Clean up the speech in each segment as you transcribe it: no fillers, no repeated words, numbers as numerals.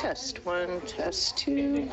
Test one, test two.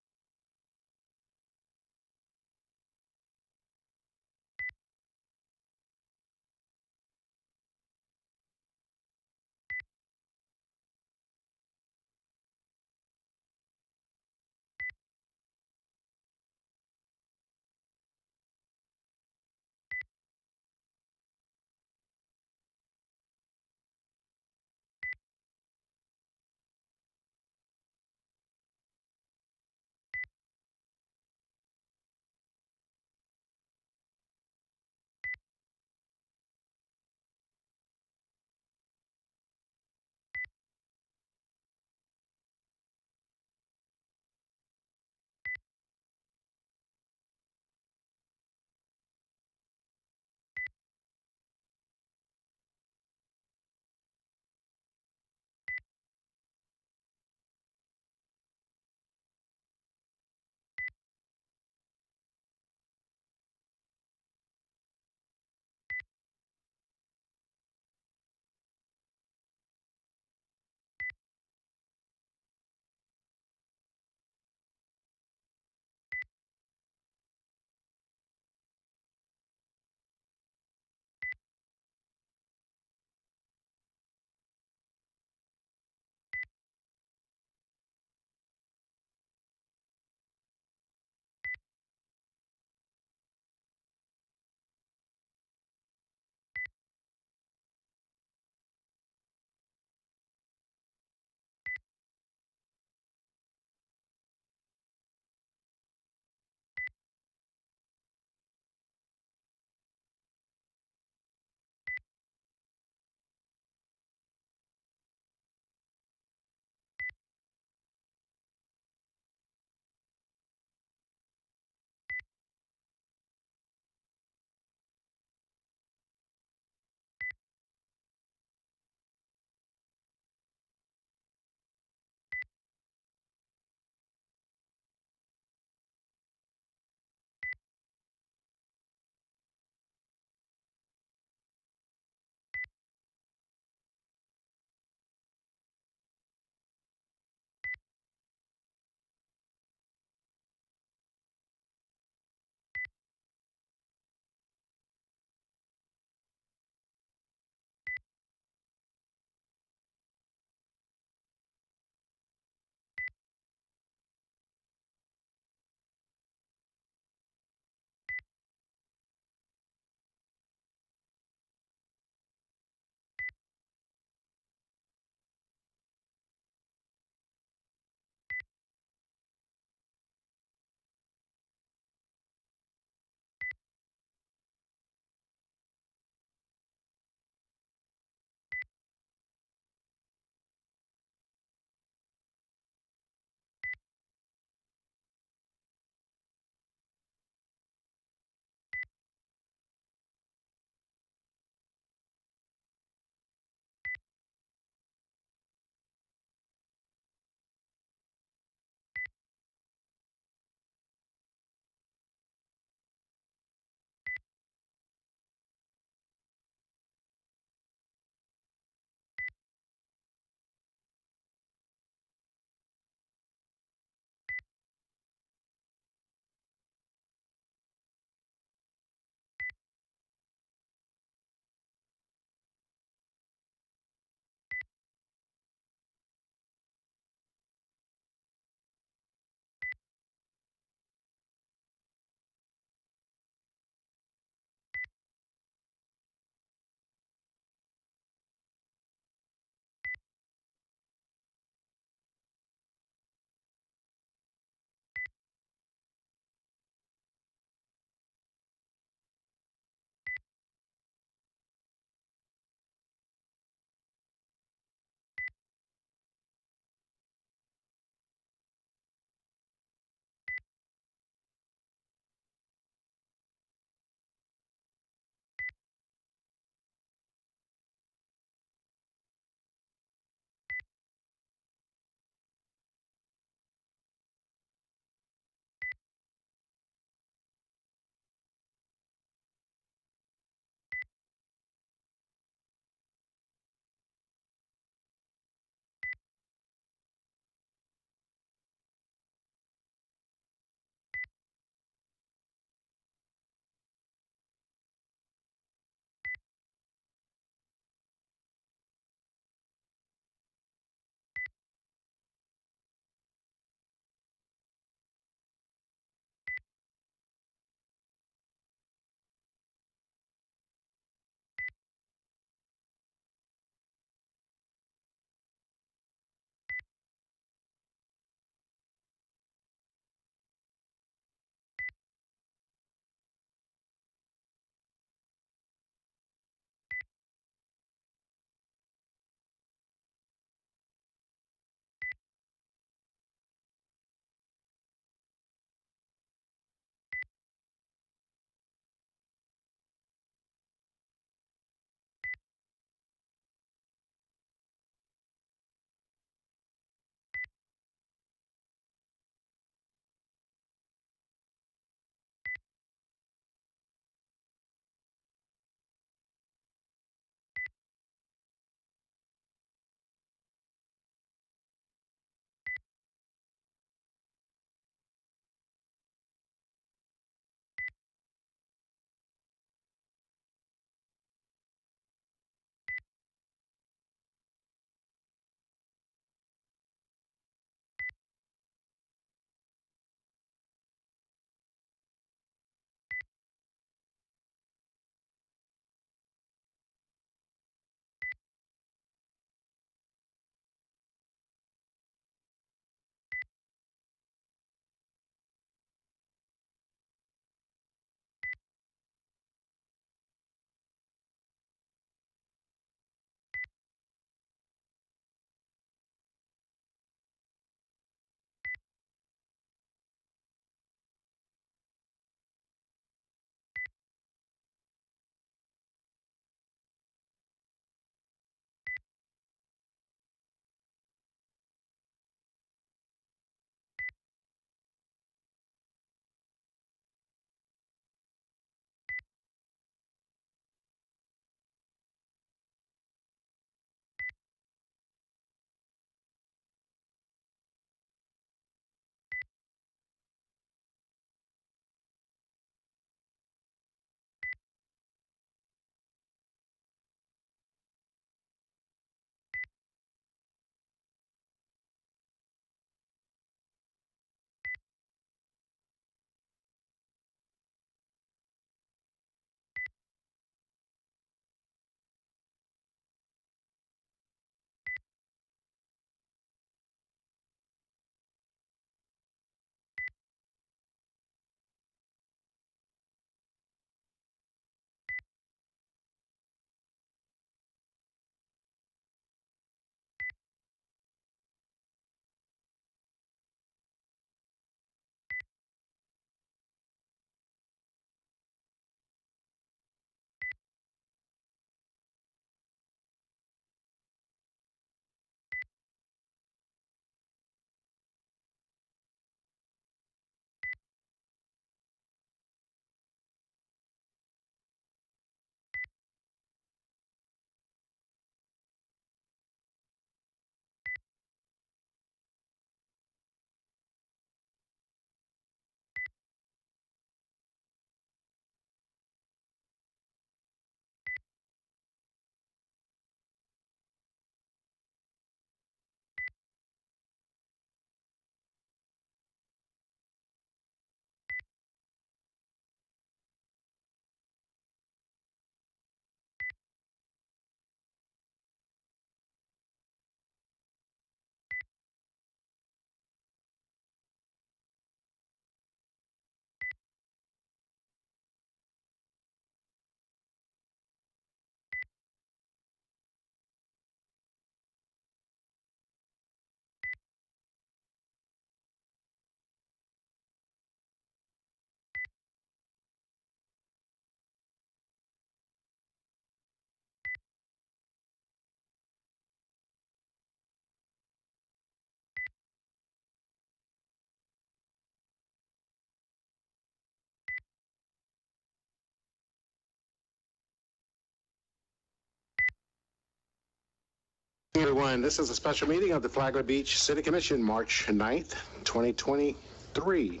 Everyone, this is a special meeting of the Flagler Beach City Commission, March 9th, 2023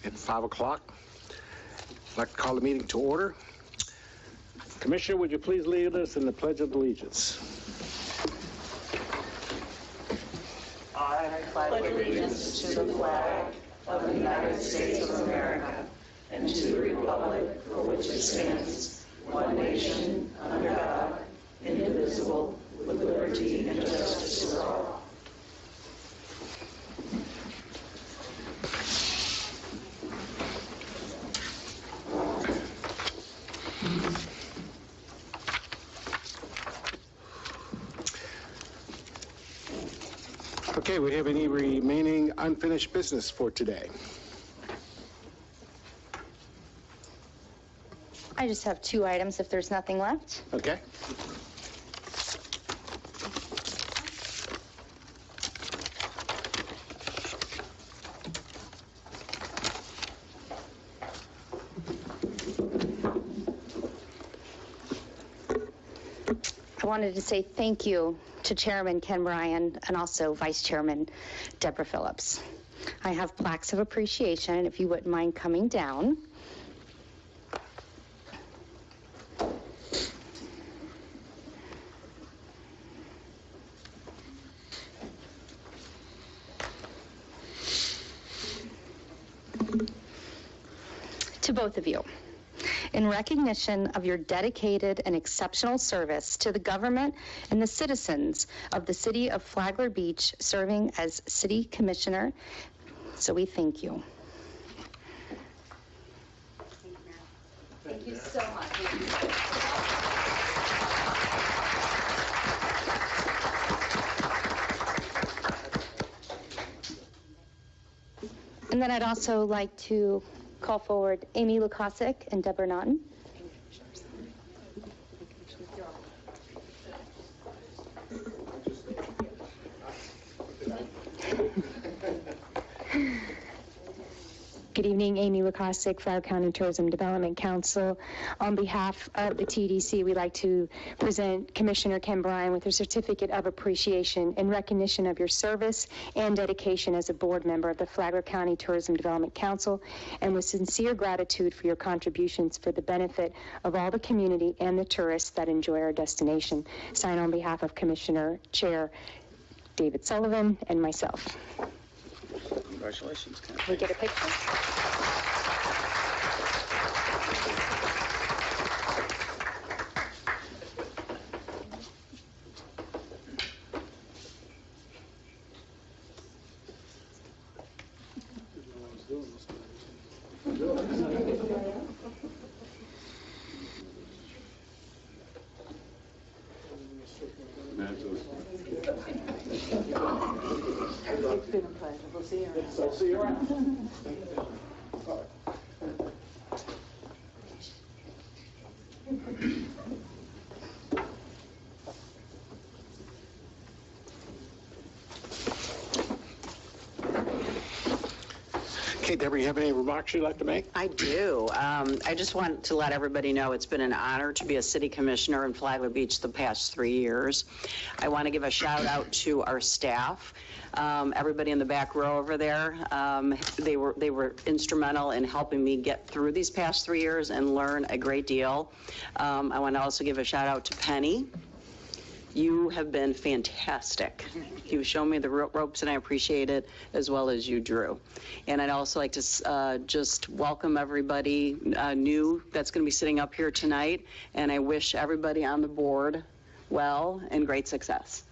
at 5 o'clock. I'd like to call the meeting to order. Commissioner, would you please lead us in the Pledge of Allegiance? I pledge allegiance to the flag of the United States of America and to the republic for which it stands, one nation, under God, indivisible, with liberty and justice for all. Okay, we have any remaining unfinished business for today? I just have 2 items if there's nothing left. Okay. I wanted to say thank you to Chairman Ken Bryan and also Vice Chairman Deborah Phillips. I have plaques of appreciation, if you wouldn't mind coming down. To both of you, in recognition of your dedicated and exceptional service to the government and the citizens of the city of Flagler Beach, serving as city commissioner. So we thank you. Thank you so much. And then I'd also like to call forward Amy Lukasik and Deborah Naughton. Good evening, Amy Lukasik, Flagler County Tourism Development Council. On behalf of the TDC, we'd like to present Commissioner Ken Bryan with a certificate of appreciation in recognition of your service and dedication as a board member of the Flagler County Tourism Development Council, and with sincere gratitude for your contributions for the benefit of all the community and the tourists that enjoy our destination. Signed on behalf of Commissioner Chair David Sullivan and myself. Congratulations, Ken. Can we get a picture? It's been a pleasure. We'll see you around. So see you around. Okay, Deborah, you have any remarks you'd like to make? I do. I just want to let everybody know it's been an honor to be a city commissioner in Flagler Beach the past 3 years. I want to give a shout out to our staff. Everybody in the back row over there, they were instrumental in helping me get through these past 3 years and learn a great deal. I want to also give a shout out to Penny. You have been fantastic. You've shown me the ropes and I appreciate it, as well as you, Drew. And I'd also like to just welcome everybody new that's going to be sitting up here tonight, and I wish everybody on the board well and great success.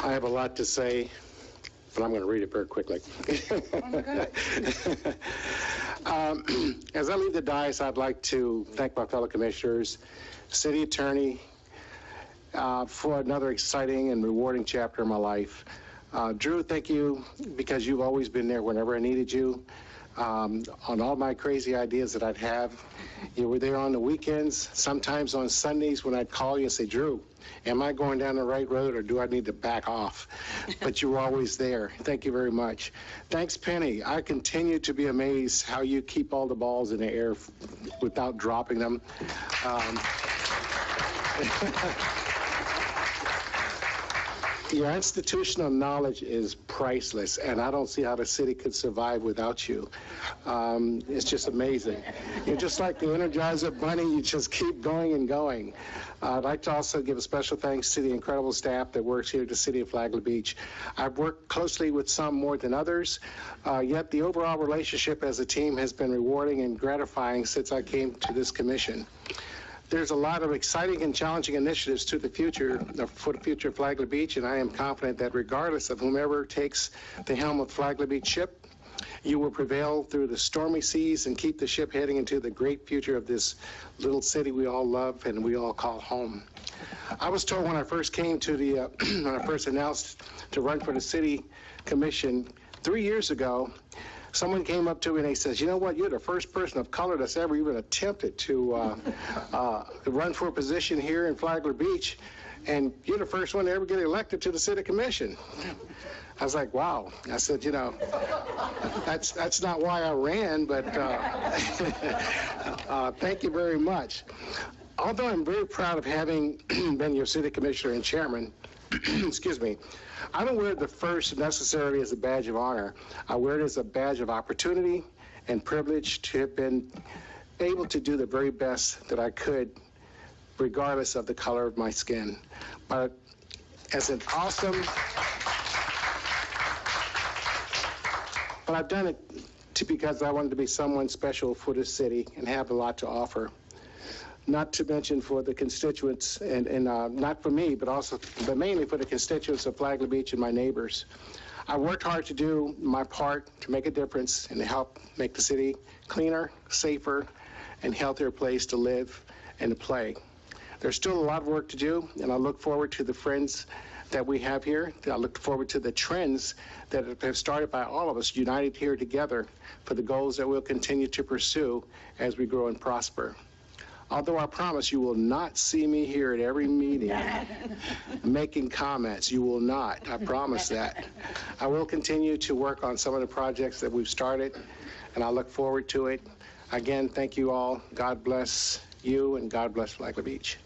I have a lot to say, but I'm going to read it very quickly. As I leave the dais, I'd like to thank my fellow commissioners, city attorney, for another exciting and rewarding chapter in my life. Drew, thank you, because you've always been there whenever I needed you. on all my crazy ideas that I'd have. You were there on the weekends, sometimes on Sundays when I'd call you and say, Drew, am I going down the right road or do I need to back off? But you were always there. Thank you very much. Thanks, Penny. I continue to be amazed how you keep all the balls in the air without dropping them. Your institutional knowledge is priceless, and I don't see how the city could survive without you. It's just amazing. You're just like the Energizer Bunny. You just keep going and going. I'd like to also give a special thanks to the incredible staff that works here at the City of Flagler Beach. I've worked closely with some more than others, yet the overall relationship as a team has been rewarding and gratifying since I came to this commission. There's a lot of exciting and challenging initiatives for the future of Flagler Beach, and I am confident that regardless of whomever takes the helm of Flagler Beach ship, you will prevail through the stormy seas and keep the ship heading into the great future of this little city we all love and we all call home. I was told when I first came to when I first announced to run for the city commission 3 years ago, someone came up to me and he says, you know what, you're the first person of color that's ever even attempted to run for a position here in Flagler Beach, and you're the first one to ever get elected to the city commission. I was like, wow. I said, you know, that's not why I ran, but thank you very much. Although I'm very proud of having been your city commissioner and chairman, excuse me, I don't wear the first necessarily as a badge of honor. I wear it as a badge of opportunity and privilege to have been able to do the very best that I could, regardless of the color of my skin. But as an awesome, but I've done it because I wanted to be someone special for the city and have a lot to offer. Not to mention for the constituents, and not for me, but mainly for the constituents of Flagler Beach and my neighbors. I worked hard to do my part to make a difference and to help make the city cleaner, safer, and healthier place to live and to play. There's still a lot of work to do, and I look forward to the friends that we have here. I look forward to the trends that have started by all of us united here together for the goals that we'll continue to pursue as we grow and prosper. Although I promise you will not see me here at every meeting making comments. You will not. I promise that. I will continue to work on some of the projects that we've started, and I look forward to it. Again, thank you all. God bless you, and God bless Flagler Beach.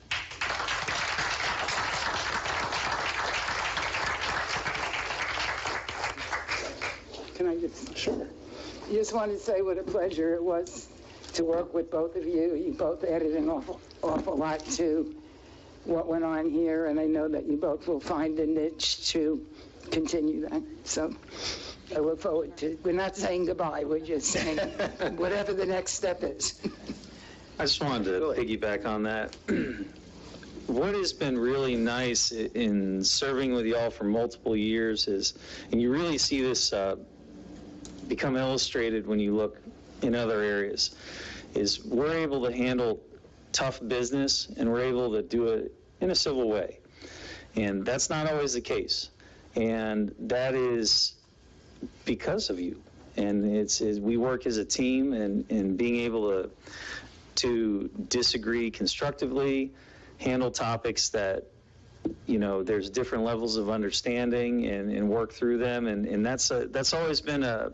Can I just? Sure. I just wanted to say what a pleasure it was to work with both of you. You both added an awful lot to what went on here, and I know that you both will find a niche to continue that. So I look forward to, we're not saying goodbye, we're just saying whatever the next step is. I just wanted to piggyback on that. What has been really nice in serving with y'all for multiple years is, and you really see this become illustrated when you look in other areas, is we're able to handle tough business and we're able to do it in a civil way. And that's not always the case. And that is because of you. And we work as a team, and being able to disagree constructively, handle topics that, you know, there's different levels of understanding and work through them. And that's always been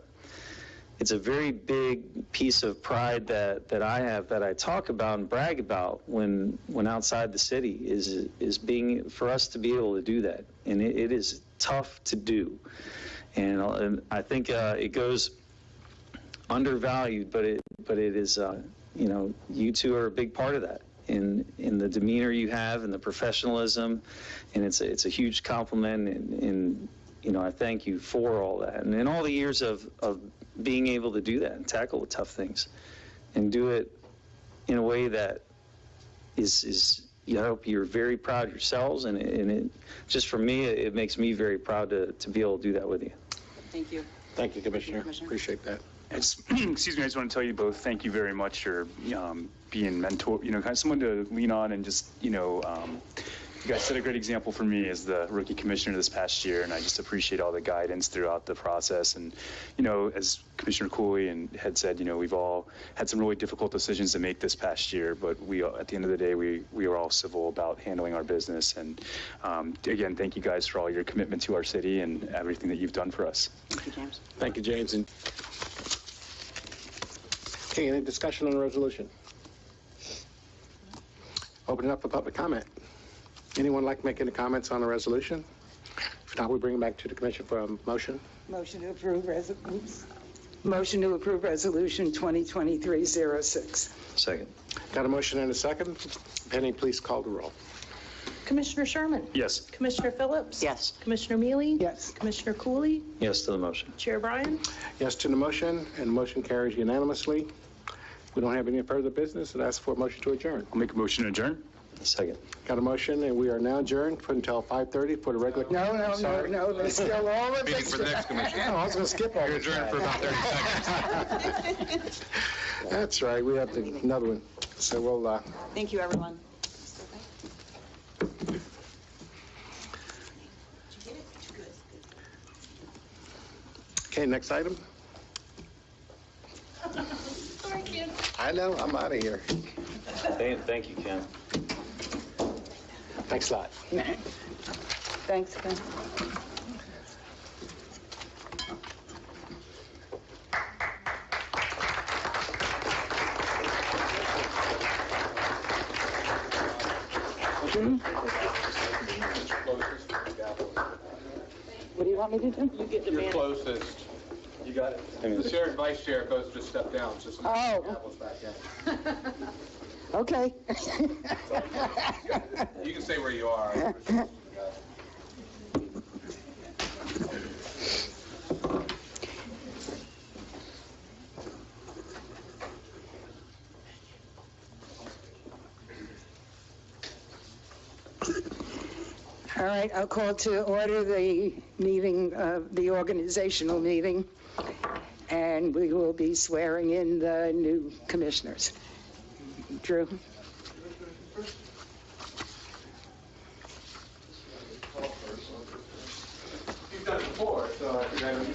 it's a very big piece of pride that I have, that I talk about and brag about when outside the city, is being, for us to be able to do that. And it is tough to do. And I think it goes undervalued, but it is, you know, you two are a big part of that in the demeanor you have and the professionalism. And it's a huge compliment. And you know, I thank you for all that. And in all the years of being able to do that and tackle the tough things and do it in a way that is I hope you're very proud of yourselves, and it just for me, it makes me very proud to be able to do that with you. Thank you. Thank you, Commissioner. Appreciate that. Excuse me, I just want to tell you both, thank you very much for being mentor, you know, kind of someone to lean on and just, you know, You guys set a great example for me as the rookie commissioner this past year, and I just appreciate all the guidance throughout the process. And, you know, as Commissioner Cooley had said, you know, we've all had some really difficult decisions to make this past year, but at the end of the day, we are all civil about handling our business. And again, thank you guys for all your commitment to our city and everything that you've done for us. Thank you, James. Thank you, James. And okay, any discussion on the resolution? Open it up for public comment. Anyone like to make any comments on the resolution? If not, we bring it back to the commission for a motion. Motion to approve Motion to approve Resolution 2023-06. Second. Got a motion and a second. Penny, please call the roll. Commissioner Sherman? Yes. Commissioner Phillips? Yes. Commissioner Mealy? Yes. Commissioner Cooley? Yes to the motion. Chair Bryan? Yes to the motion, and the motion carries unanimously. We don't have any further business, and ask for a motion to adjourn. I'll make a motion to adjourn. Second. Got a motion, and we are now adjourned until 5:30 for the regular. No, there's still all of Meeting this. for the next commission. Oh, I was going to skip all. You're adjourned for about 30 seconds. That's right, we have another one. So we'll, Thank you, everyone. okay, next item. I know, I'm out of here. Thank you, Ken. Thanks a lot. Thanks, Ken. What do you want me to do? You're closest. You got it. The chair and vice chair goes to step down, so somebody apples back in. Okay. You can stay where you are. All right, I'll call to order the meeting, the organizational meeting, and we will be swearing in the new commissioners. Drew? You've done it before, so I think I don't need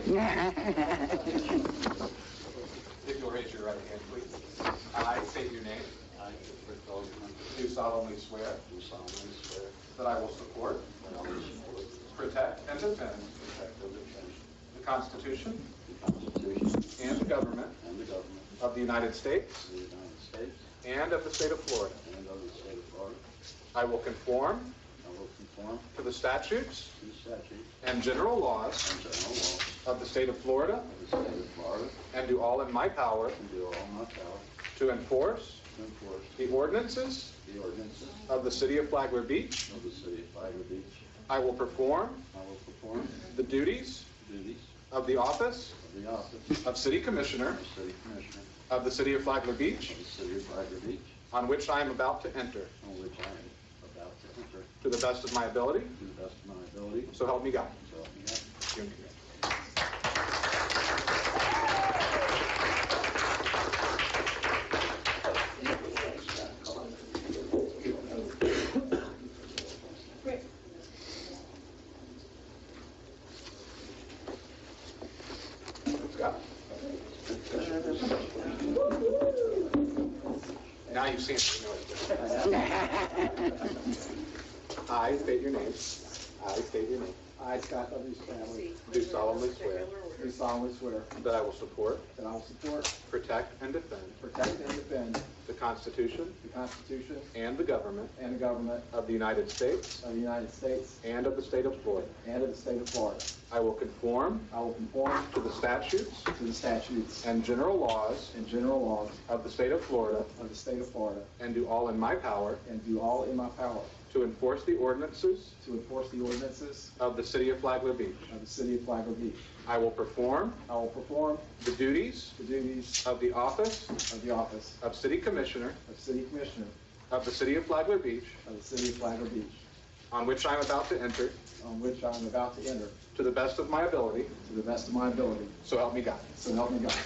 to. If you'll raise your right hand, please. I state your name. I, Christopher Feldman, Do solemnly swear do solemnly swear that I will support, that I will support, protect, and defend protect, and defend the Constitution the Constitution and the government and the government of the United States of the United States and of the state of Florida. and of the state of Florida. I will conform I will conform to the statutes to the statutes and general laws and general laws of the state of Florida of the state of Florida and do all in my power and do all in my power to enforce to enforce the ordinances the ordinances of the city of Flagler Beach. of the city of Flagler Beach. I will perform I will perform the duties the duties of the office of the office of city commissioner of city commissioner of the city of Flagler Beach, of the city of Flagler Beach, on which I am about to enter, on which I am about to enter to the best of my ability, to the best of my ability. so help me God. So help me God. You and Commissioner. Let's go. Now you've seen it, you know it's I state your name. I state your name. I, Scott W. Stanley, Do solemnly swear do solemnly swear that I will support, that I will support, protect, and defend protect, and defend the Constitution the Constitution and the government and the government of the United States of the United States and of the state of Florida. and of the state of Florida. I will conform I will conform to the statutes to the statutes and general laws and general laws of the state of Florida of the state of Florida and do all in my power and do all in my power to enforce the ordinances to enforce the ordinances of the city of Flagler Beach. of the city of Flagler Beach. I will perform I will perform the duties the duties of the office of the office of city commissioner of city commissioner of the city of Flagler Beach, of the city of Flagler Beach, on which I am about to enter on which I am about to enter to the best of my ability, to the best of my ability. so help me God. So help me God.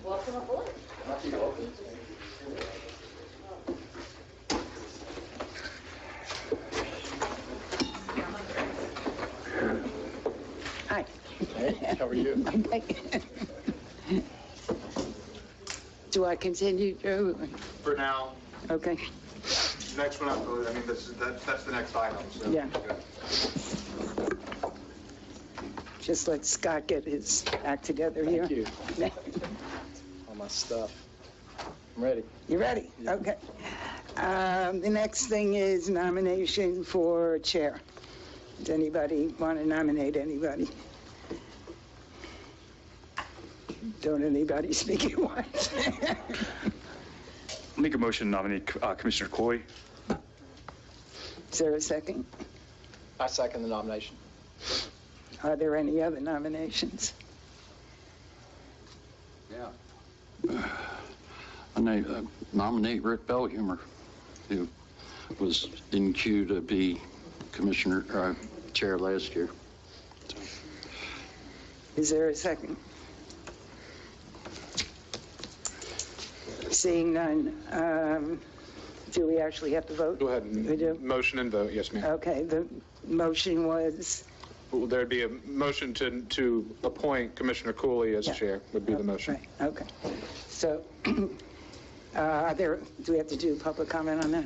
Welcome aboard. Hi. Hey, how are you? Okay. Do I continue, Joe? For now, Okay, next one up, I mean, that's the next item, so. Yeah. just let Scott get his act together here. Thank you. All my stuff. I'm ready. You ready? Okay. The next thing is nomination for chair. Does anybody want to nominate anybody? Don't anybody speak at once? Make a motion to nominate Commissioner Cooley. Is there a second? I second the nomination. Are there any other nominations? Yeah. I nominate Rick Belhumer, who was in queue to be chair last year. Is there a second? Seeing none, do we actually have to vote? Go ahead We do? and motion and vote, yes, ma'am. Okay, the motion was, There'd be a motion to appoint Commissioner Cooley as Yeah. chair, would be the motion. right, okay. So, do we have to do public comment on that?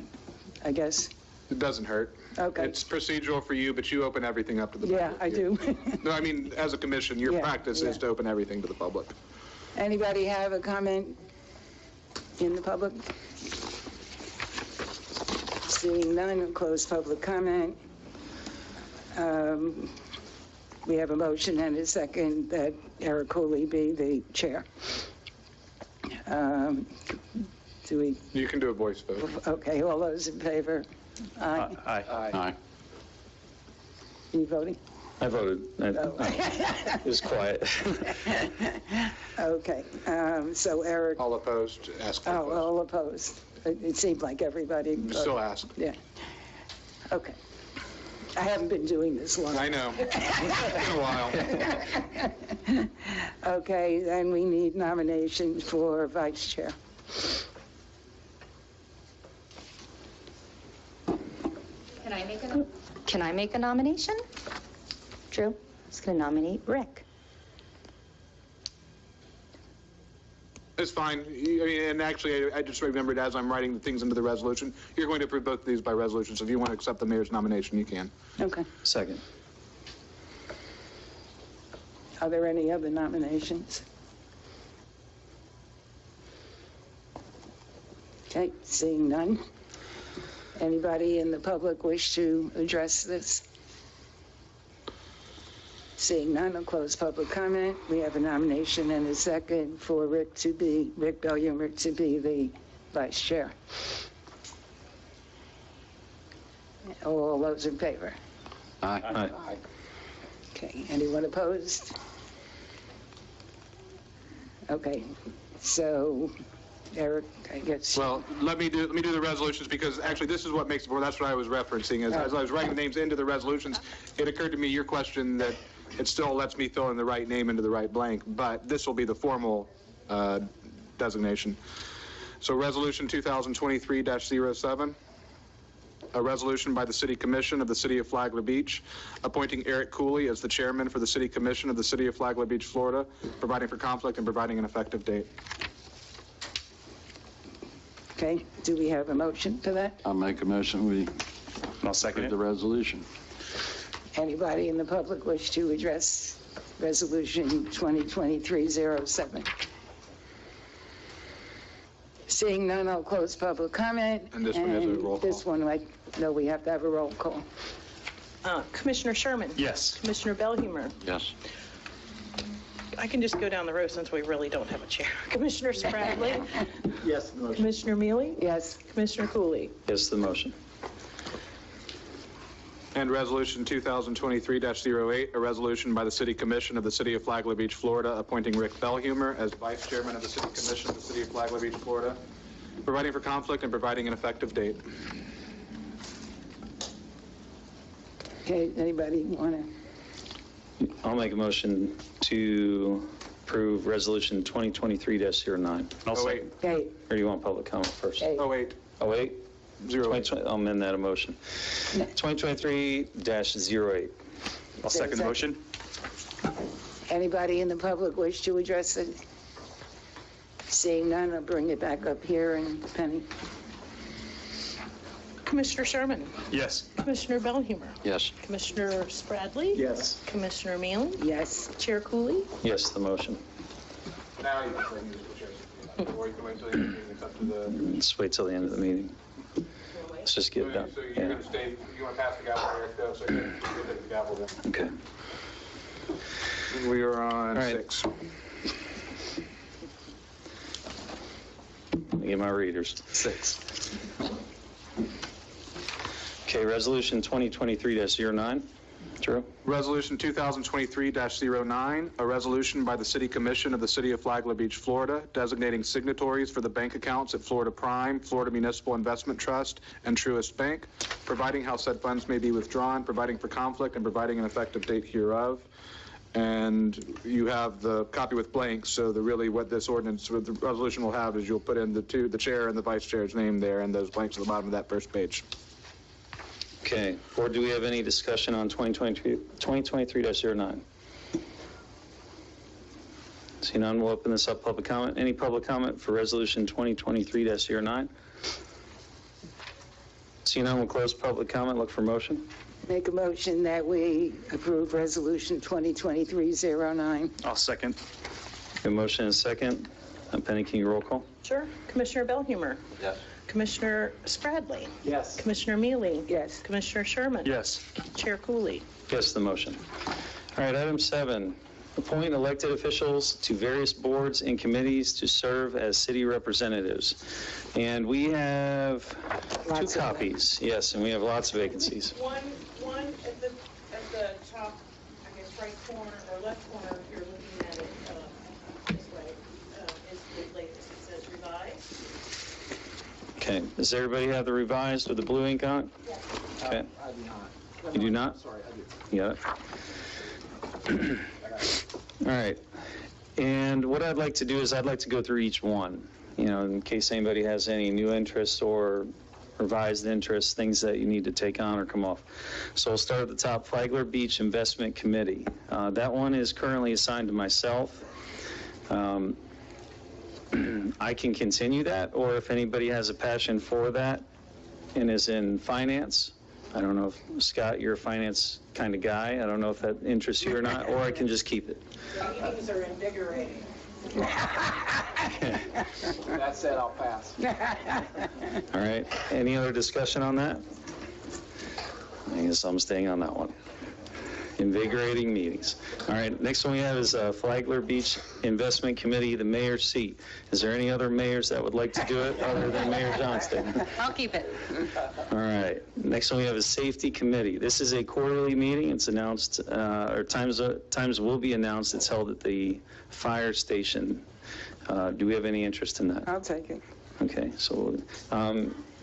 I guess? It doesn't hurt. Okay. It's procedural for you, but you open everything up to the public. Yeah, I do. No, I mean, as a commission, your Yeah, practice is yeah. to open everything to the public. Anybody have a comment in the public? Seeing none, we'll close public comment. We have a motion and a second that Eric Cooley be the chair. Do we, You can do a voice vote. okay, all those in favor? Aye. Aye. Aye. You voting? I voted. It was quiet. Okay, so Eric, All opposed, ask for a vote. all opposed. It seemed like everybody. Still ask. Yeah. Okay. I haven't been doing this long. I know. It's been a while. Okay, then we need nominations for vice chair. Can I make a nomination? Drew, I was going to nominate Rick. It's fine. I mean, and actually, I just remembered as I'm writing the things into the resolution, you're going to approve both of these by resolution, so if you want to accept the mayor's nomination, you can. Okay. Second. Are there any other nominations? Okay, seeing none. Anybody in the public wish to address this? Seeing none, I'll close public comment. We have a nomination and a second for Rick Belhumer to be the vice chair. All those in favor? Aye. Aye. Okay, anyone opposed? Okay, so Eric, I guess. Well, let me do the resolutions, because actually this is what makes it, that's what I was referencing. As I was writing the names into the resolutions, it occurred to me, your question, that it still lets me fill in the right name into the right blank, but this will be the formal designation. So Resolution 2023-07, a resolution by the City Commission of the City of Flagler Beach, appointing Eric Cooley as the chairman for the City Commission of the City of Flagler Beach, Florida, providing for conflict and providing an effective date. Okay, do we have a motion for that? I'll make a motion, we I'll second approve the it. resolution. Anybody in the public wish to address Resolution 2023-07? Seeing none, I'll close public comment. And this one has a roll call. This one, no, we have to have a roll call. Commissioner Sherman? Yes. Commissioner Belhumer? Yes. I can just go down the row since we really don't have a chair. Commissioner Spradley? Yes, the motion. Commissioner Mealy? Yes, Commissioner Cooley? Yes, the motion. And Resolution 2023-08, a resolution by the City Commission of the City of Flagler Beach, Florida, appointing Rick Belhumer as Vice Chairman of the City Commission of the City of Flagler Beach, Florida, providing for conflict and providing an effective date. Okay, anybody want to? I'll make a motion to approve Resolution 2023-09. Oh, wait. Hey, Or do you want public comment first? hey. Oh, wait. Oh, 08? 08. I'll amend that a motion. 2023-08. I'll second the motion. Anybody in the public wish to address it? Seeing none, I'll bring it back up here, and Penny. Commissioner Sherman? Yes. Commissioner Bellhumeur? Yes. Commissioner Spradley? Yes. Commissioner Mealy? Yes. Chair Cooley? Yes, the motion. Now you can say use the chair. Or you can wait until it's up to the... Let's wait till the end of the meeting. Let's just get it done. So you're Yeah. going to stay, you want to pass the gavel there, Phil, so you'll take the gavel then. Okay. We are on All right. 6. Let me get my readers. 6. Okay, Resolution 2023-09. Drew? Resolution 2023-09, a resolution by the City Commission of the City of Flagler Beach, Florida, designating signatories for the bank accounts at Florida Prime, Florida Municipal Investment Trust, and Truist Bank, providing how said funds may be withdrawn, providing for conflict, and providing an effective date hereof. And you have the copy with blanks, so really what this ordinance, what the resolution will have is you'll put in the chair and the vice chair's name there, and those blanks at the bottom of that first page. Okay, Board, do we have any discussion on 2023-09? See none, we'll open this up, public comment. Any public comment for Resolution 2023-09? See none, we'll close public comment, look for motion. Make a motion that we approve Resolution 2023-09. I'll second. A motion and a second. Penny, can you roll call? Sure. Commissioner Bellhumeur? Yes. Commissioner Spradley? Yes. Commissioner Mealy? Yes. Commissioner Sherman? Yes. Chair Cooley? Yes, the motion. All right, item 7, appoint elected officials to various boards and committees to serve as city representatives. And we have Lots two of copies. Yes, and we have lots of vacancies. One at the top, I guess, right corner or left corner, if you're looking at it this way, is the latest. It says revised. Okay, does everybody have the revised with the blue ink on it? Okay. I do not. You do not? Sorry, I do. You got it? All right. And what I'd like to do is I'd like to go through each one, in case anybody has any new interests or revised interests, things that you need to take on or come off. So we'll start at the top, Flagler Beach Investment Committee. That one is currently assigned to myself. I can continue that, or if anybody has a passion for that and is in finance, I don't know if, Scott, you're a finance kind of guy. I don't know if that interests you or not, or I can just keep it. Meetings are invigorating. That said, I'll pass. All right. Any other discussion on that? I guess I'm staying on that one. Invigorating meetings. All right. Next one we have is Flagler Beach Investment Committee, the mayor's seat. Is there any other mayors that would like to do it other than Mayor Johnston? I'll keep it. All right. Next one we have is Safety Committee. This is a quarterly meeting. It's announced, or times will be announced. It's held at the fire station. Do we have any interest in that? I'll take it. Okay. So,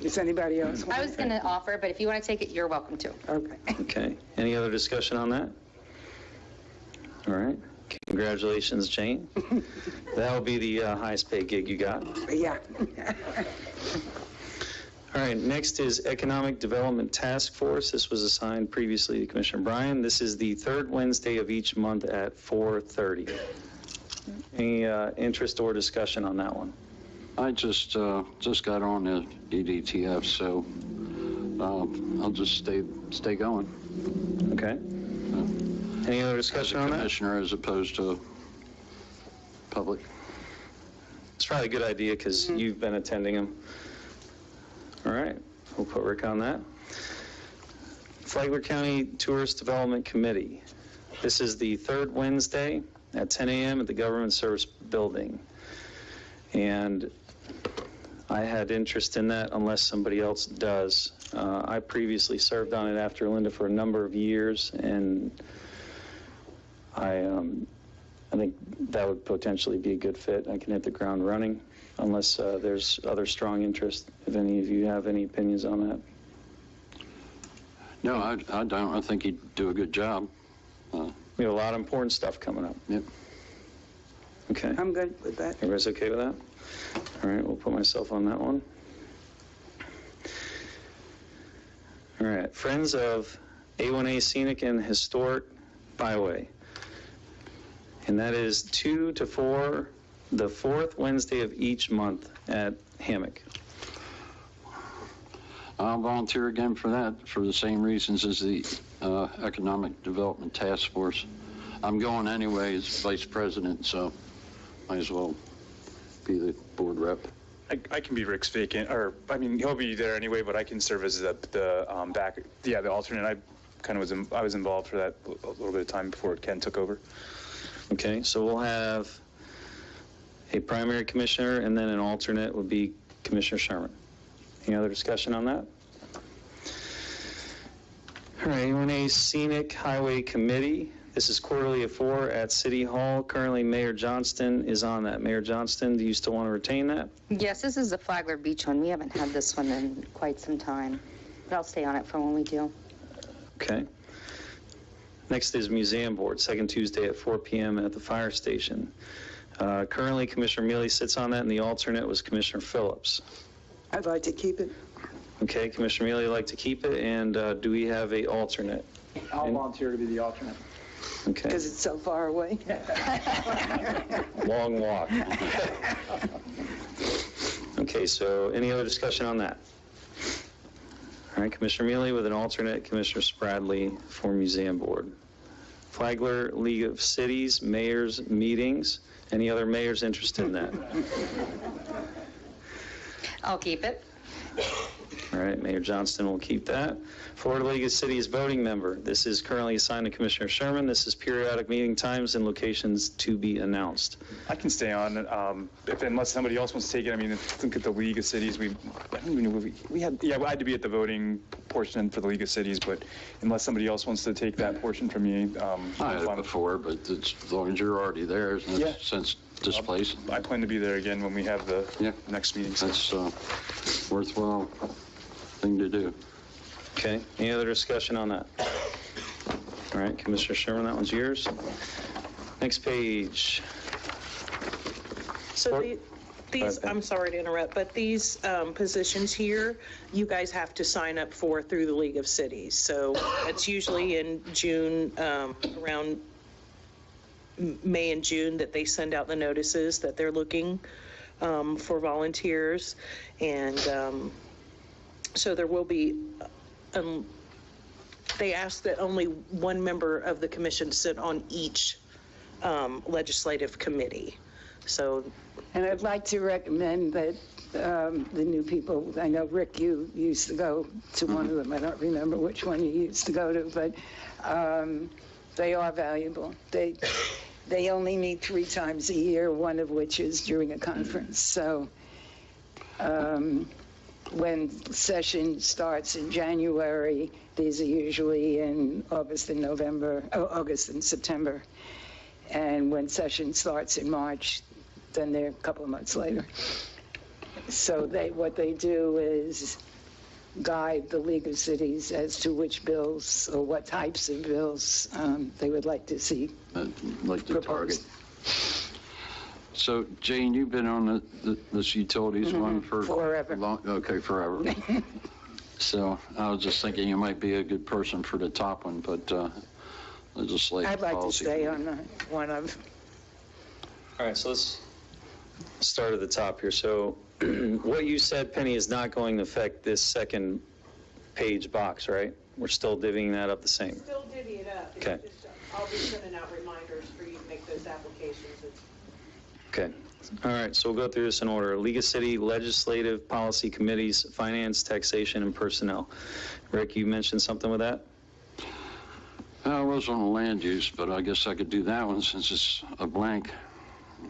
Does anybody else want I was going to offer, but if you want to take it, you're welcome to. Okay. okay. Any other discussion on that? All right. Congratulations, Jane. That'll be the highest paid gig you got. Yeah. All right, next is Economic Development Task Force. This was assigned previously to Commissioner Bryan. This is the third Wednesday of each month at 4:30. Any interest or discussion on that one? I just got on the EDTF, so I'll just stay going. Okay. Any other discussion on that? Commissioner as opposed to public. It's probably a good idea because you've been attending them. All right, we'll put Rick on that. Flagler County Tourist Development Committee. This is the third Wednesday at 10 a.m. at the Government Service Building. And I had interest in that unless somebody else does. I previously served on it after Linda for a number of years, and I think that would potentially be a good fit. I can hit the ground running unless there's other strong interest. If any of you have any opinions on that. No, I don't. I think he'd do a good job. We have a lot of important stuff coming up. Yep. Okay. I'm good with that. Everybody's okay with that? All right, we'll put myself on that one. All right, Friends of A1A Scenic and Historic Byway. And that is 2 to 4, the fourth Wednesday of each month at Hammock. I'll volunteer again for that for the same reasons as the Economic Development Task Force. I'm going anyway as vice president, so might as well be the board rep. I can be Rick's vacant, or, I mean, he'll be there anyway, but I can serve as the alternate. I was involved for that a little bit of time before Ken took over. Okay, so we'll have a primary commissioner, and then an alternate would be Commissioner Sherman. Any other discussion on that? All right, A1A Scenic Highway Committee. This is quarterly of 4 at City Hall. Currently, Mayor Johnston is on that. Mayor Johnston, do you still want to retain that? Yes, this is the Flagler Beach one. We haven't had this one in quite some time, but I'll stay on it for when we do. Okay. Next is Museum Board, second Tuesday at 4 p.m. at the fire station. Currently, Commissioner Mealy sits on that, and the alternate was Commissioner Phillips. I'd like to keep it. Okay, Commissioner Mealy would like to keep it, and do we have a alternate? I'll volunteer to be the alternate. Okay. Because it's so far away. Long walk. Okay, so any other discussion on that? All right, Commissioner Mealy with an alternate, Commissioner Spradley for Museum Board. Flagler League of Cities, Mayors Meetings. Any other mayors interested in that? I'll keep it. All right, Mayor Johnston will keep that. Florida League of Cities voting member. This is currently assigned to Commissioner Sherman. This is periodic meeting times and locations to be announced. I can stay on, unless somebody else wants to take it. I mean, think at the League of Cities, I don't even know if we had, I had to be at the voting portion for the League of Cities, but unless somebody else wants to take that portion from me. I had it before, but it's, as long as you're already there, isn't it, since this place? I plan to be there again when we have the next meeting. That's worthwhile thing to do. Okay, any other discussion on that? All right, Commissioner Sherman, that one's yours. Next page. So these, I'm sorry to interrupt, but these positions here, you guys have to sign up for through the League of Cities. So it's usually in June, around May and June, that they send out the notices that they're looking for volunteers. And so there will be, they ask that only one member of the commission sit on each legislative committee. So, and I'd like to recommend that the new people, I know Rick, you used to go to one of them. I don't remember which one you used to go to, but they are valuable. They only meet 3 times a year, one of which is during a conference. So when session starts in January, these are usually in August and September. And when session starts in March, then they're a couple of months later. So what they do is guide the League of Cities as to which bills or what types of bills they would like to see Like to proposed. target. So, Jane, you've been on this utilities one for Forever. Okay, forever. So I was just thinking you might be a good person for the top one, but legislative I'd like to policy. stay on one of. All right, so let's start at the top here. So what you said, Penny, is not going to affect this second page box, right? We're still divvying that up the same. still divvy it up. It's Okay. just, I'll be sending out reminders for you to make those applications. Okay. All right, so we'll go through this in order. League of City Legislative Policy Committees, Finance, Taxation, and Personnel. Rick, you mentioned something with that? I was on the land use, but I guess I could do that one since it's a blank,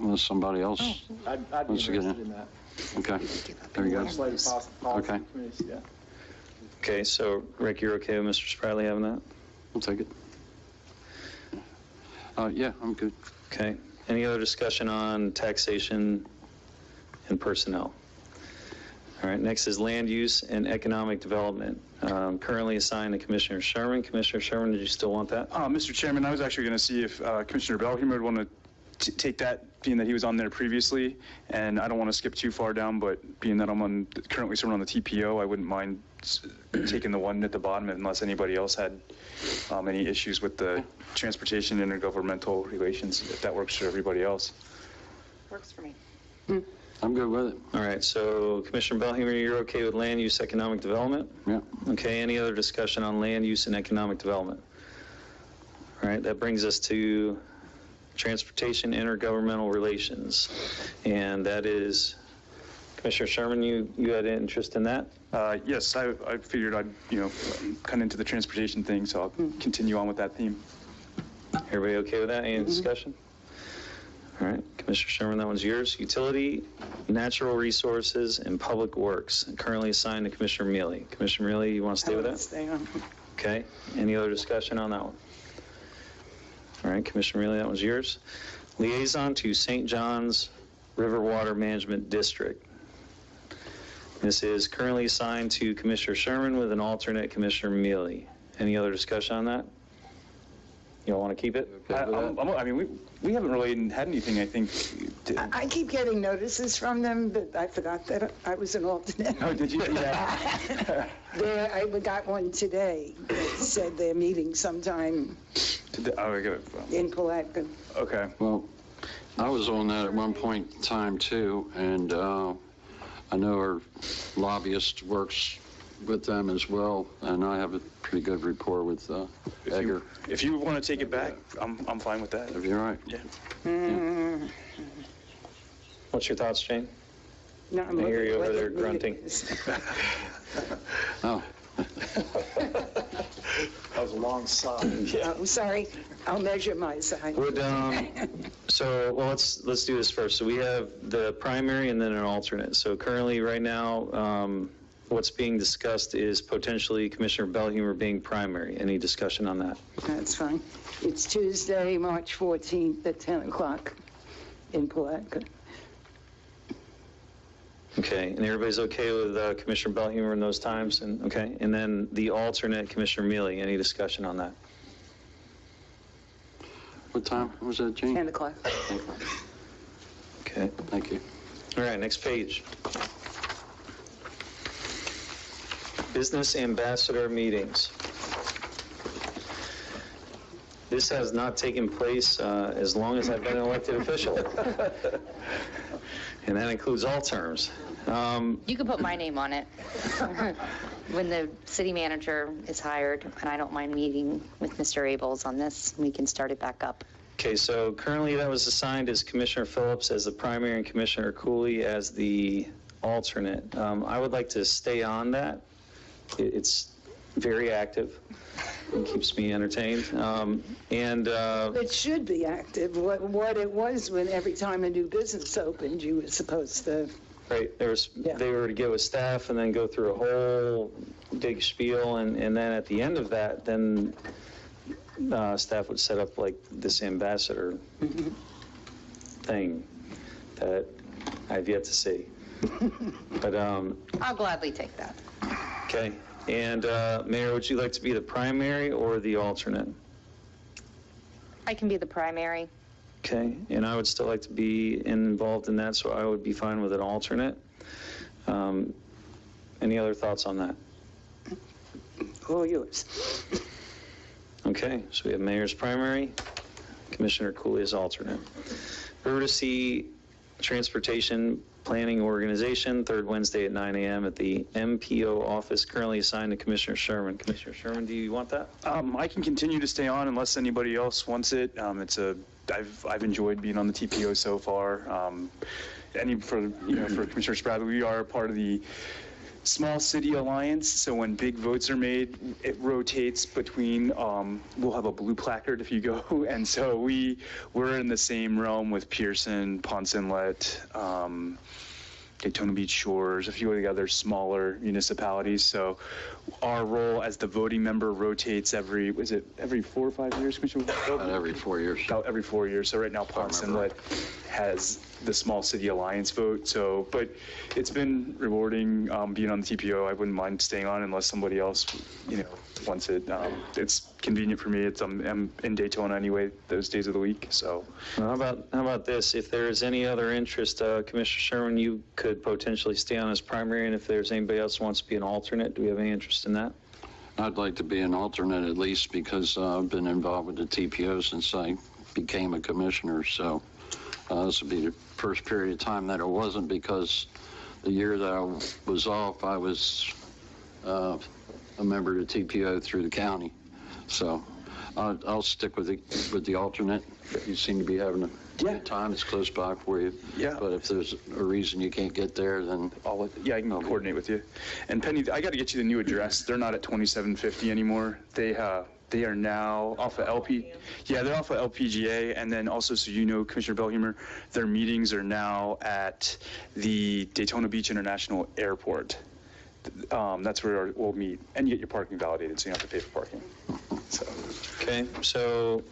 unless somebody else I'd be wants to get interested in. in that. Okay, there you go. Legislative policy Okay. committees, yeah. Okay, so Rick, you're okay with Mr. Spradley having that? I'll take it. Yeah, I'm good. Okay. Any other discussion on taxation and personnel? All right, next is land use and economic development. Currently assigned to Commissioner Sherman. Commissioner Sherman, did you still want that? Mr. Chairman, I was actually going to see if Commissioner Belhumeur would want to take that, being that he was on there previously, and I don't want to skip too far down, but being that I'm currently serving on the TPO, I wouldn't mind taking the one at the bottom unless anybody else had any issues with the transportation intergovernmental relations, if that works for everybody else. Works for me. I'm good with it. All right, so Commissioner Belhumeur, you're okay with land use economic development? Yeah. Okay, any other discussion on land use and economic development? All right, that brings us to transportation intergovernmental relations. And that is, Commissioner Sherman, you had an interest in that? Yes, I figured I'd, kind of into the transportation thing, so I'll continue on with that theme. Everybody okay with that? Any discussion? All right, Commissioner Sherman, that one's yours. Utility, natural resources, and public works, currently assigned to Commissioner Mealy. Commissioner Mealy, you want to stay with that? Stay on. Okay, any other discussion on that one? All right, Commissioner Mealy, that one's yours. Liaison to St. John's River Water Management District. This is currently assigned to Commissioner Sherman with an alternate Commissioner Mealy. Any other discussion on that? You don't want to keep it? I mean, we haven't really had anything, I think. I keep getting notices from them, but I forgot that I was an alternate. Oh, did you? Yeah. I got one today that said they're meeting sometime in Palatka. Okay. Well, I was on that at one point in time too, and I know our lobbyist works with them as well, and I have a pretty good rapport with Edgar. If you want to take it back, I'm fine with that. If you're right. Yeah. What's your thoughts, Jane? No, I hear you over there grunting. Oh. That was a long sigh. Yeah, I'm sorry. I'll measure my side. So, well, let's do this first. So we have the primary and then an alternate. So currently, right now, what's being discussed is potentially Commissioner Belhumeur being primary. Any discussion on that? That's fine. It's Tuesday, March 14th at 10 o'clock in Palatka. Okay, and everybody's okay with Commissioner Belhumeur in those times? And okay, and then the alternate, Commissioner Mealy. Any discussion on that? What time was that, Jane? 10 o'clock. Okay. Thank you. All right, next page. Business ambassador meetings. This has not taken place as long as I've been an elected official. And that includes all terms. You can put my name on it. When the city manager is hired, and I don't mind meeting with Mr. Abels on this, we can start it back up. Okay, so currently that was assigned as Commissioner Phillips as the primary and Commissioner Cooley as the alternate. I would like to stay on that. It's very active. It keeps me entertained. It should be active. What it was when every time a new business opened, you were supposed to. Right, they were to get with staff and then go through a whole big spiel, and then at the end of that, then staff would set up like this ambassador thing that I've yet to see. But I'll gladly take that. okay. And Mayor, would you like to be the primary or the alternate? I can be the primary. Okay, and I would still like to be involved in that, so I would be fine with an alternate. Any other thoughts on that? All yours. Okay, so we have Mayor's primary, Commissioner Cooley as alternate. River to Sea Transportation Planning Organization, third Wednesday at 9 a.m. at the MPO office, currently assigned to Commissioner Sherman. Commissioner Sherman, do you want that? I can continue to stay on unless anybody else wants it. I've enjoyed being on the TPO so far. For Commissioner Spradley, we are part of the Small City Alliance, so when big votes are made, it rotates between, we'll have a blue placard if you go, and so we're in the same realm with Pearson, Ponce Inlet, Daytona Beach Shores, a few of the other smaller municipalities. So our role as the voting member rotates every 4 or 5 years, Commissioner? About every 4 years. About every 4 years. So right now, Ponce Inlet has the Small City Alliance vote. So, but it's been rewarding being on the TPO. I wouldn't mind staying on unless somebody else, wants it. It's convenient for me. I'm in Daytona anyway those days of the week. So, How about this? If there's any other interest, Commissioner Sherman, you could potentially stay on as primary, and if there's anybody else who wants to be an alternate, do we have any interest in that? I'd like to be an alternate at least because I've been involved with the TPO since I became a commissioner. So this will be the first period of time that it wasn't, because the year that I was off, I was a member of the TPO through the county. So I'll stick with the alternate. You seem to be having a good time. It's close by for you. Yeah. But if there's a reason you can't get there, then I can coordinate with you. And Penny, I got to get you the new address. They're not at 2750 anymore. They are now off of LP. Yeah, they're off of LPGA. And then also, so you know, Commissioner Belhumer, their meetings are now at the Daytona Beach International Airport. That's where we'll meet, and you get your parking validated, so you don't have to pay for parking. So. Okay, so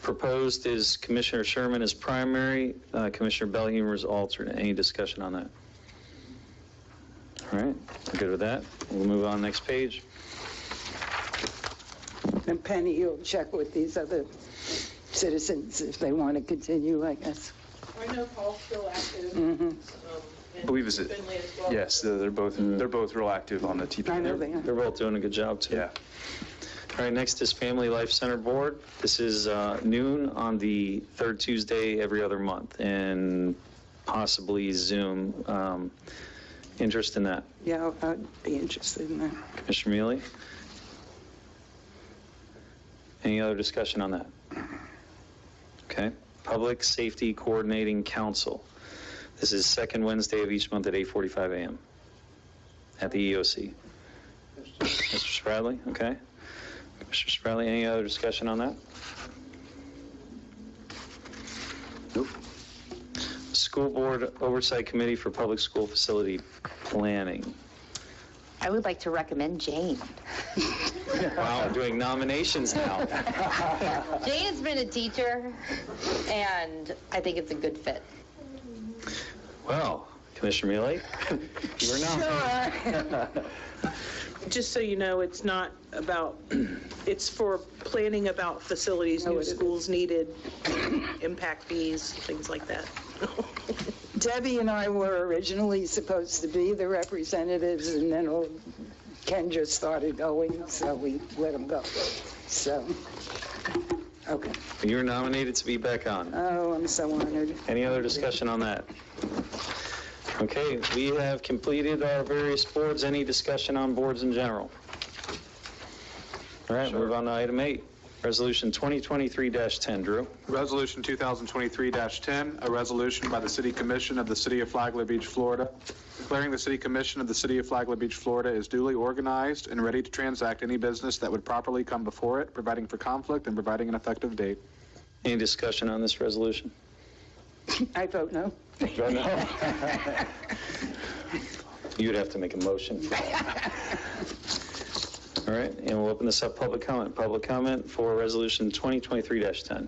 proposed is Commissioner Sherman as primary, Commissioner Belhumer as alternate. Any discussion on that? All right, we're good with that. We'll move on next page. And Penny, you'll check with these other citizens if they want to continue, I guess. I know Paul's still active. Mm-hmm. I believe is it? Finley as well. Yes, they're both real active on the TPO. I know they are. They're both doing a good job, too. Yeah. All right, next is Family Life Center Board. This is noon on the third Tuesday every other month, and possibly Zoom. Interest in that? Yeah, I'd be interested in that. Commissioner Mealy? Any other discussion on that? Okay. Public Safety Coordinating Council. This is second Wednesday of each month at 8:45 a.m. at the EOC. Mr. Spradley, okay. Mr. Spradley, any other discussion on that? nope. School Board Oversight Committee for Public School Facility Planning. I would like to recommend Jane. Wow, doing nominations now. Jane has been a teacher, and I think it's a good fit. Well, Commissioner Mealy, you're nominated. Just so you know, it's not about, it's for planning about facilities, new schools needed, impact fees, things like that. Debbie and I were originally supposed to be the representatives, and then Ken just started going, so we let him go. So, okay. You're nominated to be back on. Oh, I'm so honored. Any other discussion on that? Okay, we have completed our various boards. Any discussion on boards in general? All right, move on to item 8, Resolution 2023-10. Drew? Resolution 2023-10, a resolution by the City Commission of the City of Flagler Beach, Florida, declaring the City Commission of the City of Flagler Beach, Florida is duly organized and ready to transact any business that would properly come before it, providing for conflict and providing an effective date. Any discussion on this resolution? I vote no. Vote no? You'd have to make a motion. All right, and we'll open this up, public comment. Public comment for Resolution 2023-10.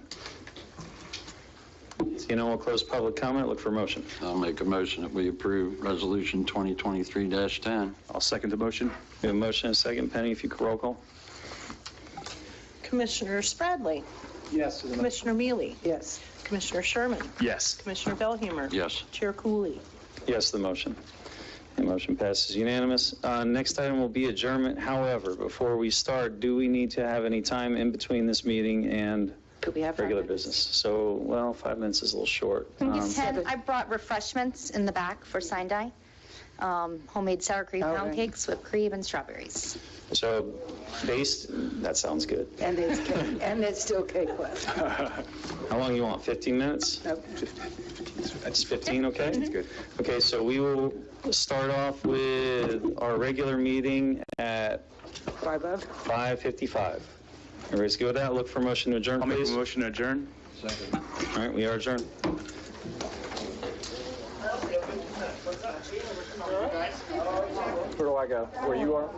Seeing none, we'll close public comment. Look for a motion. I'll make a motion that we approve Resolution 2023-10. I'll second the motion. We have a motion and a second. Penny, if you could roll call. Commissioner Spradley. Yes. Commissioner Mealy. Yes. Commissioner Sherman. Yes. Commissioner Belhumer. Yes. Chair Cooley. Yes, the motion. The motion passes unanimous. Next item will be adjournment. However, before we start, do we need to have any time in between this meeting and Could we have regular 5 minutes? business? So, well, 5 minutes is a little short. I brought refreshments in the back for Sine. Homemade sour cream All pound right. cakes, whipped cream, and strawberries. So, that sounds good. And there's cake, and there's still cake left. How long you want, 15 minutes? Okay. That's 15, okay? That's good. Okay, so we will start off with our regular meeting at 5 of? 5:55. Everybody's good with that? Look for a motion to adjourn, I'll make a please. motion to adjourn. All right, we are adjourned. Where do I go? Where you are?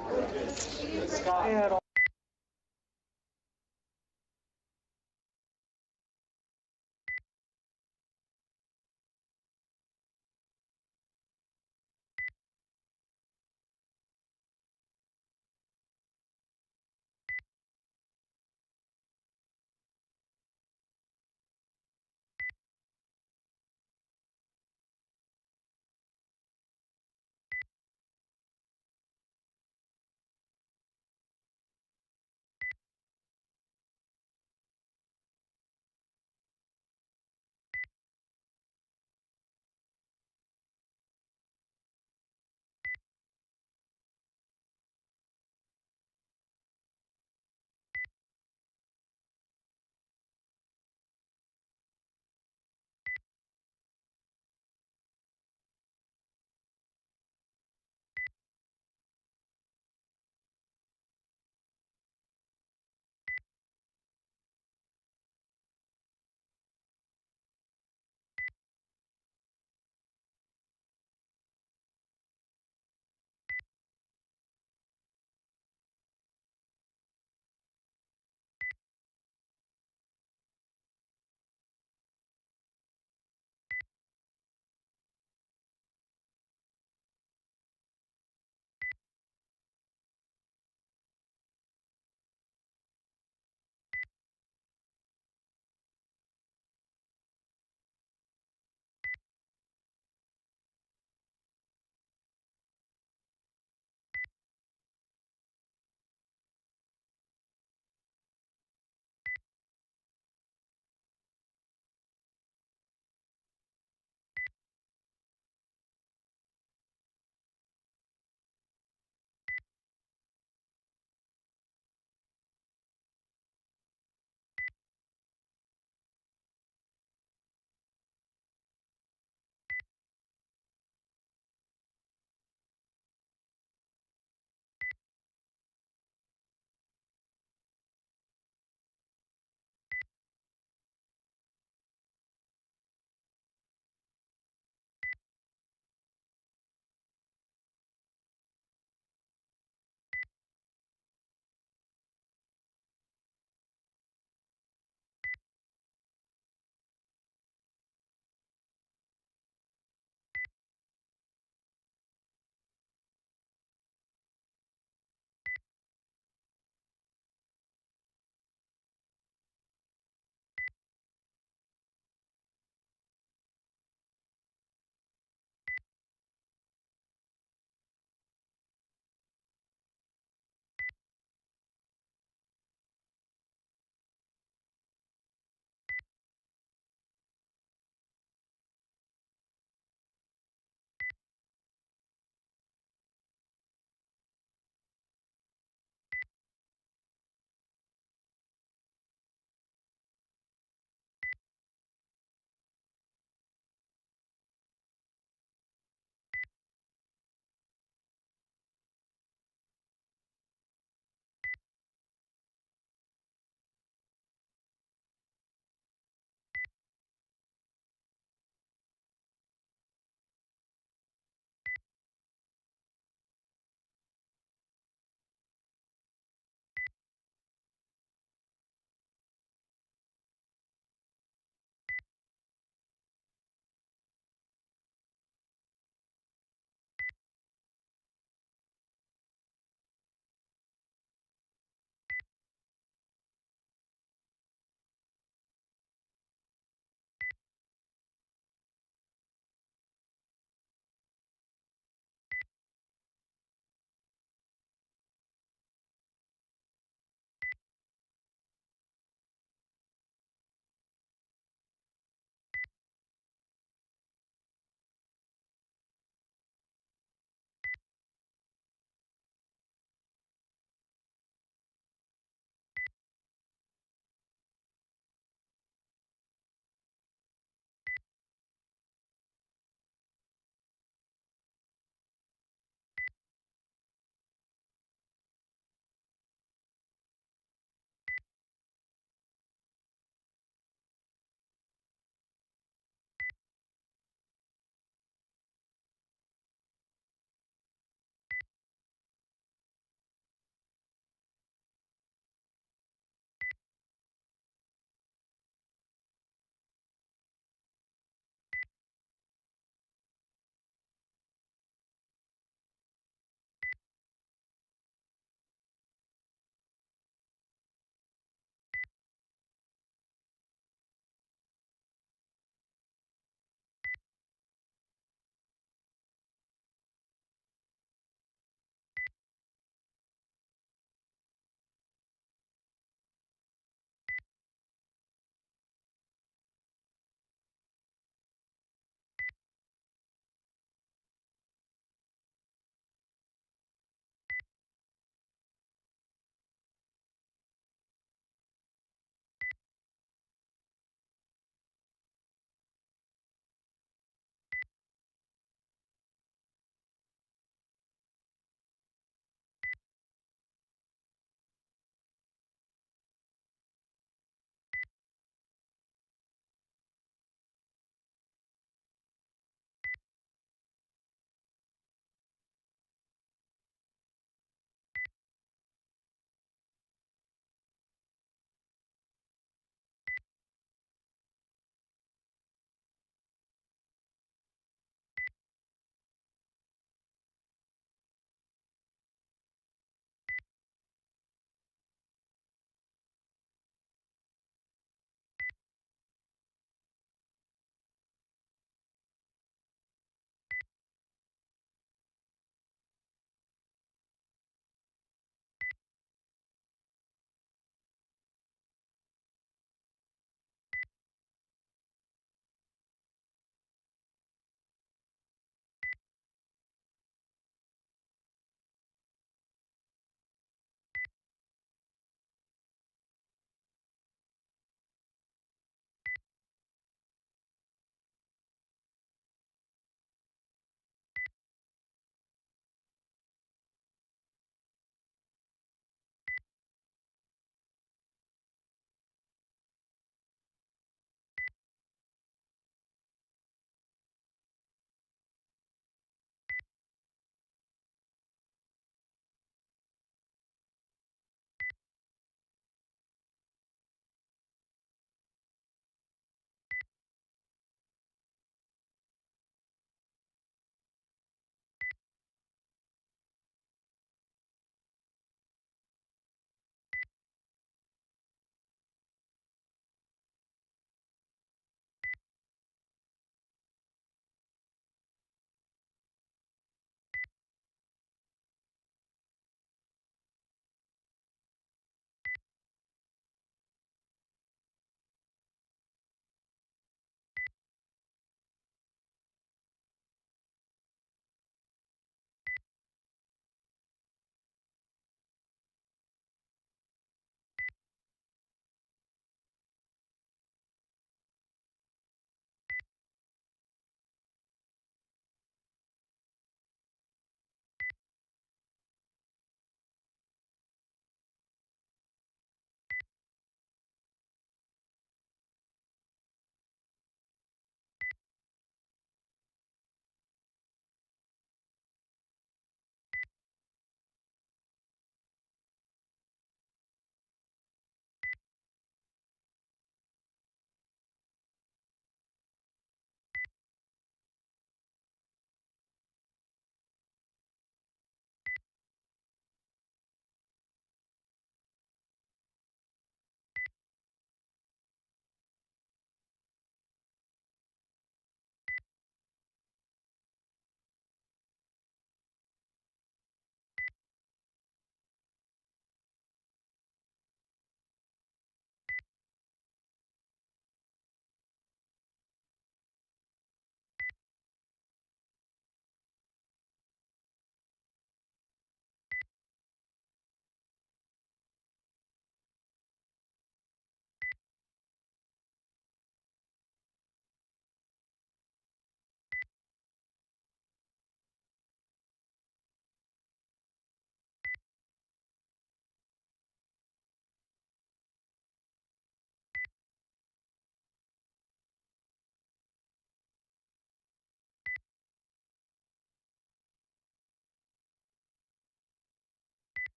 Scott.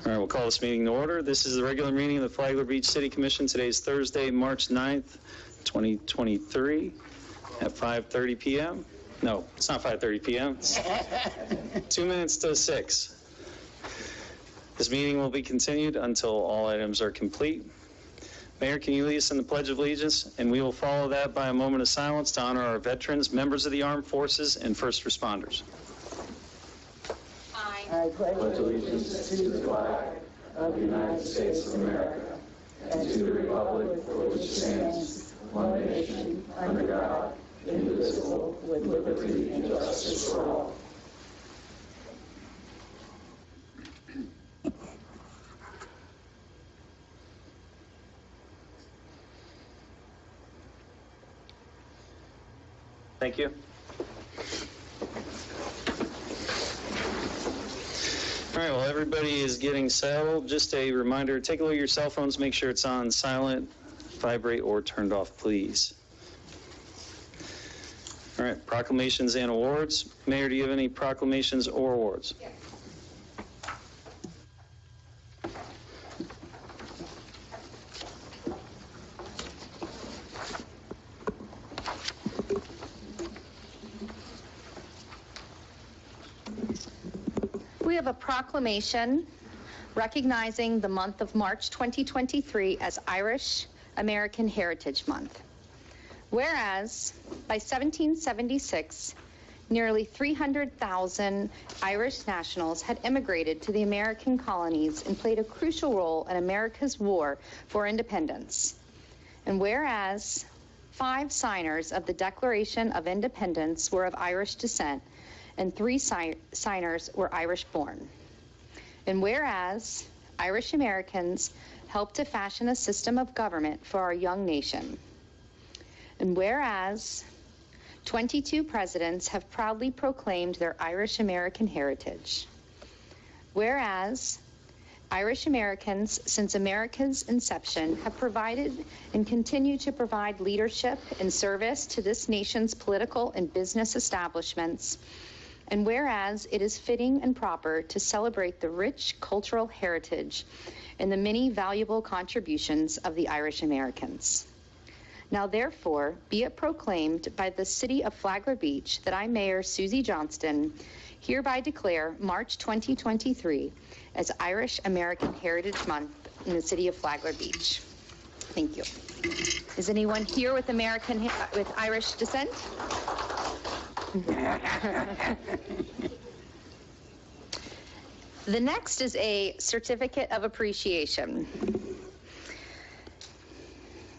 All right, we'll call this meeting to order. This is the regular meeting of the Flagler Beach City Commission. Today is Thursday, March 9th, 2023 at 5:30 p.m. No, it's not 5:30 p.m. It's 2 minutes to 6. This meeting will be continued until all items are complete. Mayor, can you lead us in the Pledge of Allegiance? And we will follow that by a moment of silence to honor our veterans, members of the armed forces, and first responders. I pledge allegiance to the flag of the United States of America and to the republic for which it stands, one nation, under God, indivisible, with liberty and justice for all. Thank you. All right, well, everybody is getting settled. Just a reminder, take a look at your cell phones, make sure it's on silent, vibrate, or turned off, please. All right, proclamations and awards. Mayor, do you have any proclamations or awards? Yes. We have a proclamation recognizing the month of March 2023 as Irish American Heritage Month. Whereas, by 1776, nearly 300,000 Irish nationals had immigrated to the American colonies and played a crucial role in America's war for independence. And whereas 5 signers of the Declaration of Independence were of Irish descent, and 3 signers were Irish-born. And whereas Irish Americans helped to fashion a system of government for our young nation. And whereas 22 presidents have proudly proclaimed their Irish American heritage. Whereas Irish Americans, since America's inception, have provided and continue to provide leadership and service to this nation's political and business establishments. And whereas it is fitting and proper to celebrate the rich cultural heritage and the many valuable contributions of the Irish Americans. Now therefore, be it proclaimed by the City of Flagler Beach that I, Mayor Susie Johnston, hereby declare March 2023 as Irish American Heritage Month in the City of Flagler Beach. Thank you. Is anyone here with Irish descent? The next is a certificate of appreciation.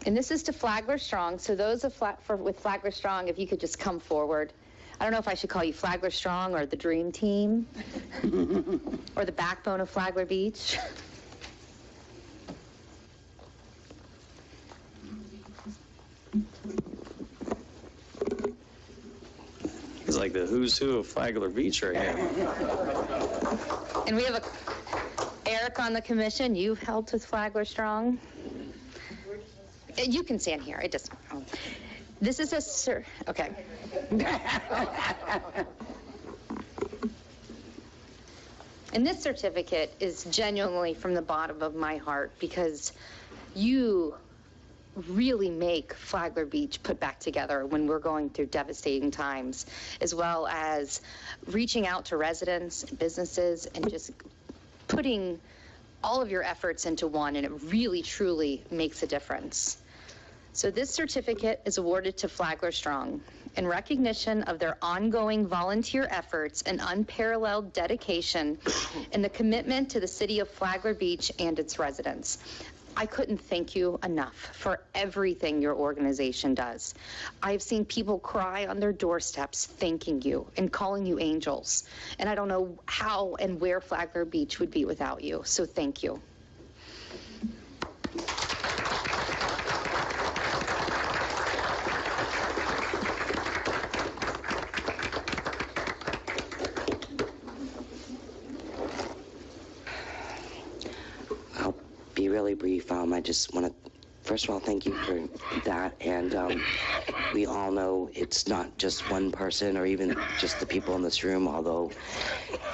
And this is to Flagler Strong. So those with Flagler Strong, if you could just come forward. I don't know if I should call you Flagler Strong or the Dream Team or the backbone of Flagler Beach. It's like the who's who of Flagler Beach right here. And we have Eric on the commission. You've helped with Flagler Strong. You can stand here. It doesn't. This is a okay. And this certificate is genuinely from the bottom of my heart because you really make Flagler Beach put back together when we're going through devastating times, as well as reaching out to residents and businesses and just putting all of your efforts into one, and it really, truly makes a difference. So this certificate is awarded to Flagler Strong in recognition of their ongoing volunteer efforts and unparalleled dedication and the commitment to the city of Flagler Beach and its residents. I couldn't thank you enough for everything your organization does. I've seen people cry on their doorsteps thanking you and calling you angels. And I don't know how and where Flagler Beach would be without you. So thank you. Be really brief. I just want to First of all, thank you for that. And we all know it's not just one person or even just the people in this room, although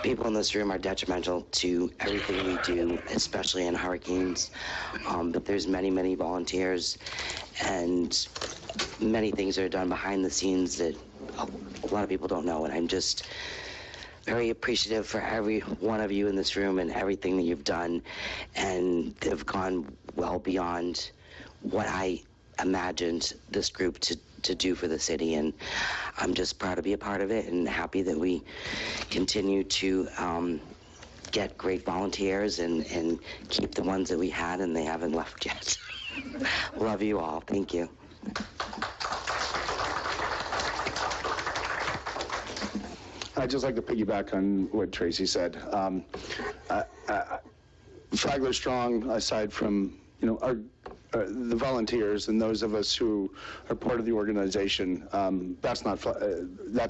people in this room are detrimental to everything we do, especially in hurricanes. But there's many, many volunteers and many things that are done behind the scenes that a lot of people don't know. And I'm just very appreciative for every one of you in this room and everything that you've done, and they've gone well beyond what I imagined this group to do for the city, and I'm just proud to be a part of it and happy that we continue to get great volunteers and keep the ones that we had and they haven't left yet. Love you all. Thank you. I'd just like to piggyback on what Tracy said. Flagler Strong, aside from, our the volunteers and those of us who are part of the organization, that's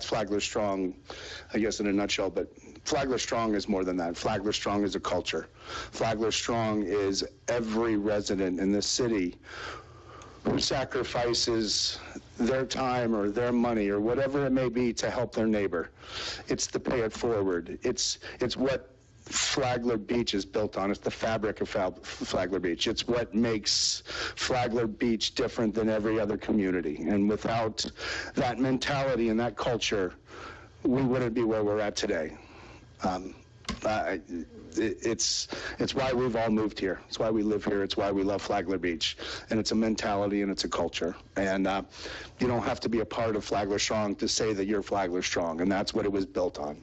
Flagler Strong, I guess, in a nutshell. But Flagler Strong is more than that. Flagler Strong is a culture. Flagler Strong is every resident in this city who sacrifices their time or their money or whatever it may be to help their neighbor. It's the pay it forward. It's what Flagler Beach is built on. It's the fabric of Flagler Beach. It's what makes Flagler Beach different than every other community. And without that mentality and that culture, we wouldn't be where we're at today. It's why we've all moved here. It's why we live here. It's why we love Flagler Beach. And it's a mentality and it's a culture. And you don't have to be a part of Flagler Strong to say that you're Flagler Strong. And that's what it was built on.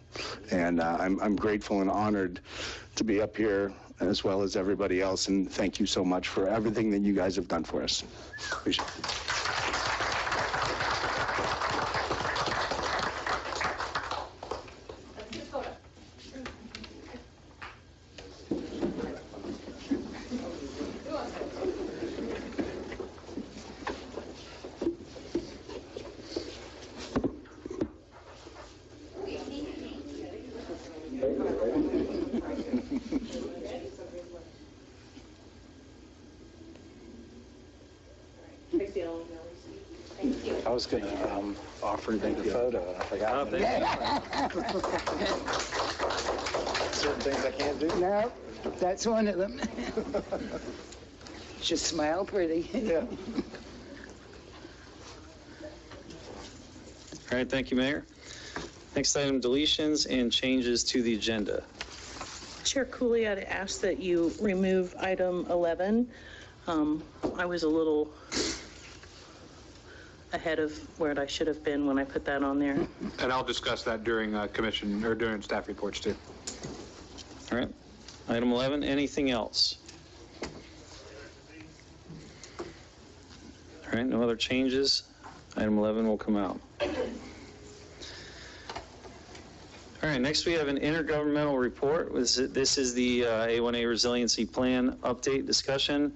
And I'm grateful and honored to be up here as well as everybody else. And thank you so much for everything that you guys have done for us. Appreciate it. I was going to offer to take a photo, and I forgot. Certain things I can't do. No, that's one of them. Just smile pretty. Yeah. All right, thank you, Mayor. Next item, deletions and changes to the agenda. Chair Cooley, I'd ask that you remove item 11. I was a little ahead of where I should have been when I put that on there. And I'll discuss that during commission or during staff reports too. All right. Item 11, anything else? All right, no other changes. Item 11 will come out. All right, next we have an intergovernmental report. This is the A1A Resiliency Plan update discussion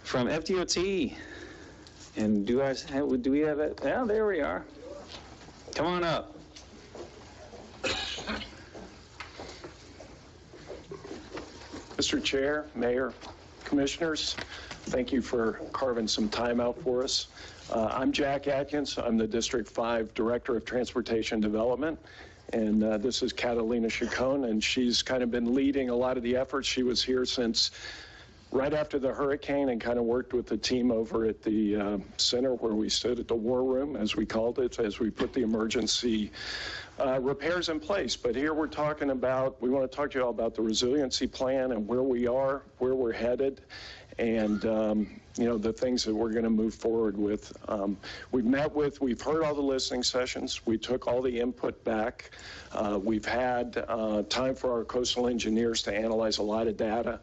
from FDOT. And do we have it? Yeah, there we are. Come on up. Mr. Chair, Mayor, Commissioners, thank you for carving some time out for us. I'm Jack Atkins. I'm the District 5 Director of Transportation Development. And this is Catalina Chacon, and she's kind of been leading a lot of the efforts. She was here since right after the hurricane and kind of worked with the team over at the center where we stood at the war room, as we called it, as we put the emergency repairs in place. But here we're talking about, we want to talk to you all about the resiliency plan and where we are, where we're headed, and the things that we're going to move forward with. We've heard all the listening sessions. We took all the input back. We've had time for our coastal engineers to analyze a lot of data,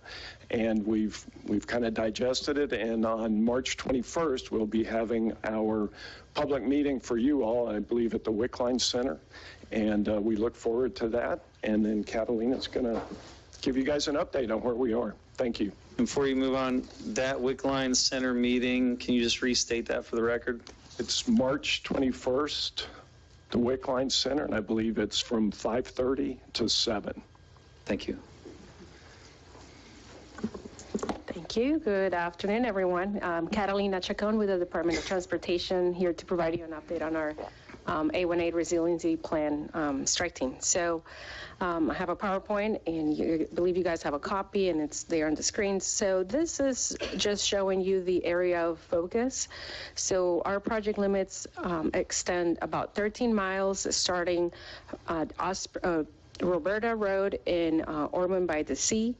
and we've kind of digested it. And on March 21st, we'll be having our public meeting for you all, I believe, at the Wickline Center. And we look forward to that. And then Catalina's going to give you guys an update on where we are. Thank you. Before you move on, that Wickline Center meeting, can you just restate that for the record? It's March 21st, the Wickline Center, and I believe it's from 5:30 to 7. Thank you. Thank Thank you. Good afternoon, everyone. I'm Catalina Chacon with the Department of Transportation, here to provide you an update on our A18 resiliency plan strike team. So I have a PowerPoint, and I believe you guys have a copy, and it's there on the screen. So this is just showing you the area of focus. So our project limits extend about 13 miles, starting at Roberta Road in Ormond by the Sea,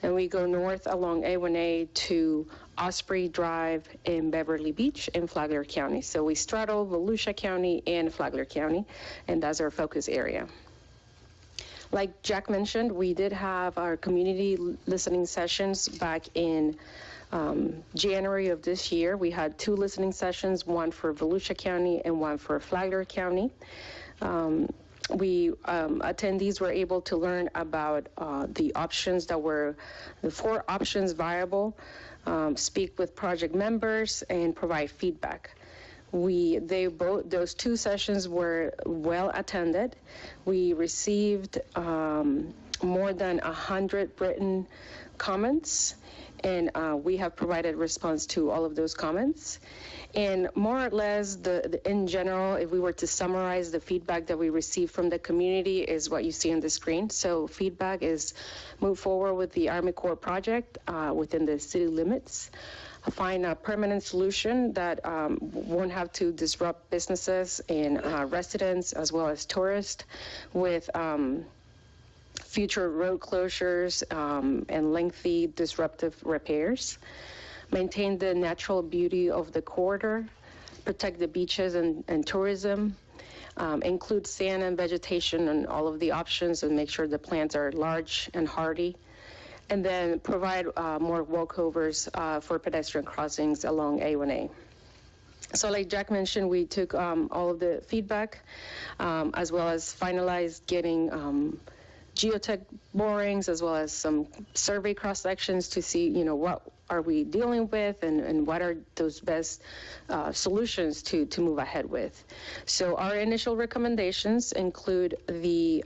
and we go north along A1A to Osprey Drive in Beverly Beach in Flagler County. So we straddle Volusia County and Flagler County, and that's our focus area. Like Jack mentioned, we did have our community listening sessions back in January of this year. We had 2 listening sessions, one for Volusia County and one for Flagler County. Attendees were able to learn about the options that were, the 4 options viable, speak with project members, and provide feedback. Those 2 sessions were well attended. We received more than 100 written comments, and we have provided response to all of those comments. And more or less, in general, if we were to summarize the feedback that we received from the community, is what you see on the screen. So feedback is move forward with the Army Corps project within the city limits, find a permanent solution that won't have to disrupt businesses and residents as well as tourists, with future road closures and lengthy disruptive repairs. Maintain the natural beauty of the corridor, protect the beaches and tourism, include sand and vegetation and all of the options, and make sure the plants are large and hardy, and then provide more walkovers for pedestrian crossings along A1A. So like Jack mentioned, we took all of the feedback as well as finalized getting geotech borings as well as some survey cross sections to see, what are we dealing with and what are those best solutions to move ahead with. So our initial recommendations include the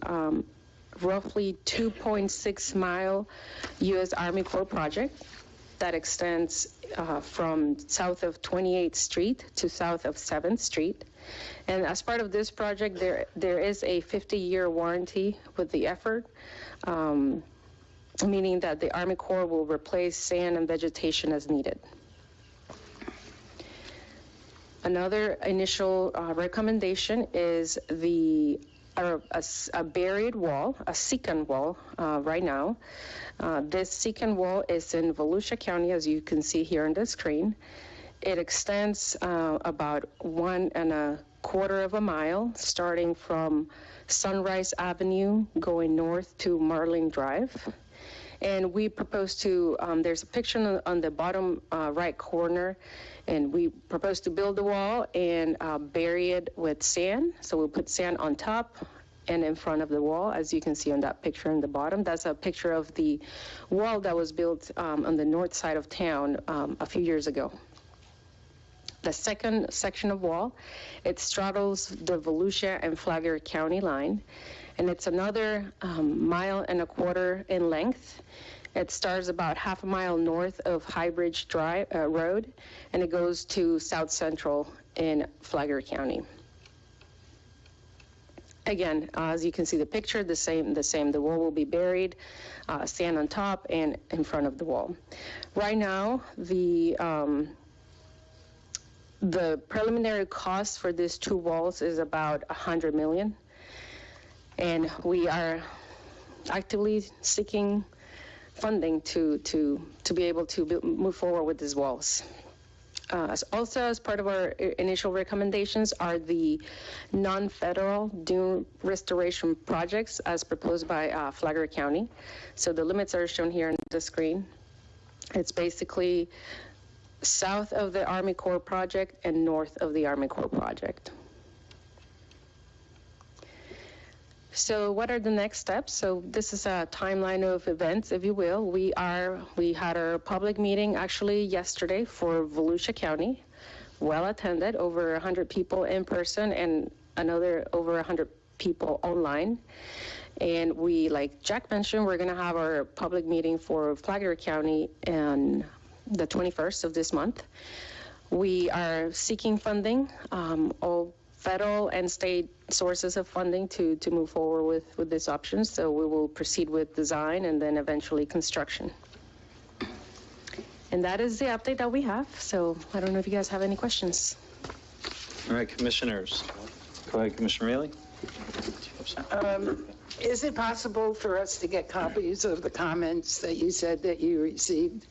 roughly 2.6 mile U.S. Army Corps project that extends from south of 28th Street to south of 7th Street. And as part of this project, there is a 50-year warranty with the effort, meaning that the Army Corps will replace sand and vegetation as needed. Another initial recommendation is a buried wall, a secant wall right now. This secant wall is in Volusia County, as you can see here on the screen. It extends about 1.25 miles, starting from Sunrise Avenue, going north to Marlin Drive. And we propose to, there's a picture on the bottom right corner, and we propose to build the wall and bury it with sand. So we'll put sand on top and in front of the wall, as you can see on that picture in the bottom. That's a picture of the wall that was built on the north side of town a few years ago. The second section of wall, it straddles the Volusia and Flagler County line, and it's another 1.25 miles in length. It starts about 1/2 mile north of Highbridge Drive Road, and it goes to South Central in Flagler County. Again, as you can see the picture, the same. The wall will be buried, sand on top and in front of the wall. Right now, the preliminary cost for these 2 walls is about $100 million, and we are actively seeking funding to be able to move forward with these walls. Also, as part of our initial recommendations are the non-federal dune restoration projects as proposed by Flagler County. So the limits are shown here on the screen. It's basically south of the Army Corps project and north of the Army Corps project. So what are the next steps? So this is a timeline of events, if you will. We had our public meeting actually yesterday for Volusia County, well attended, over 100 people in person and another over 100 people online. And we, like Jack mentioned, we're gonna have our public meeting for Flagler County the 21st of this month. We are seeking funding, all federal and state sources of funding to move forward with this option. So we will proceed with design and then eventually construction. And that is the update that we have. So I don't know if you guys have any questions. All right, commissioners. Go ahead, Commissioner Mealy. Is it possible for us to get copies of the comments that you said that you received?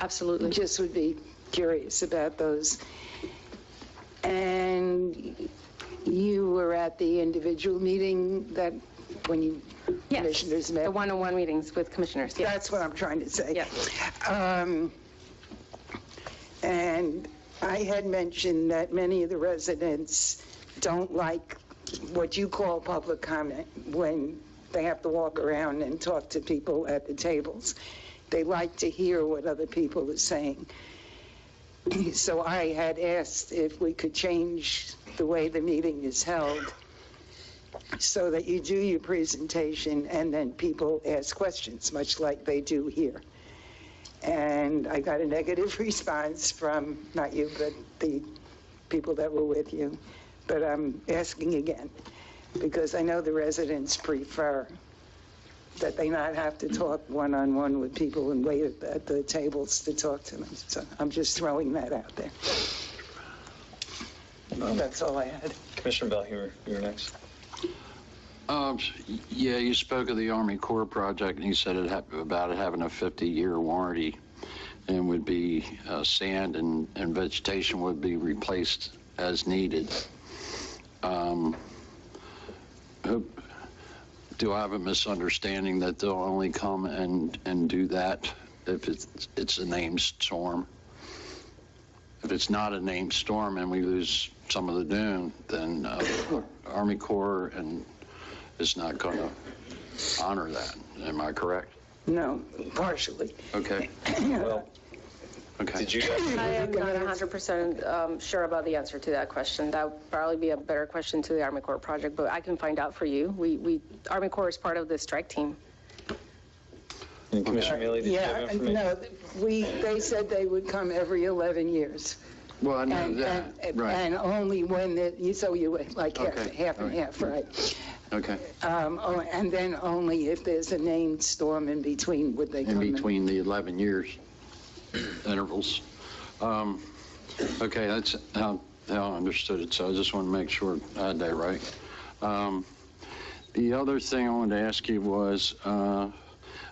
Absolutely. Just would be curious about those. And you were at the individual meeting that when you commissioners met? The one-on-one meetings with commissioners. Yes. That's what I'm trying to say. Yes. And I had mentioned that many of the residents don't like what you call public comment when they have to walk around and talk to people at the tables. They like to hear what other people are saying. So I had asked if we could change the way the meeting is held so that you do your presentation and then people ask questions, much like they do here. And I got a negative response from, not you, but the people that were with you. But I'm asking again, because I know the residents prefer that they not have to talk one-on-one with people and wait at the tables to talk to them. So I'm just throwing that out there. Well, that's all I had. Commissioner Bell, you're next. Yeah, you spoke of the Army Corps project, and you said about it having a 50-year warranty, and would be sand and vegetation would be replaced as needed. Do I have a misunderstanding that they'll only come and do that if it's a named storm? If it's not a named storm and we lose some of the dune, then Army Corps is not going to honor that. Am I correct? No, partially. Okay. Well, okay. Did you? I am not 100% sure about the answer to that question. That would probably be a better question to the Army Corps project, but I can find out for you. Army Corps is part of the strike team. And Commissioner Mealy, did you have information? No, they said they would come every 11 years. Well, I know that, right. And only when, so you would like Okay. half and half, right? Okay. And then only if there's a named storm in between would they come In between the 11 years intervals. Okay, that's how I understood it, so I just want to make sure I had that right. The other thing I wanted to ask you was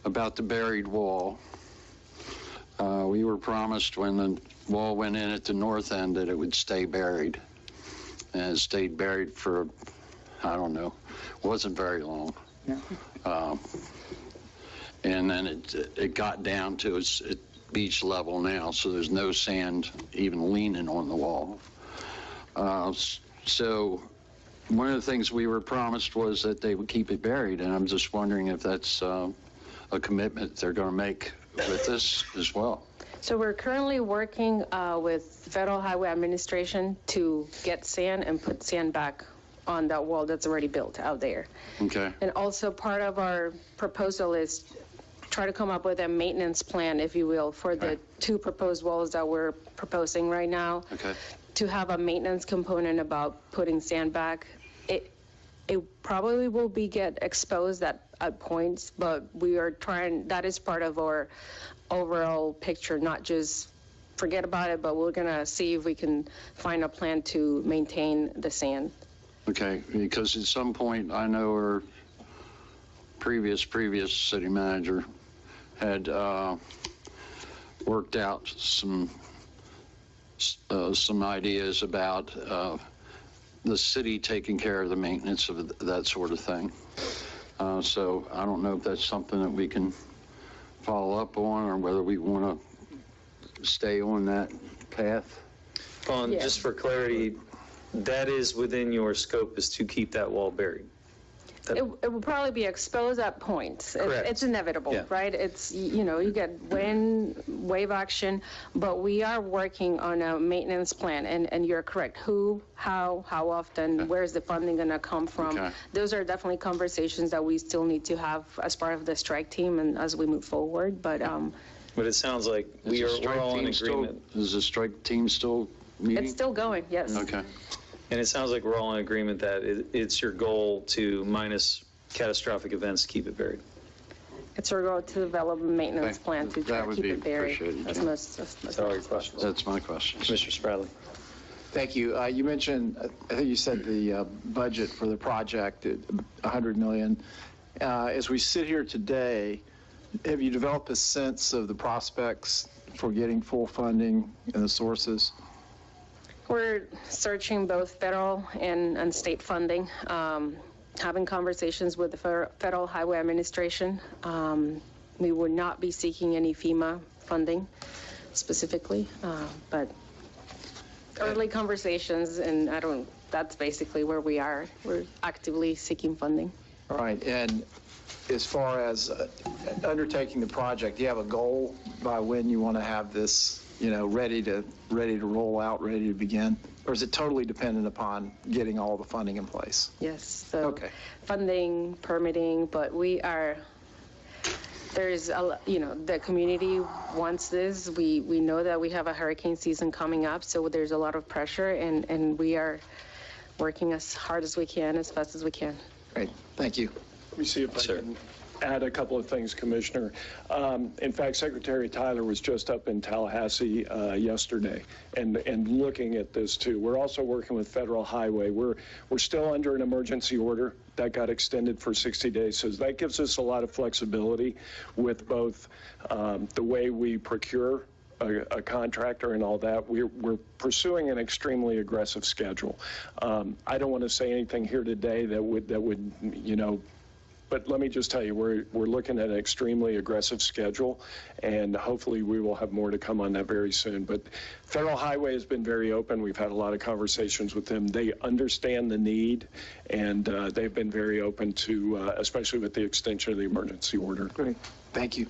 about the buried wall. We were promised when the wall went in at the north end that it would stay buried. And it stayed buried for, I don't know, wasn't very long. No. And then it got down to its beach level now, so there's no sand even leaning on the wall. So one of the things we were promised was that they would keep it buried, and I'm just wondering if that's a commitment they're going to make with this as well. So we're currently working with Federal Highway Administration to get sand and put sand back on that wall that's already built out there. Okay. And also part of our proposal is try to come up with a maintenance plan, if you will, for the two proposed walls that we're proposing right now. Okay. To have a maintenance component about putting sand back. It probably will get exposed at points, but we are trying, that is part of our overall picture, not just forget about it, but we're gonna see if we can find a plan to maintain the sand. Okay, because at some point I know our previous city manager had worked out some ideas about the city taking care of the maintenance of that sort of thing. So I don't know if that's something that we can follow up on or whether we want to stay on that path. Yeah. Just for clarity, that is within your scope, is to keep that wall buried. It will probably be exposed at points. Correct. It's inevitable, Yeah. right? It's, you get wind, wave action, but we are working on a maintenance plan, and you're correct. Who, how often, where's the funding gonna come from? Okay. Those are definitely conversations that we still need to have as part of the strike team and as we move forward, but But it sounds like we're all in agreement. Is the strike team still meeting? It's still going, yes. Okay. And it sounds like we're all in agreement that it's your goal to minus catastrophic events, keep it buried. It's our goal to develop a maintenance plan to try That to would keep be it buried. appreciated. That's all your questions. That's my question. Commissioner Spradley. Thank you. You mentioned, I think you said the budget for the project, $100 million. As we sit here today, have you developed a sense of the prospects for getting full funding and the sources? We're searching both federal and state funding, having conversations with the Federal Highway Administration. We would not be seeking any FEMA funding specifically, but early conversations, and that's basically where we are. We're actively seeking funding. All right, and as far as undertaking the project, do you have a goal by when you want to have this, ready to roll out, ready to begin? Or is it totally dependent upon getting all the funding in place? Yes, so Okay. funding, permitting, but there's the community wants this. We know that we have a hurricane season coming up, so there's a lot of pressure, and we are working as hard as we can, as fast as we can. Great, thank you. Let me see if I can add a couple of things, Commissioner. In fact, Secretary Tyler was just up in Tallahassee yesterday and looking at this too. We're also working with Federal Highway. We're still under an emergency order that got extended for 60 days. So that gives us a lot of flexibility with both the way we procure a contractor and all that. We're pursuing an extremely aggressive schedule. I don't want to say anything here today that would but let me just tell you, we're looking at an extremely aggressive schedule, and hopefully we will have more to come on that very soon. But Federal Highway has been very open. We've had a lot of conversations with them. They understand the need, and they've been very open to, especially with the extension of the emergency order. Great, thank you.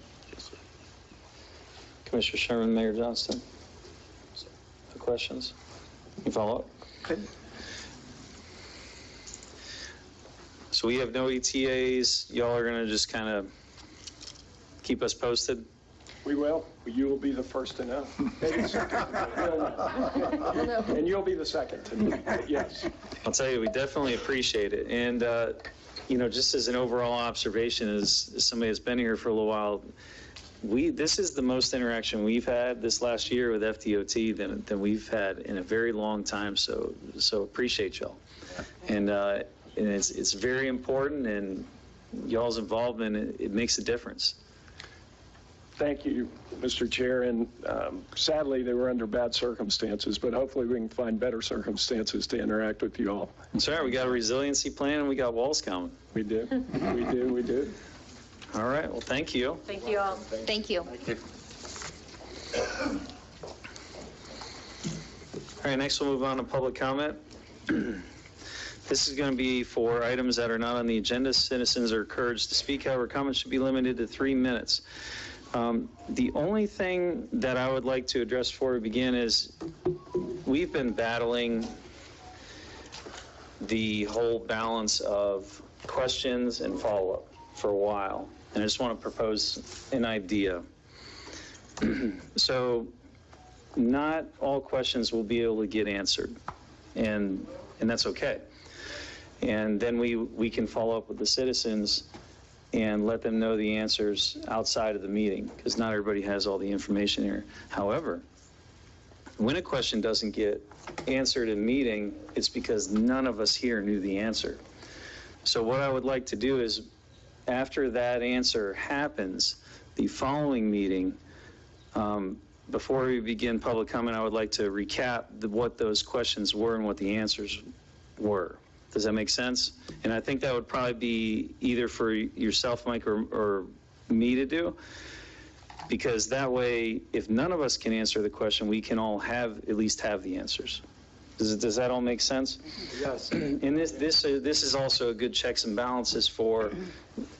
Commissioner Sherman, Mayor Johnston. No questions? You follow up? Okay. So we have no ETAs. Y'all are going to just kind of keep us posted? We will. You will be the first to know. Maybe the second. And you'll be the second to know. Yes. I'll tell you, we definitely appreciate it. And, just as an overall observation, as somebody that's been here for a little while, this is the most interaction we've had this last year with FDOT than we've had in a very long time. So appreciate y'all. And it's very important, and y'all's involvement, it makes a difference. Thank you, Mr. Chair. And sadly, they were under bad circumstances, but hopefully we can find better circumstances to interact with you all. That's right. We got a resiliency plan, and we got walls coming. We do. We do. All right. Well, thank you. Thank you all. Thank you. Thank you. All right, next we'll move on to public comment. This is going to be for items that are not on the agenda. Citizens are encouraged to speak. However, comments should be limited to 3 minutes. The only thing that I would like to address before we begin is we've been battling the whole balance of questions and follow-up for a while. And I just want to propose an idea. So not all questions will be able to get answered, and that's okay. And then we can follow up with the citizens and let them know the answers outside of the meeting, because not everybody has all the information here. However, when a question doesn't get answered in meeting, it's because none of us here knew the answer. So what I would like to do is, after that answer happens, the following meeting, before we begin public comment, I would like to recap what those questions were and what the answers were. Does that make sense? And I think that would probably be either for yourself, Mike, or me to do, because that way, if none of us can answer the question, we can all at least have the answers. Does that all make sense? Yes. And this is also a good checks and balances for,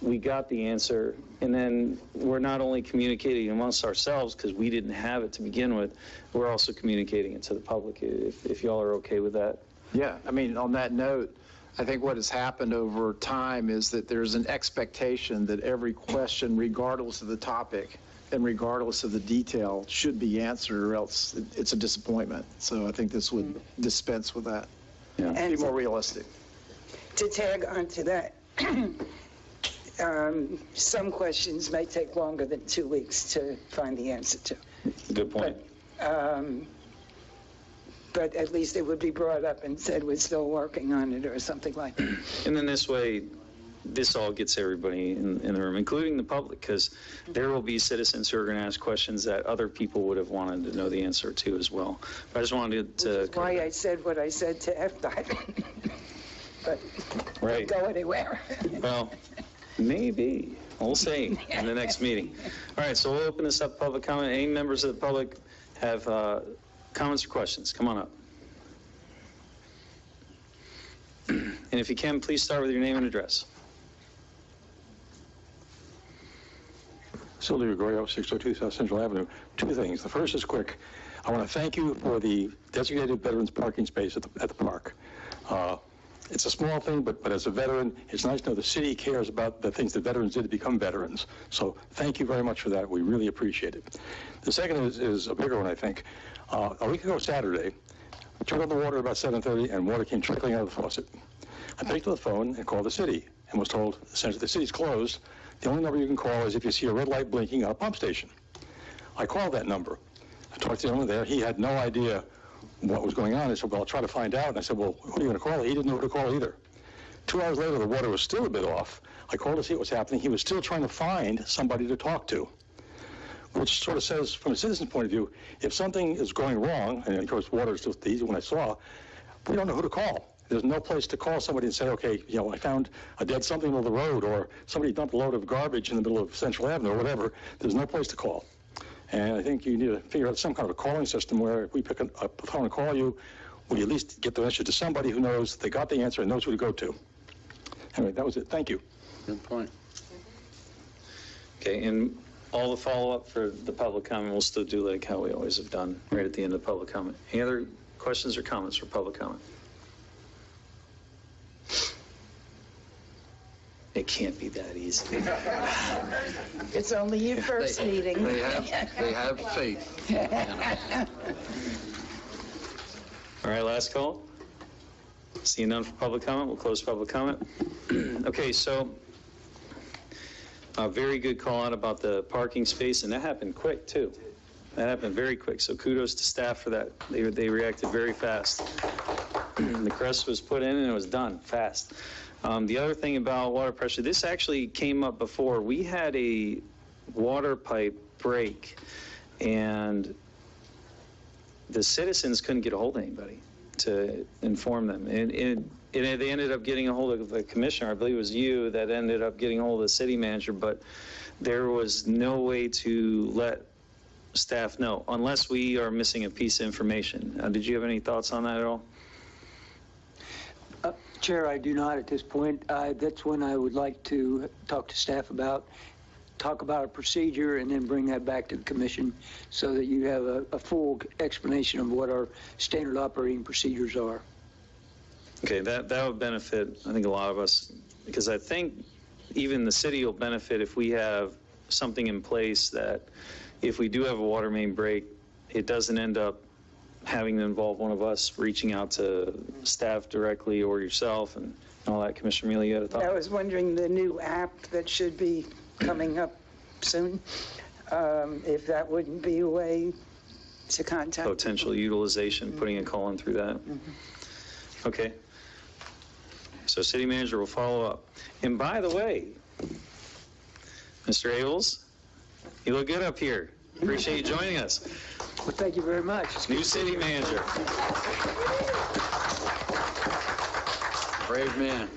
we got the answer, and then we're not only communicating amongst ourselves because we didn't have it to begin with, we're also communicating it to the public, if y'all are okay with that. Yeah, I mean, on that note, I think what has happened over time is that there's an expectation that every question, regardless of the topic, and regardless of the detail, should be answered, or else it's a disappointment. So I think this would dispense with that. And be more realistic. To tag onto that, some questions may take longer than 2 weeks to find the answer to. Good point. But at least it would be brought up and said we're still working on it or something like that. And then this way, this all gets everybody in the room, including the public, because there will be citizens who are going to ask questions that other people would have wanted to know the answer to as well. But I just wanted to... Which is why I said what I said to FDOT. But right. Don't go anywhere. Well, maybe. We'll see in the next meeting. All right, so we'll open this up to public comment. Any members of the public have comments or questions? Come on up. And if you can, please start with your name and address. Silvio Gregorio, 602 South Central Avenue. Two things. The first is quick. I want to thank you for the designated veterans parking space at the park. It's a small thing, but as a veteran, it's nice to know the city cares about the things that veterans did to become veterans. So thank you very much for that. We really appreciate it. The second is a bigger one, I think. A week ago Saturday, I turned on the water about 7:30 and water came trickling out of the faucet. I picked up the phone and called the city and was told essentially the city's closed. The only number you can call is if you see a red light blinking at a pump station. I called that number. I talked to the owner there. He had no idea what was going on. He said, well, I'll try to find out. And I said, well, who are you going to call? He didn't know who to call either. 2 hours later, the water was still a bit off. I called to see what was happening. He was still trying to find somebody to talk to, which sort of says, from a citizen's point of view, if something is going wrong, and of course, water is just the easy one I saw, we don't know who to call. There's no place to call somebody and say, okay, you know, I found a dead something in the middle of the road, or somebody dumped a load of garbage in the middle of Central Avenue, or whatever. There's no place to call. And I think you need to figure out some kind of a calling system where if we pick up the phone and call you, we at least get the message to somebody who knows they got the answer and knows who to go to. Anyway, that was it. Thank you. Good point. Okay, and all the follow-up for the public comment, we'll still do like how we always have done, right at the end of public comment. Any other questions or comments for public comment? It can't be that easy. It's only your first meeting. They have faith. All right, last call. Seeing none for public comment, we'll close public comment. Okay, so a very good call out about the parking space, and that happened quick too. That happened very quick, so kudos to staff for that. They reacted very fast. The crest was put in and it was done fast. The other thing about water pressure, this actually came up before. We had a water pipe break, and the citizens couldn't get a hold of anybody to inform them. And they ended up getting a hold of the commissioner. I believe it was you that ended up getting a hold of the city manager, but there was no way to let staff know unless we are missing a piece of information. Did you have any thoughts on that at all? Chair, I do not at this point. That's when I would like to talk to staff about, talk about a procedure, and then bring that back to the commission so that you have a full explanation of what our standard operating procedures are. Okay, that would benefit, I think, a lot of us, because I think even the city will benefit if we have something in place that if we do have a water main break, it doesn't end up having to involve one of us reaching out to staff directly or yourself and all that. Commissioner Mealy, you had a thought? I was wondering the new app that should be coming up soon, if that wouldn't be a way to contact Potential utilization, putting a call in through that. Okay. So city manager will follow up. And by the way, Mr. Abels, you look good up here. Appreciate you joining us. Well, thank you very much. New city manager. Brave man.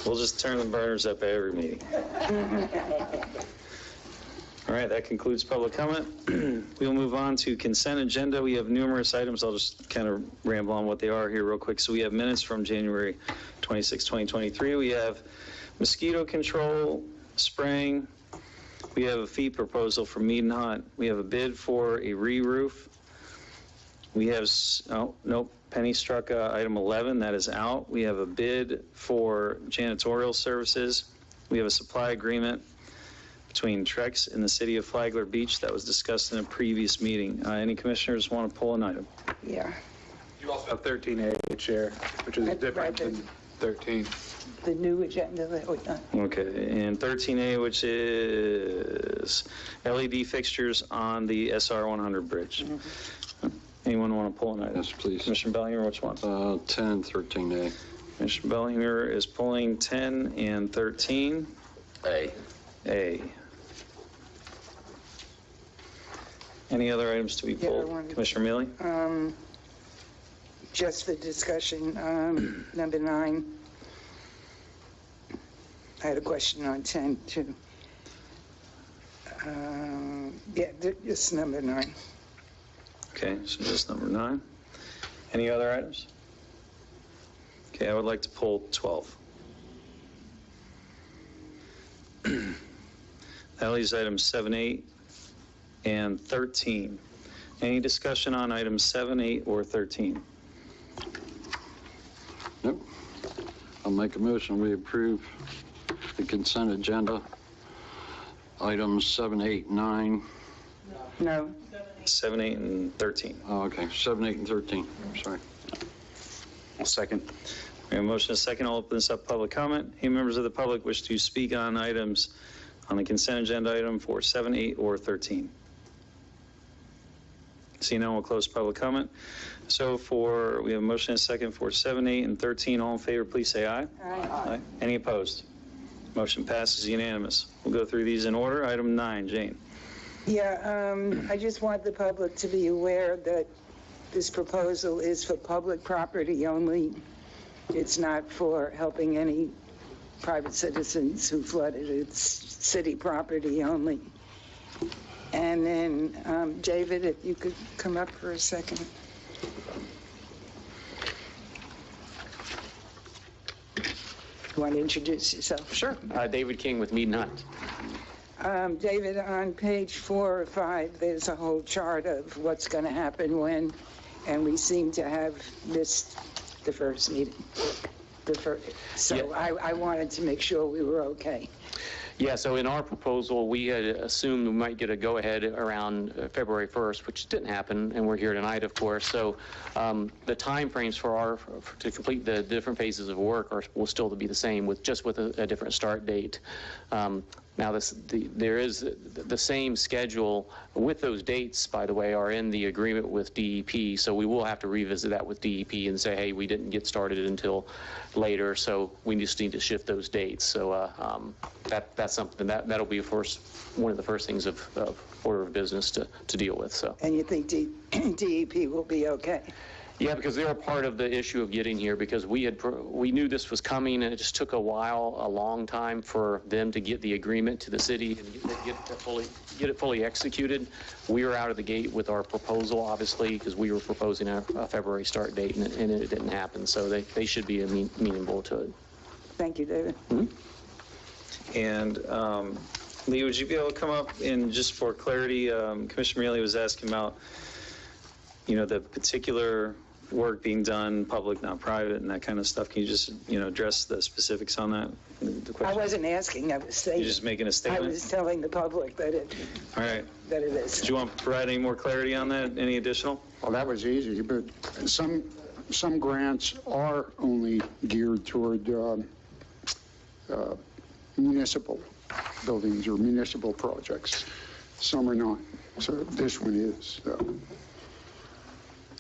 We'll just turn the burners up at every meeting. All right, that concludes public comment. We'll move on to consent agenda. We have numerous items. I'll just kind of ramble on what they are here real quick. So we have minutes from January 26, 2023. We have mosquito control, spraying. We have a fee proposal for Mead and Hunt. We have a bid for a re-roof. We have, oh, nope, Penny struck item 11, that is out. We have a bid for janitorial services. We have a supply agreement between Trex and the city of Flagler Beach that was discussed in a previous meeting. Any commissioners want to pull an item? Yeah. You also have 13A, Chair, which is different than 13. The new agenda that we done. Okay, and 13A, which is LED fixtures on the SR 100 bridge. Anyone want to pull an item? Yes, please. Commissioner Bellinger, which one? 10 and 13A. Commissioner Bellinger is pulling 10 and 13. A. Any other items to be pulled? Commissioner Mealy? Just the discussion, number 9. I had a question on 10 too. Yeah, it's number 9. Okay, so just number 9. Any other items? Okay, I would like to pull 12. That leaves items 7, 8, and 13. Any discussion on items 7, 8, or 13? Nope. I'll make a motion, we approve the consent agenda, items 7, 8, 9. No. 7, 8, and 13. Oh, okay, 7, 8, and 13, sorry. I'll second. We have a motion and a second. I'll open this up public comment. Any members of the public wish to speak on items on the consent agenda item for 7, 8, or 13? Seeing none, we'll close public comment. So we have a motion and a second for 7, 8, and 13. All in favor, please say aye. Aye. Any opposed? Motion passes unanimous. We'll go through these in order. Item 9, Jane. Yeah, I just want the public to be aware that this proposal is for public property only. It's not for helping any private citizens who flooded. It's city property only. And then, David, if you could come up for a second. You want to introduce yourself? Sure. David King with Mead and Hunt. David, on page 4 or 5, there's a whole chart of what's going to happen when, and we seem to have missed the first meeting. So yeah. I wanted to make sure we were okay. Yeah, so in our proposal, we had assumed we might get a go-ahead around February 1st, which didn't happen, and we're here tonight, of course. So the timeframes to complete the different phases of work will still be the same, with a different start date. Now, there is the same schedule with those dates, by the way, are in the agreement with DEP. So we will have to revisit that with DEP and say, hey, we didn't get started until later, so we just need to shift those dates. So that's something that'll be one of the first things of order of business to deal with. So. And you think DEP will be okay? Yeah, because they're a part of the issue of getting here, because we knew this was coming, and it just took a long time for them to get the agreement to the city and get it fully executed. We were out of the gate with our proposal, obviously, because we were proposing a February start date, and it didn't happen. So they should be amenable to it. Thank you, David. Mm-hmm. And Lee, would you be able to come up and just for clarity, Commissioner Mealy was asking about, the particular work being done, public, not private, and that kind of stuff. Can you just, address the specifics on that? I wasn't asking, I was saying. You're just making a statement? I was telling the public that it is. Do you want to provide any more clarity on that? Any additional? Well, that was easy, but some grants are only geared toward municipal buildings or municipal projects. Some are not. So this one is.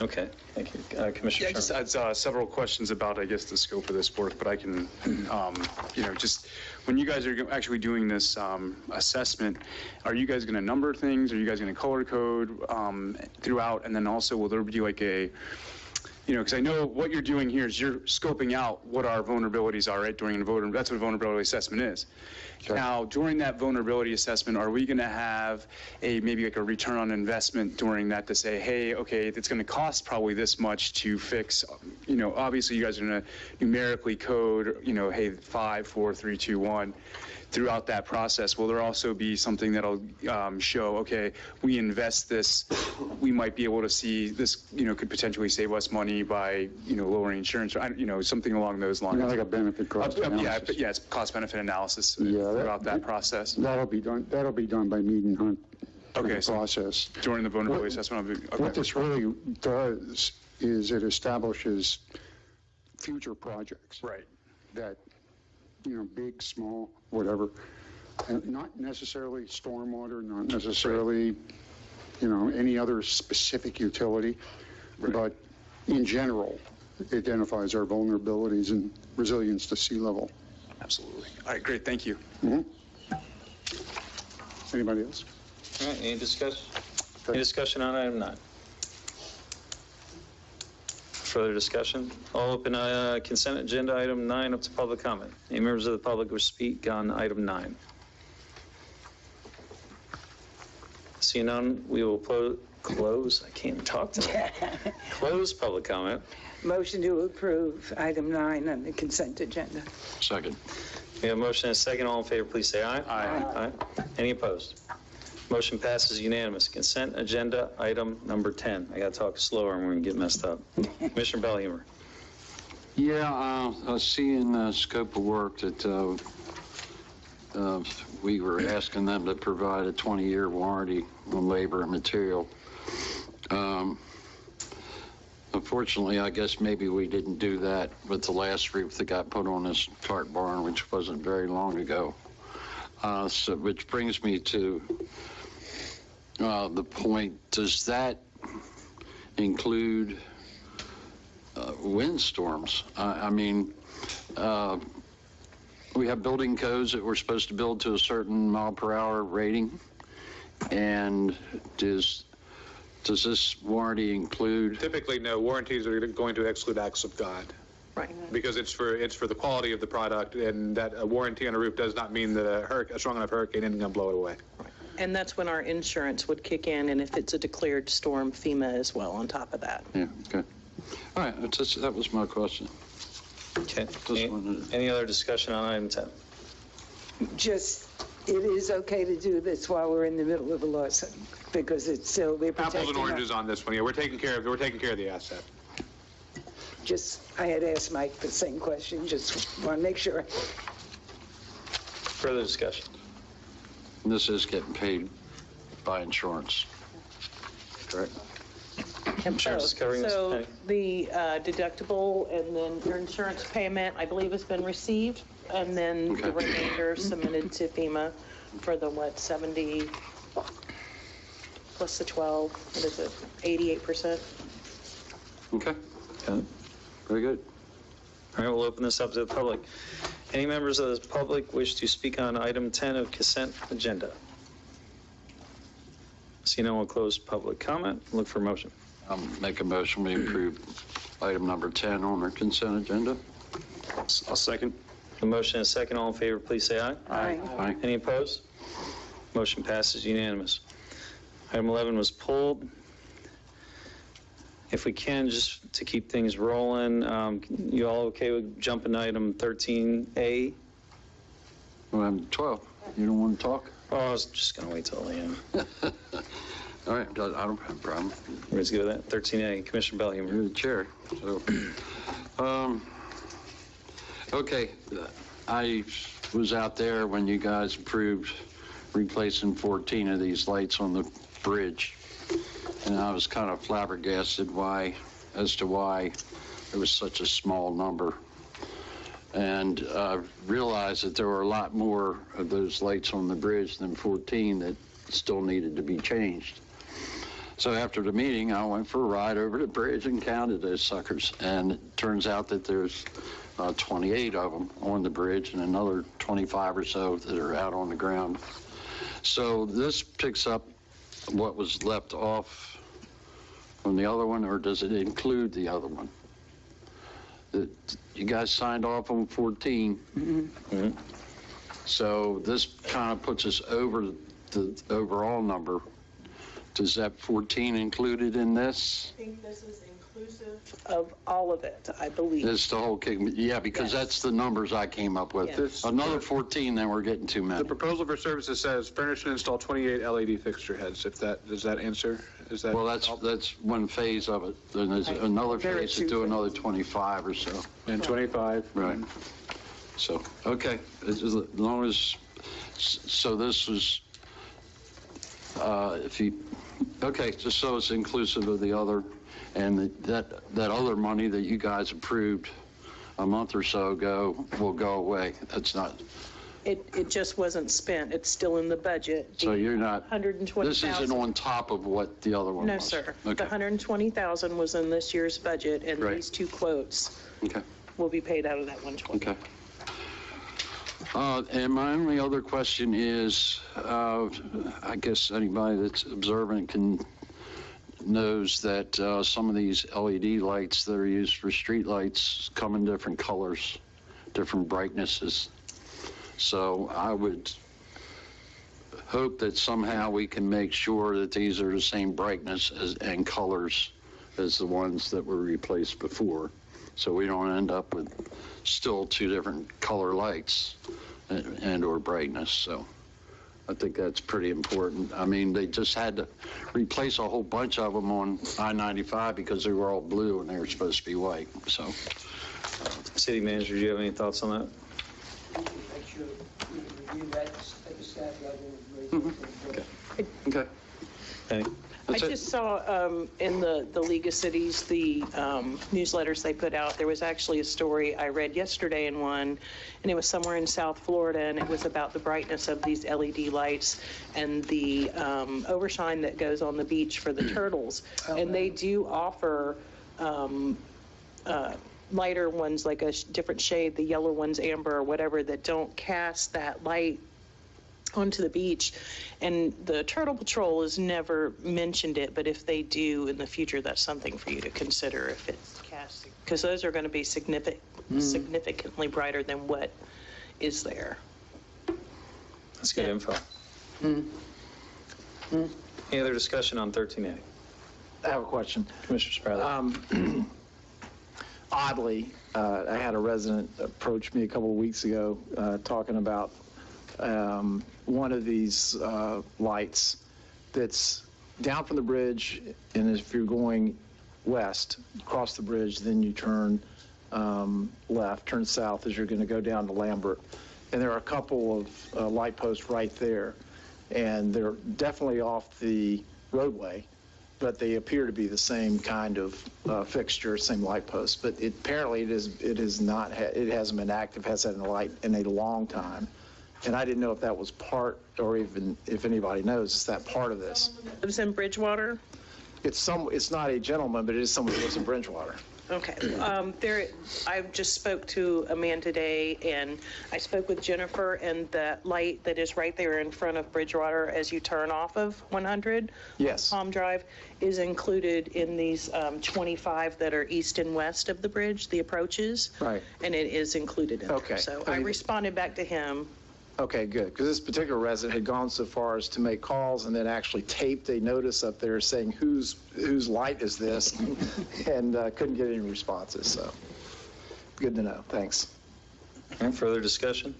Okay, thank you. Commissioner I just had several questions about, I guess, the scope of this work, but I can, just when you guys are actually doing this assessment, are you guys going to number things? Are you guys going to color code throughout? And then also, will there be like because I know what you're doing here is you're scoping out what our vulnerabilities are, right? That's what a vulnerability assessment is. Sure. Now, during that vulnerability assessment, are we going to have maybe like a return on investment during that to say, hey, okay, it's going to cost probably this much to fix, obviously you guys are going to numerically code, hey, 5, 4, 3, 2, 1. throughout that process, will there also be something that'll show, okay, we invest this, we might be able to see this, could potentially save us money by, lowering insurance, or, something along those lines? Like a benefit cost analysis. Yeah, it's cost benefit analysis throughout that process. That'll be done by Mead and Hunt. Okay, Process. During the vulnerability assessment. What this really does is it establishes future projects. Right. That, big, small, whatever, and not necessarily stormwater, not necessarily, any other specific utility, but in general, it identifies our vulnerabilities and resilience to sea level. Absolutely. All right, great, thank you. Anybody else? All right, any discussion? Any discussion on item 9? Further discussion? I'll open consent agenda item 9 up to public comment. Any members of the public wish to speak on item 9? Seeing none, we will close. I can't talk today. Close public comment. Motion to approve item 9 on the consent agenda. Second. We have a motion and a second. All in favor, please say aye. Aye. Any opposed? Motion passes unanimous. Consent agenda item number 10. I got to talk slower and we're going to get messed up. Commissioner Bellhumor. Yeah, I see in the scope of work that we were asking them to provide a 20-year warranty on labor and material. Unfortunately, I guess maybe we didn't do that with the last roof that got put on this cart barn, which wasn't very long ago. Which brings me to the point, does that include windstorms? We have building codes that we're supposed to build to a certain mile per hour rating, and does this warranty include? Typically, no. Warranties are going to exclude acts of God. Right. Because it's for the quality of the product, and that a warranty on a roof does not mean that a strong enough hurricane isn't going to blow it away. Right. And that's when our insurance would kick in, and if it's a declared storm, FEMA as well on top of that. Yeah, okay. All right, that was my question. Okay. Any other discussion on item 10? Just, it is okay to do this while we're in the middle of a lawsuit, because it's still, we're protecting. Apples and oranges on this one. Yeah, we're taking care of the asset. I had asked Mike the same question, just want to make sure. Further discussion? This is getting paid by insurance, correct? Insurance is covering this? So the deductible and then your insurance payment, I believe, has been received, and then the remainder submitted to FEMA for the, 70 plus the 12, what is it, 88%? Okay. Very good. All right, we'll open this up to the public. Any members of the public wish to speak on item 10 of consent agenda? See no one, will close public comment. Look for motion. I'll make a motion we approve item number 10 on our consent agenda. I'll second. A motion and a second. All in favor, please say aye. Aye. Any opposed? Motion passes unanimous. Item 11 was pulled. If we can, just to keep things rolling, you all okay with jumping to item 13A? Well, I'm 12. You don't want to talk? Oh, I was just going to wait till the end. All right, I don't have a problem. Let's go with that. 13A, Commissioner Bellhumor. You're the chair. So, okay, I was out there when you guys approved replacing 14 of these lights on the bridge. And I was kind of flabbergasted as to why it was such a small number. And realized that there were a lot more of those lights on the bridge than 14 that still needed to be changed. So after the meeting, I went for a ride over the bridge and counted those suckers. And it turns out that there's 28 of them on the bridge and another 25 or so that are out on the ground. So this picks up what was left off from the other one, or does it include the other one? You guys signed off on 14. Mm-hmm. So this kind of puts us over the overall number. Does that 14 included in this? I think this is included. inclusive of all of it, I believe. It's the whole kick, yeah, because that's the numbers I came up with. Yes. Another 14, then we're getting too many. The proposal for services says furnish and install 28 LED fixture heads. If that, does that answer? Is that? Well, that's one phase of it. Then there's another phase to do another 25 or so. And 25. Right. So, okay, as long as, so this was, if you, okay, just so it's inclusive of the other, and that other money that you guys approved a month or so ago will go away. That's not. It just wasn't spent. It's still in the budget. So you're not. 120,000. This isn't on top of what the other one No, was. sir. Okay. The 120,000 was in this year's budget, and Right. these two quotes Okay. will be paid out of that 120. Okay. And my only other question is, I guess anybody that's observant knows that some of these LED lights that are used for street lights come in different colors, different brightnesses. So I would hope that somehow we can make sure that these are the same brightness and colors as the ones that were replaced before. So we don't end up with still two different color lights and or brightness. So I think that's pretty important. I mean, they just had to replace a whole bunch of them on I-95 because they were all blue and they were supposed to be white. So, City Manager, do you have any thoughts on that? Make sure we review that at the staff level. Okay. Penny? I just saw in the League of Cities, the newsletters they put out, there was actually a story I read yesterday in one, and it was somewhere in South Florida, and it was about the brightness of these LED lights and the overshine that goes on the beach for the turtles. And they do offer lighter ones, like a different shade, the yellow ones, amber or whatever, that don't cast that light onto the beach. And the Turtle Patrol has never mentioned it, but if they do in the future, that's something for you to consider if it's casting, because those are going to be significantly brighter than what is there. That's good info. Any other discussion on 13A? I have a question. Commissioner Spradley. Oddly, I had a resident approach me a couple of weeks ago talking about one of these lights that's down from the bridge, and if you're going west, across the bridge, then you turn left, turn south as you're going to go down to Lambert. And there are a couple of light posts right there, and they're definitely off the roadway, but they appear to be the same kind of fixture, same light post. But apparently it is not. It hasn't been active, hasn't had a light in a long time. And I didn't know if that was part, or even if anybody knows, is that part of this? Lives in Bridgewater? It's not a gentleman, but it is someone who lives in Bridgewater. Okay. I just spoke to a man today, and I spoke with Jennifer, and that light that is right there in front of Bridgewater as you turn off of 100 yes. Palm Drive is included in these 25 that are east and west of the bridge, the approaches. Right. And it is included in there. Okay. So I responded back to him. Okay, good. Because this particular resident had gone so far as to make calls and then actually taped a notice up there saying whose light is this, and couldn't get any responses. So good to know. Thanks. Any further discussion?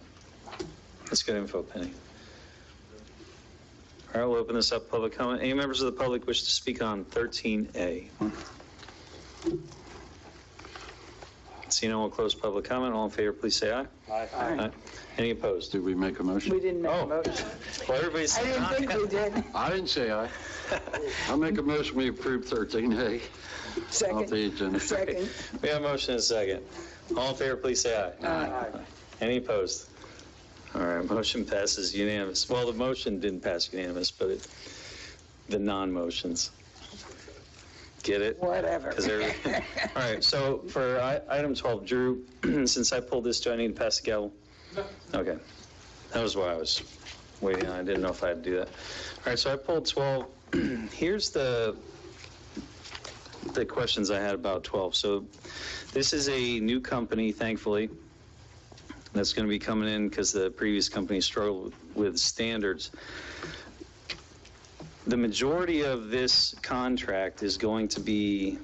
That's good info, Penny. All right, we'll open this up to public comment. Any members of the public wish to speak on 13A? Seeing no one, will close public comment. All in favor, please say aye. Aye. Aye. Any opposed? Did we make a motion? We didn't make a motion. Well, everybody's I didn't think we did. I didn't say aye. I'll make a motion, we approve 13A. Off the agenda. Second. We have a motion and a second. All in favor, please say aye. Aye. Any opposed? All right, motion passes unanimous. Well, the motion didn't pass unanimous, but the non-motions. Get it? Whatever. All right, so for item 12, Drew, since I pulled this, do I need to pass the gavel? Okay. That was why I was waiting on. I didn't know if I had to do that. All right, so I pulled 12. Here's the questions I had about 12. So this is a new company, thankfully, that's going to be coming in because the previous company struggled with standards. The majority of this contract is going to be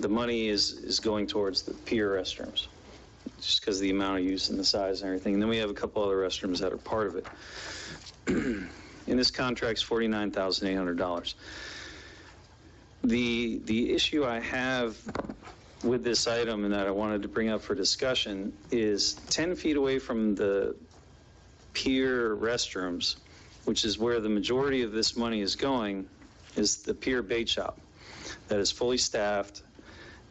the money is going towards the pier restrooms, just because of the amount of use and the size and everything. And then we have a couple other restrooms that are part of it. In this contract's $49,800. The issue I have with this item and that I wanted to bring up for discussion is 10 feet away from the pier restrooms, which is where the majority of this money is going, is the pier bait shop that is fully staffed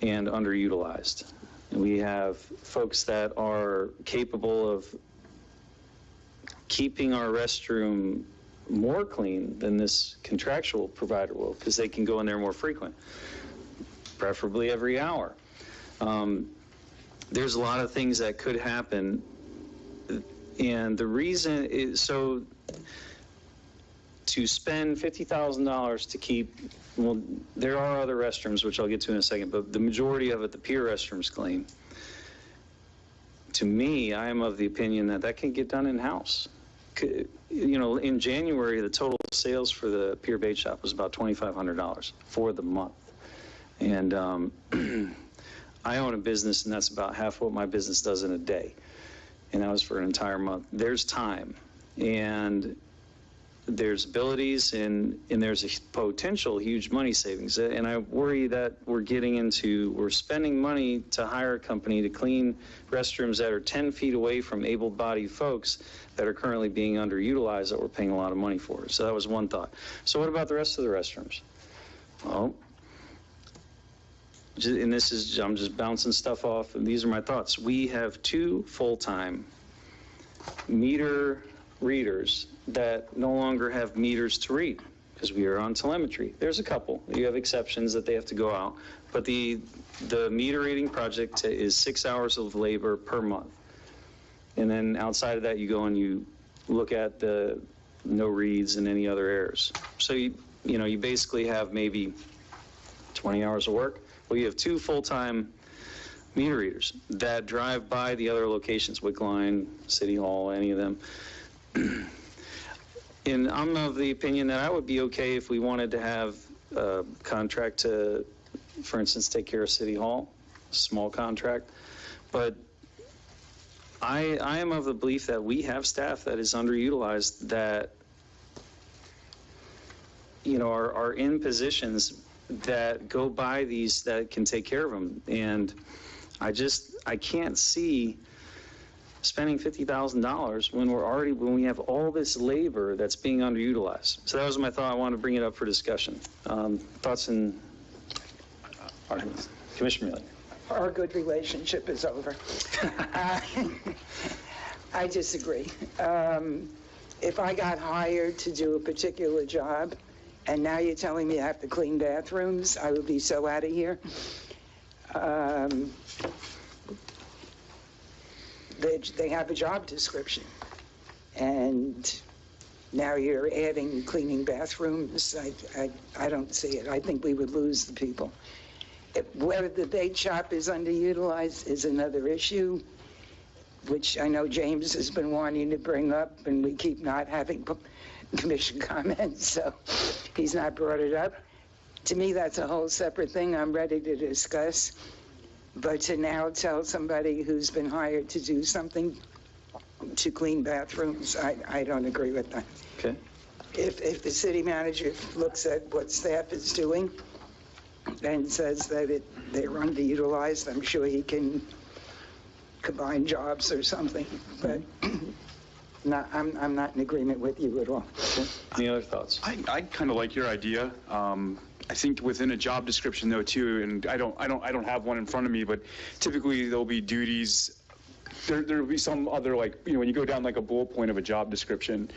and underutilized. And we have folks that are capable of keeping our restroom more clean than this contractual provider will, because they can go in there more frequent, preferably every hour. There's a lot of things that could happen, and the reason is, so to spend $50,000 to keep, well, there are other restrooms, which I'll get to in a second, but the majority of it, the pier restrooms clean. To me, I am of the opinion that that can get done in-house. You know, in January, the total sales for the pier bait shop was about $2,500 for the month. And I own a business, and that's about half what my business does in a day. And that was for an entire month. There's time, and there's abilities, and there's a potential huge money savings. And I worry that we're spending money to hire a company to clean restrooms that are 10 feet away from able-bodied folks that are currently being underutilized that we're paying a lot of money for. So that was one thought. So what about the rest of the restrooms? Well, and this is, I'm just bouncing stuff off, and these are my thoughts. We have 2 full-time meter readers that no longer have meters to read because we are on telemetry. There's a couple. You have exceptions that they have to go out, but the meter reading project is 6 hours of labor per month. And then outside of that, you go and you look at the no reads and any other errors. So you basically have maybe 20 hours of work. Well, you have 2 full-time meter readers that drive by the other locations, Wickline, City Hall, any of them. And I'm of the opinion that I would be okay if we wanted to have a contract to, for instance, take care of City Hall, a small contract. But I am of the belief that we have staff that is underutilized that, are in positions that go by these that can take care of them. And I can't see spending $50,000 when we have all this labor that's being underutilized. So that was my thought. I wanted to bring it up for discussion. Thoughts and arguments? Commissioner Miller. Our good relationship is over. I disagree. If I got hired to do a particular job, and now you're telling me I have to clean bathrooms, I would be so out of here. They have a job description, and now you're adding cleaning bathrooms. I don't see it. I think we would lose the people. Whether the bait shop is underutilized is another issue, which I know James has been wanting to bring up, and we keep not having commission comments, so he's not brought it up. To me, that's a whole separate thing I'm ready to discuss. But to now tell somebody who's been hired to do something to clean bathrooms, I don't agree with that. Okay. If the city manager looks at what staff is doing and says that they're underutilized, I'm sure he can combine jobs or something. But I'm not in agreement with you at all. Okay. Any other thoughts? I kind of like your idea. I think within a job description though too, and I don't have one in front of me, but typically there'll be duties. There'll be some other, like, when you go down like a bullet point of a job description.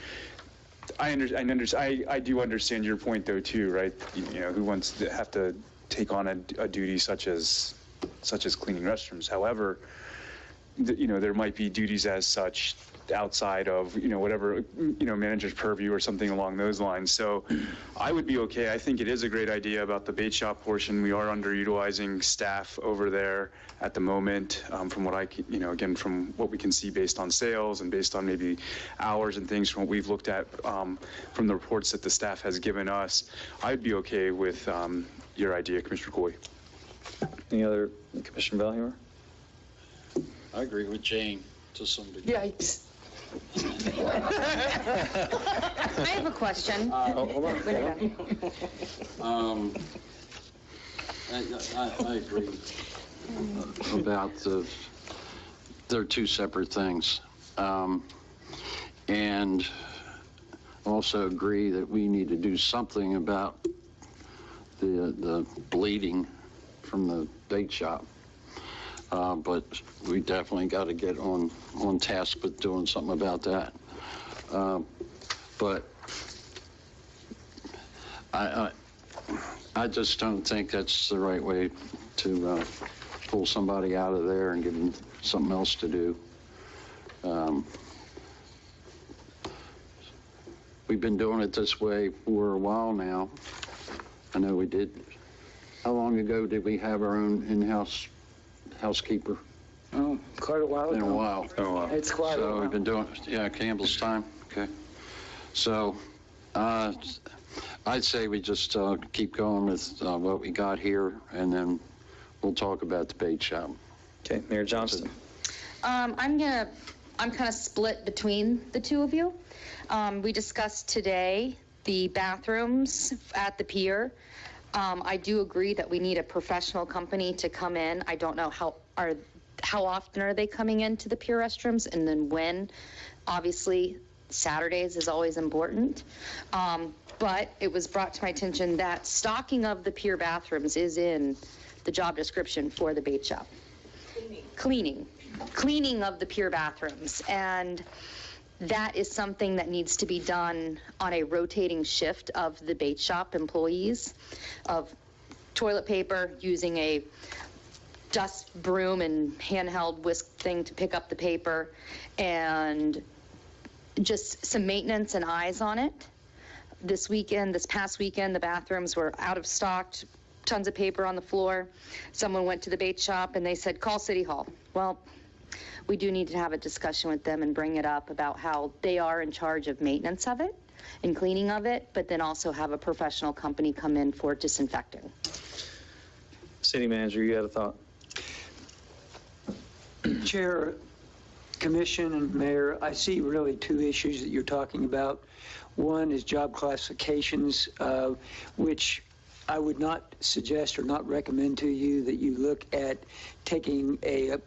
I do understand your point though too, right? Who wants to have to take on a duty such as cleaning restrooms? However, there might be duties as such outside of, whatever, manager's purview or something along those lines. So I would be okay. I think it is a great idea about the bait shop portion. We are underutilizing staff over there at the moment, from what again, from what we can see based on sales and based on maybe hours and things from what we've looked at, from the reports that the staff has given us. I'd be okay with your idea, Commissioner Cooley. Any other, Commissioner Valheimer? I agree with Jane to some degree. Yikes. I have a question. Hold on. I agree about they're two separate things. And also agree that we need to do something about the bleeding from the bait shop. But we definitely got to get on task with doing something about that. But I just don't think that's the right way to pull somebody out of there and give them something else to do. We've been doing it this way for a while now. I know we did. How long ago did we have our own in-house housekeeper? Oh, quite a while ago. In a while. It's quite a while. So we've been doing, yeah, Campbell's time. Okay. So I'd say we just keep going with what we got here, and then we'll talk about the bait shop. Okay, Mayor Johnston. I'm kind of split between the two of you. We discussed today the bathrooms at the pier. I do agree that we need a professional company to come in. I don't know how often are they coming into the pier restrooms, and then when. Obviously, Saturdays is always important. But it was brought to my attention that stocking of the pier bathrooms is in the job description for the bait shop. Cleaning of the pier bathrooms. And that is something that needs to be done on a rotating shift of the bait shop employees, of toilet paper, using a dust broom and handheld whisk thing to pick up the paper, and just some maintenance and eyes on it. This past weekend, the bathrooms were out of stock, tons of paper on the floor. Someone went to the bait shop and they said, call City Hall. Well, we do need to have a discussion with them and bring it up about how they are in charge of maintenance of it and cleaning of it, but then also have a professional company come in for disinfecting. City Manager, you had a thought? Chair, Commission, and Mayor, I see really two issues that you're talking about. One is job classifications, which I would not suggest or not recommend to you that you look at taking a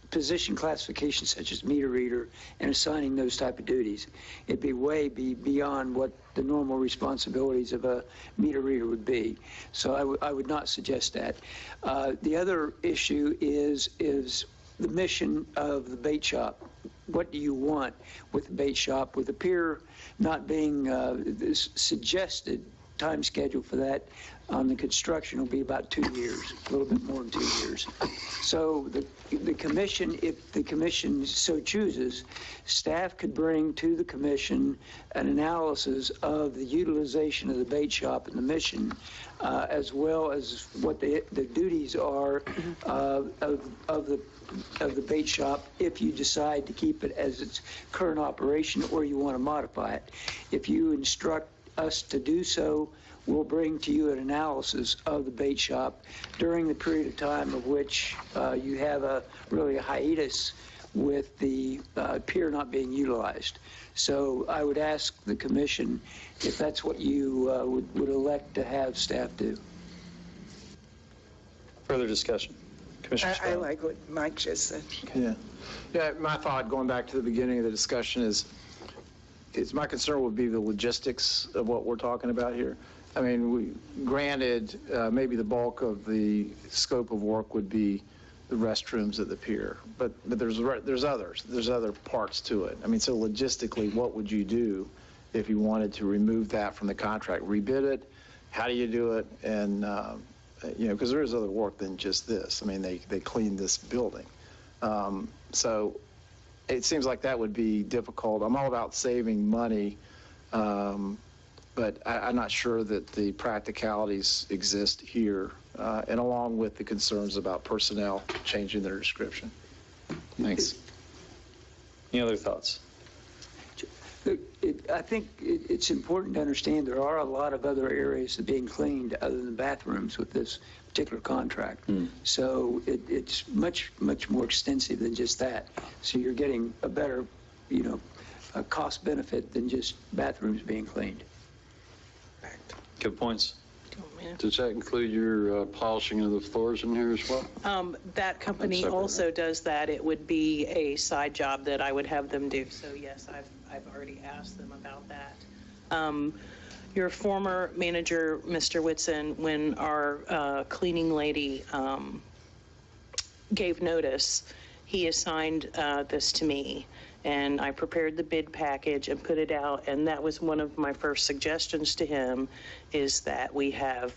position classification such as meter reader and assigning those type of duties. It'd be way beyond what the normal responsibilities of a meter reader would be. So I would not suggest that. The other issue is the mission of the bait shop. What do you want with the bait shop? With the pier not being this suggested time schedule for that on the construction will be about 2 years, a little bit more than 2 years. So the commission, if the commission so chooses, staff could bring to the commission an analysis of the utilization of the bait shop and the mission, as well as what the duties are of the bait shop if you decide to keep it as its current operation or you want to modify it. If you instruct us to do so, we'll bring to you an analysis of the bait shop during the period of time of which you have really a hiatus with the pier not being utilized. So I would ask the commission if that's what you would elect to have staff do. Further discussion. Commissioner I like what Mike just said. Yeah, my thought going back to the beginning of the discussion is my concern would be the logistics of what we're talking about here. I mean, granted, maybe the bulk of the scope of work would be the restrooms at the pier, but there's other parts to it. I mean, so logistically, what would you do if you wanted to remove that from the contract? Rebid it? How do you do it? And because there is other work than just this. I mean, they cleaned this building, so it seems like that would be difficult. I'm all about saving money. But I'm not sure that the practicalities exist here, and along with the concerns about personnel changing their description. Thanks. Any other thoughts? I think it's important to understand there are a lot of other areas being cleaned other than bathrooms with this particular contract. So it's much more extensive than just that. So you're getting a better, a cost benefit than just bathrooms being cleaned. Good points. Does that include your polishing of the floors in here as well? That company also does that. It would be a side job that I would have them do. So yes, I've already asked them about that. Your former manager, Mr. Whitson, when our cleaning lady gave notice, he assigned this to me. And I prepared the bid package and put it out, and that was one of my first suggestions to him, is that we have,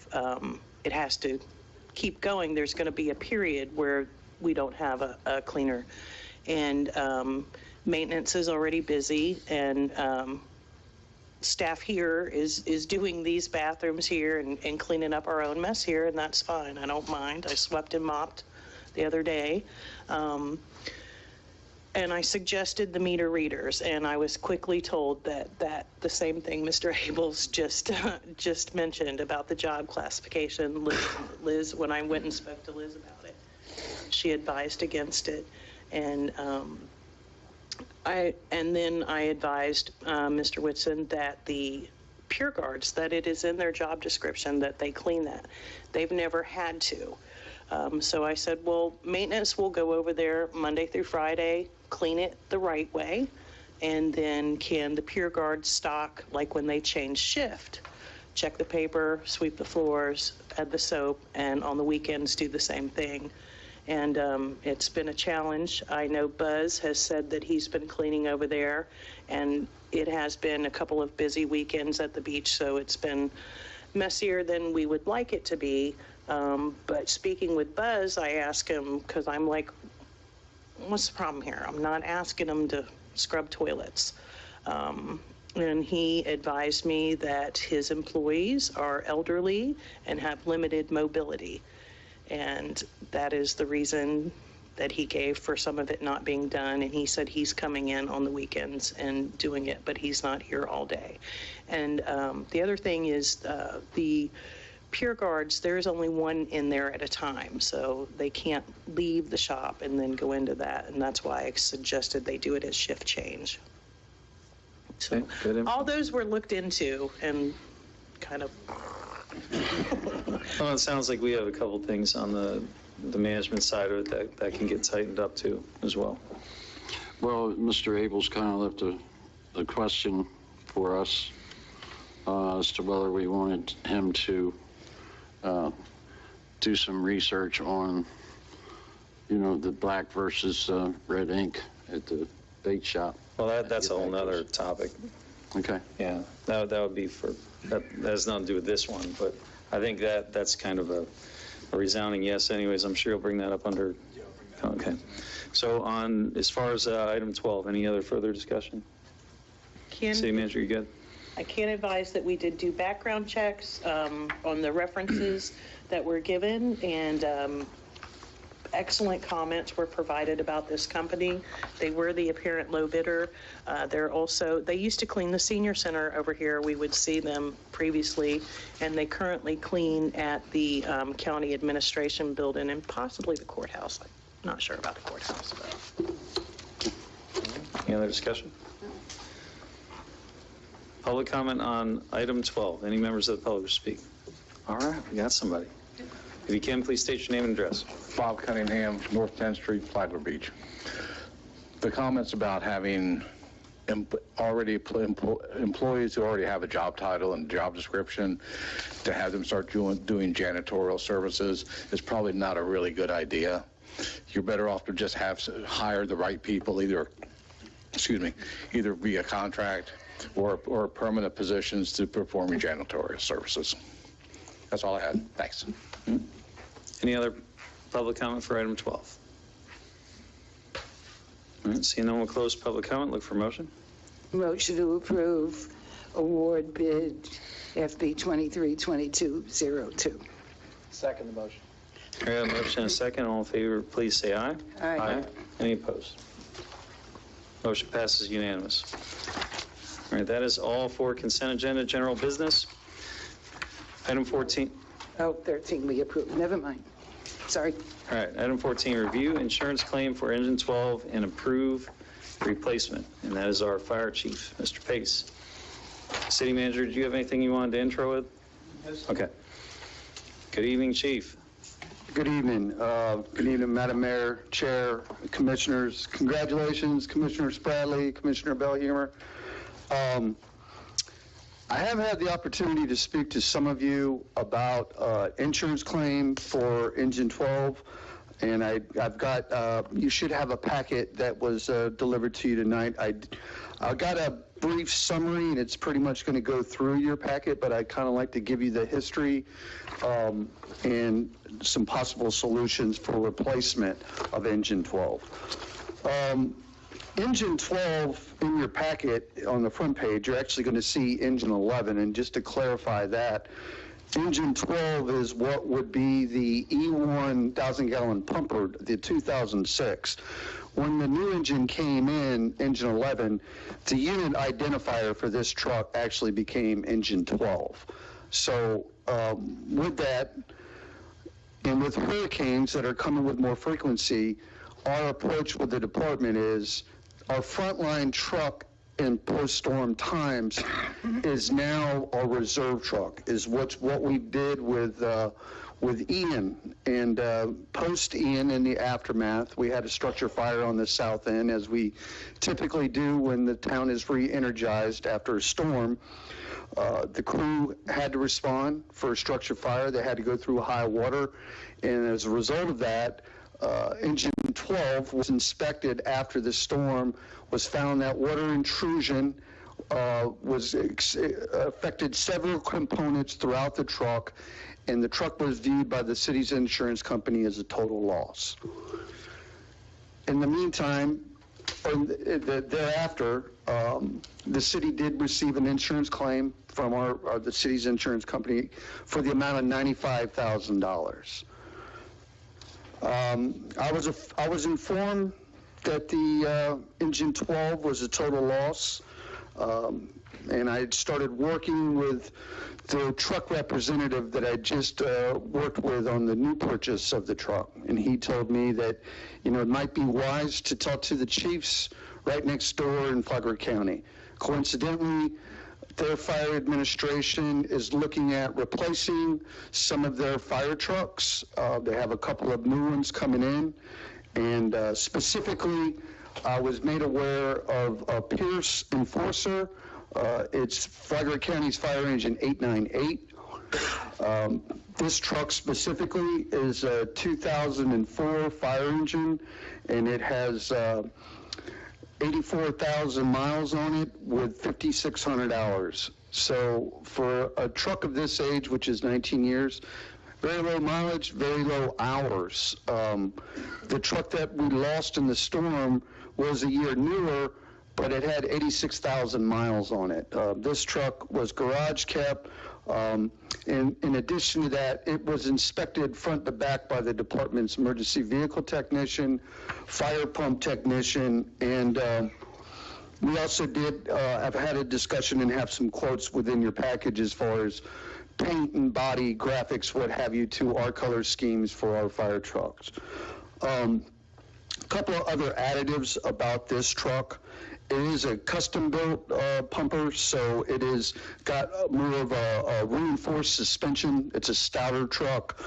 it has to keep going. There's going to be a period where we don't have a cleaner. And maintenance is already busy, and staff here is doing these bathrooms here and cleaning up our own mess here, and that's fine. I don't mind. I swept and mopped the other day. And I suggested the meter readers, and I was quickly told that the same thing Mr. Abels just mentioned about the job classification. Liz, when I went and spoke to Liz about it, she advised against it, and then I advised Mr. Whitson that the Pure Guards, that it is in their job description that they clean that. They've never had to. So I said, well, maintenance will go over there Monday through Friday, clean it the right way, and then can the Pure Guard stock, like when they change shift, check the paper, sweep the floors, add the soap, and on the weekends do the same thing. And it's been a challenge. I know Buzz has said that he's been cleaning over there, and it has been a couple of busy weekends at the beach, so it's been messier than we would like it to be. But speaking with Buzz, I asked him, because I'm like, what's the problem here? I'm not asking him to scrub toilets. And he advised me that his employees are elderly and have limited mobility. And that is the reason that he gave for some of it not being done. And he said he's coming in on the weekends and doing it, but he's not here all day. And the other thing is the Pure Guards, there's only one in there at a time, so they can't leave the shop and then go into that, and that's why I suggested they do it as shift change. So all those were looked into and kind of... Well, it sounds like we have a couple things on the management side of it that can get tightened up too as well. Well, Mr. Abels kind of left a question for us as to whether we wanted him to do some research on, the black versus red ink at the bait shop. Well, that's a whole nother topic. Okay. Yeah, that would be that has nothing to do with this one, but I think that's kind of a resounding yes anyways. I'm sure you'll bring that up under, okay. So as far as item 12, any other further discussion? City Manager, you good? I can advise that we did do background checks on the references that were given, and excellent comments were provided about this company. They were the apparent low bidder. They used to clean the senior center over here. We would see them previously, and they currently clean at the county administration building and possibly the courthouse. I'm not sure about the courthouse, but. Any other discussion? Public comment on item 12. Any members of the public speak? All right, we got somebody. If you can, please state your name and address. Bob Cunningham, North 10th Street, Flagler Beach. The comments about having employees who already have a job title and job description, to have them start doing janitorial services is probably not a really good idea. You're better off to just hire the right people, either via contract or permanent positions to perform your janitorial services. That's all I had. Thanks. Any other public comment for item 12? All right, seeing no one will close public comment, look for motion. Motion to approve award bid FB 232202. Second the motion. I got a motion and a second. All in favor, please say aye. Aye. Any opposed? Motion passes unanimous. All right, that is all for consent agenda, general business. Item 14. Oh, 13 we approved. Never mind. Sorry. All right, item 14, review insurance claim for engine 12 and approve replacement. And that is our fire chief, Mr. Pace. City manager, do you have anything you wanted to intro with? Yes. Okay. Good evening, chief. Good evening. Good evening, Madam Mayor, Chair, Commissioners. Congratulations, Commissioner Spradley, Commissioner Bellhumor. I have had the opportunity to speak to some of you about insurance claim for Engine 12, and I've got, you should have a packet that was delivered to you tonight. I got a brief summary, and it's pretty much going to go through your packet, but I'd kind of like to give you the history and some possible solutions for replacement of Engine 12. Engine 12 in your packet on the front page, you're actually going to see Engine 11, and just to clarify that, Engine 12 is what would be the E1 1,000-gallon pumper, the 2006. When the new engine came in, Engine 11, the unit identifier for this truck actually became Engine 12. So with that, and with hurricanes that are coming with more frequency, our approach with the department is our frontline truck in post-storm times is now our reserve truck, is what we did with Ian. And post-Ian, in the aftermath, we had a structure fire on the south end, as we typically do when the town is re-energized after a storm. The crew had to respond for a structure fire. They had to go through high water, and as a result of that, Engine 12 was inspected after the storm, was found that water intrusion affected several components throughout the truck, and the truck was viewed by the city's insurance company as a total loss. In the meantime, thereafter, the city did receive an insurance claim from the city's insurance company for the amount of $95,000. I was informed that the Engine 12 was a total loss, and I had started working with the truck representative that I just worked with on the new purchase of the truck, and he told me that, it might be wise to talk to the chiefs right next door in Flagler County. Coincidentally, their fire administration is looking at replacing some of their fire trucks. They have a couple of new ones coming in, and specifically, I was made aware of a Pierce Enforcer. It's Flagler County's fire engine 898. This truck specifically is a 2004 fire engine, and it has 84,000 miles on it with 5,600 hours. So for a truck of this age, which is 19 years, very low mileage, very low hours. The truck that we lost in the storm was a year newer, but it had 86,000 miles on it. This truck was garage kept. And in addition to that, it was inspected front to back by the department's emergency vehicle technician, fire pump technician, and we also have had a discussion and have some quotes within your package as far as paint and body graphics, what have you, to our color schemes for our fire trucks. A couple of other additives about this truck. It is a custom-built pumper, so it is got more of a reinforced suspension. It's a stouter truck.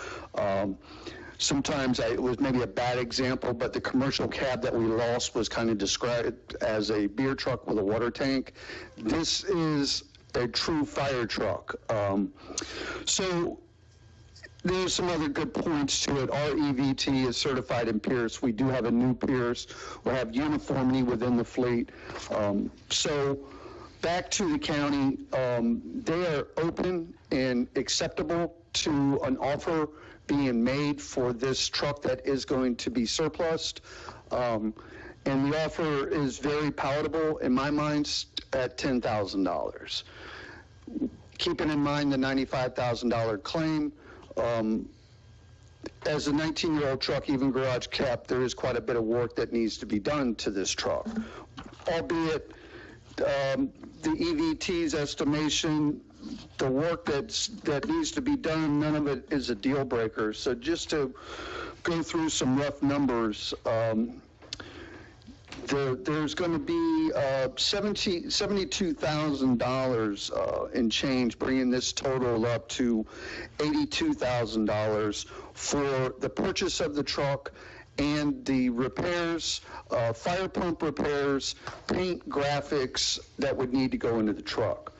Sometimes it was maybe a bad example, but the commercial cab that we lost was kind of described as a beer truck with a water tank. This is a true fire truck. So there's some other good points to it. Our EVT is certified in Pierce. We do have a new Pierce. We have uniformity within the fleet. So back to the county, they are open and acceptable to an offer being made for this truck that is going to be surplused. And the offer is very palatable in my mind at $10,000. Keeping in mind the $95,000 claim, as a 19-year-old truck, even garage kept, there is quite a bit of work that needs to be done to this truck. Albeit, the EVT's estimation, the work that needs to be done, none of it is a deal breaker. So just to go through some rough numbers, there's going to be $72,000 in change, bringing this total up to $82,000 for the purchase of the truck and the repairs, fire pump repairs, paint, graphics that would need to go into the truck.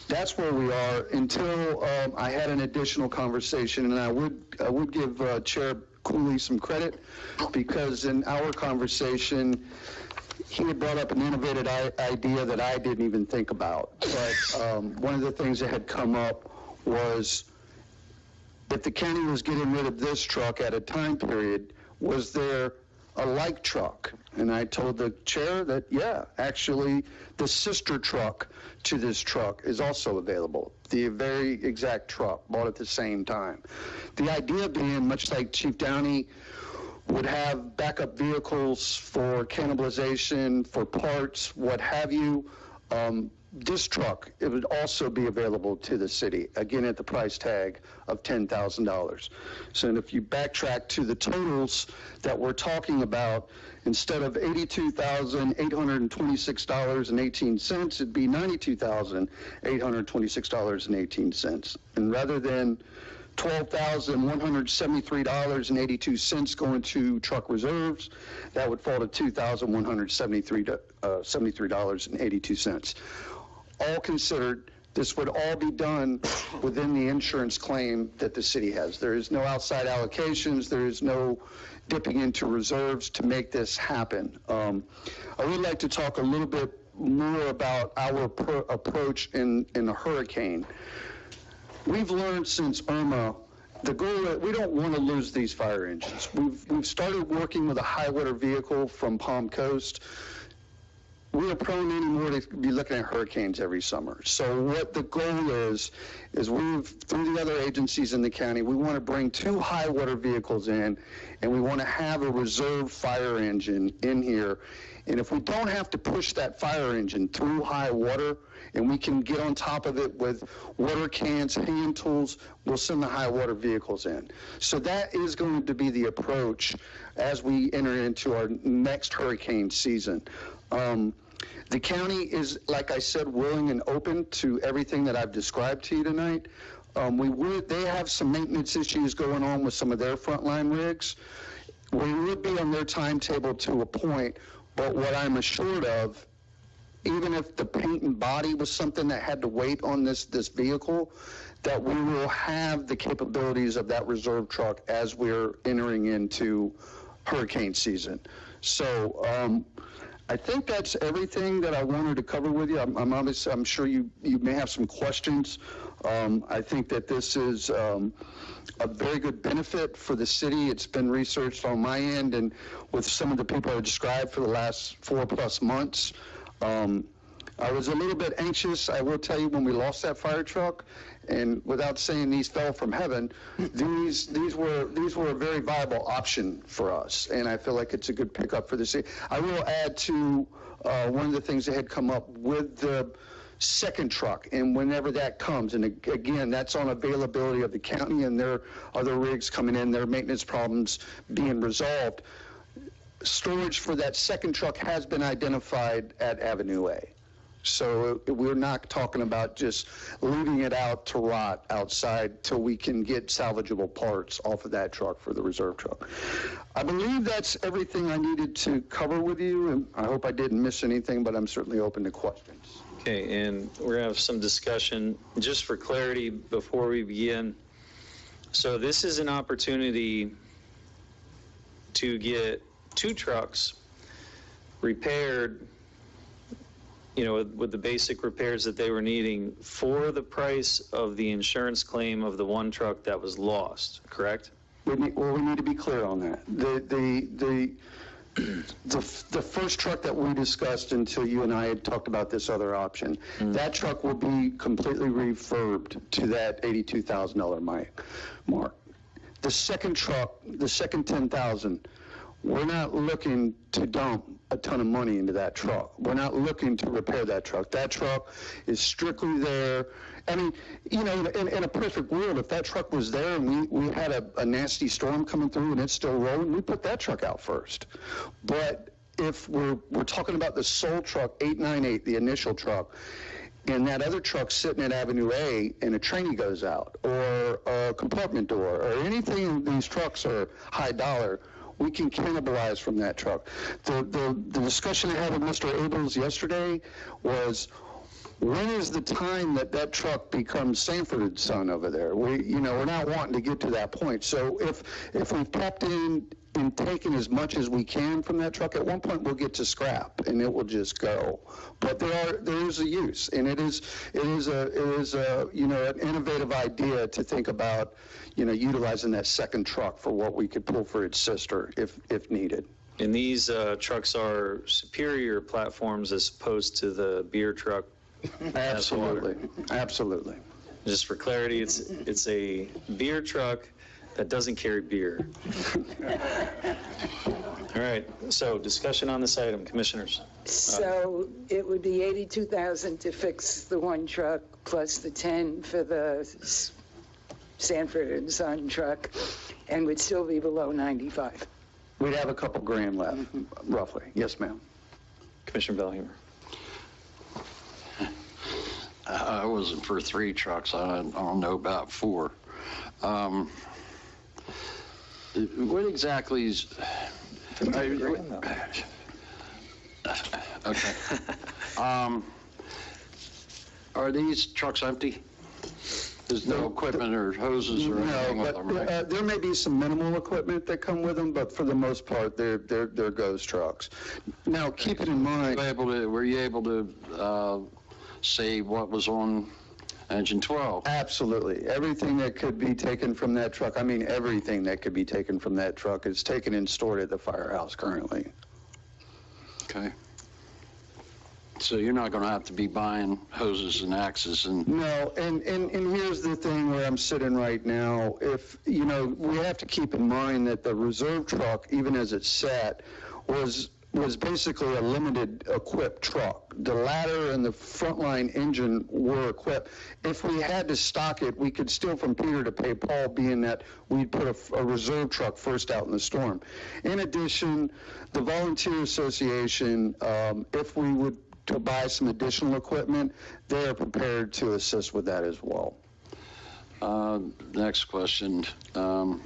That's where we are until I had an additional conversation, and I would give Chair Cooley some credit, because in our conversation, he had brought up an innovative idea that I didn't even think about. But one of the things that had come up was, if the county was getting rid of this truck at a time period, was there a like truck? And I told the chair that, yeah, actually, the sister truck to this truck is also available. The very exact truck, bought at the same time. The idea being, much like Chief Downey would have backup vehicles for cannibalization, for parts, what have you, this truck, it would also be available to the city, again at the price tag of $10,000. So if you backtrack to the totals that we're talking about, instead of $82,826.18, it'd be $92,826.18. And rather than $12,173.82 going to truck reserves, that would fall to $2,173.82. All considered, this would all be done within the insurance claim that the city has. There is no outside allocations. There is no dipping into reserves to make this happen. I would like to talk a little bit more about our approach in a hurricane. We've learned since Irma, the goal, we don't want to lose these fire engines. We've started working with a high water vehicle from Palm Coast. We are prone anymore to be looking at hurricanes every summer. So what the goal is through the other agencies in the county, we want to bring 2 high water vehicles in, and we want to have a reserve fire engine in here. And if we don't have to push that fire engine through high water, and we can get on top of it with water cans, hand tools, we'll send the high water vehicles in. So that is going to be the approach as we enter into our next hurricane season. The county is, like I said, willing and open to everything that I've described to you tonight. They have some maintenance issues going on with some of their frontline rigs. We would be on their timetable to a point, but what I'm assured of, even if the paint and body was something that had to wait on this vehicle, that we will have the capabilities of that reserve truck as we're entering into hurricane season. So I think that's everything that I wanted to cover with you. I'm sure you may have some questions. I think that this is a very good benefit for the city. It's been researched on my end and with some of the people I described for the last 4+ months. I was a little bit anxious, I will tell you, when we lost that fire truck, and without saying these fell from heaven, these were a very viable option for us, and I feel like it's a good pickup for the city. I will add to one of the things that had come up with the second truck, and whenever that comes, and again, that's on availability of the county and their other rigs coming in, their maintenance problems being resolved. Storage for that second truck has been identified at Avenue A. So we're not talking about just leaving it out to rot outside till we can get salvageable parts off of that truck for the reserve truck. I believe that's everything I needed to cover with you, and I hope I didn't miss anything, but I'm certainly open to questions. Okay, and we're going to have some discussion. Just for clarity before we begin, so this is an opportunity to get 2 trucks repaired, you know, with the basic repairs that they were needing for the price of the insurance claim of the 1 truck that was lost, correct? We need to be clear on that. The first truck that we discussed until you and I had talked about this other option, that truck will be completely refurbed to that $82,000 mark. The second truck, the second $10,000, we're not looking to dump a ton of money into that truck. We're not looking to repair that truck. That truck is strictly there. I mean, you know, in a perfect world, if that truck was there and we had a nasty storm coming through and it's still rolling, we put that truck out first. But if we're talking about the sole truck, 898, the initial truck, and that other truck sitting at Avenue A and a trainee goes out, or a compartment door, or anything, these trucks are high dollar, we can cannibalize from that truck. The discussion I had with Mr. Abels yesterday was, when is the time that truck becomes Sanford and Son over there? We're not wanting to get to that point. So if we've tapped in and taken as much as we can from that truck, at one point we'll get to scrap and it will just go. But there is a use, and it is a an innovative idea to think about, utilizing that second truck for what we could pull for its sister if needed. And these trucks are superior platforms as opposed to the beer truck. Absolutely. Just for clarity, it's a beer truck that doesn't carry beer. All right, so discussion on this item, commissioners. So it would be $82,000 to fix the one truck plus the 10 for the Sanford and Son truck, and would still be below 95. We'd have a couple grand left, roughly. Yes, ma'am. Commissioner Bellhammer. I wasn't for 3 trucks. I don't know about 4. What exactly is... Okay. Are these trucks empty? There's no equipment or hoses or anything with them, right? There may be some minimal equipment that come with them, but for the most part, they're ghost trucks. Now, keep it in mind... Were you able to say what was on engine 12? Absolutely. Everything that could be taken from that truck, everything that could be taken from that truck is taken and stored at the firehouse currently. Okay. So you're not going to have to be buying hoses and axes and... No, and here's the thing where I'm sitting right now. If, we have to keep in mind that the reserve truck, even as it's set, was basically a limited equipped truck. The ladder and the frontline engine were equipped. If we had to stock it, we could steal from Peter to pay Paul, being that we'd put a reserve truck first out in the storm. In addition, the Volunteer Association, if we would to buy some additional equipment, they are prepared to assist with that as well. Next question. You're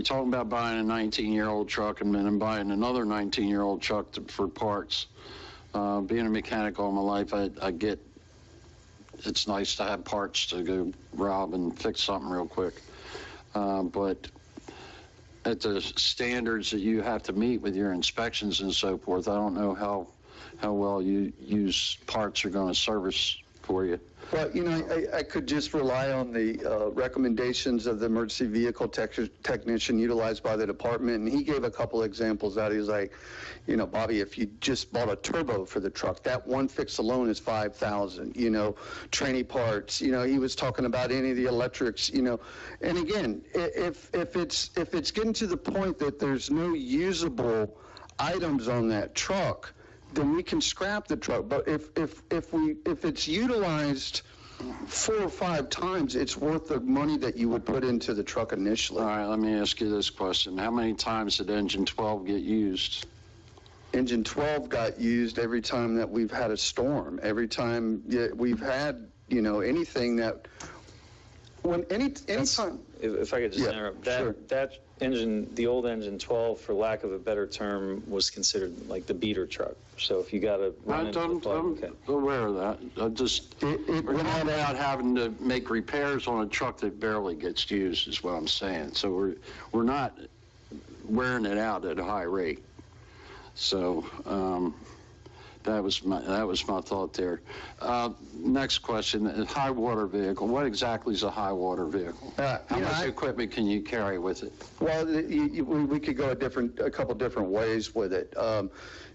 talking about buying a 19-year-old truck and then buying another 19-year-old truck for parts. Being a mechanic all my life, I get it's nice to have parts to go rob and fix something real quick. But at the standards that you have to meet with your inspections and so forth, I don't know how well you use parts are going to service for you. Well, I could just rely on the recommendations of the emergency vehicle technician utilized by the department, and he gave a couple examples out. He was like, Bobby, if you just bought a turbo for the truck, that one fix alone is $5,000. Trainee parts. He was talking about any of the electrics. And again, if it's getting to the point that there's no usable items on that truck, then we can scrap the truck. But if it's utilized 4 or 5 times, it's worth the money that you would put into the truck initially. All right, let me ask you this question. How many times did engine 12 get used? Engine 12 got used every time that we've had a storm. Every time we've had, anything that... Anytime... If I could just interrupt, that engine, the old engine 12, for lack of a better term, was considered like the beater truck. So if you got to run into the plug, I'm aware of that. We're not out having to make repairs on a truck that barely gets used, is what I'm saying. So we're not wearing it out at a high rate. So that was my thought there. Next question: high water vehicle. What exactly is a high water vehicle? How much equipment can you carry with it? Well, we could go a couple different ways with it.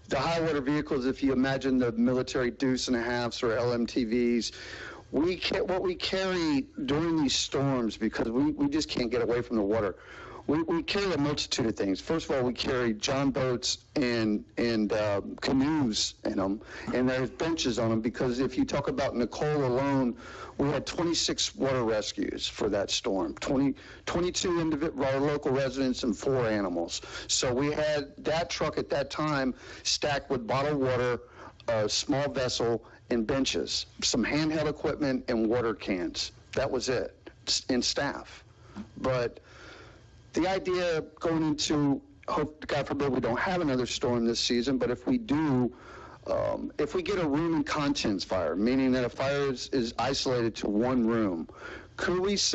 The high water vehicles, if you imagine the military deuce and a halves or LMTVs, what we carry during these storms, because we just can't get away from the water. We carry a multitude of things. First of all, we carry john boats and canoes in them, and there's benches on them, because if you talk about Nicole alone, we had 26 water rescues for that storm, 22 our local residents and 4 animals. So we had that truck at that time stacked with bottled water, a small vessel, and benches, some handheld equipment and water cans. That was it, and staff. But the idea going into, hope, God forbid we don't have another storm this season, but if we do, if we get a room and contents fire, meaning that a fire is isolated to one room, could we is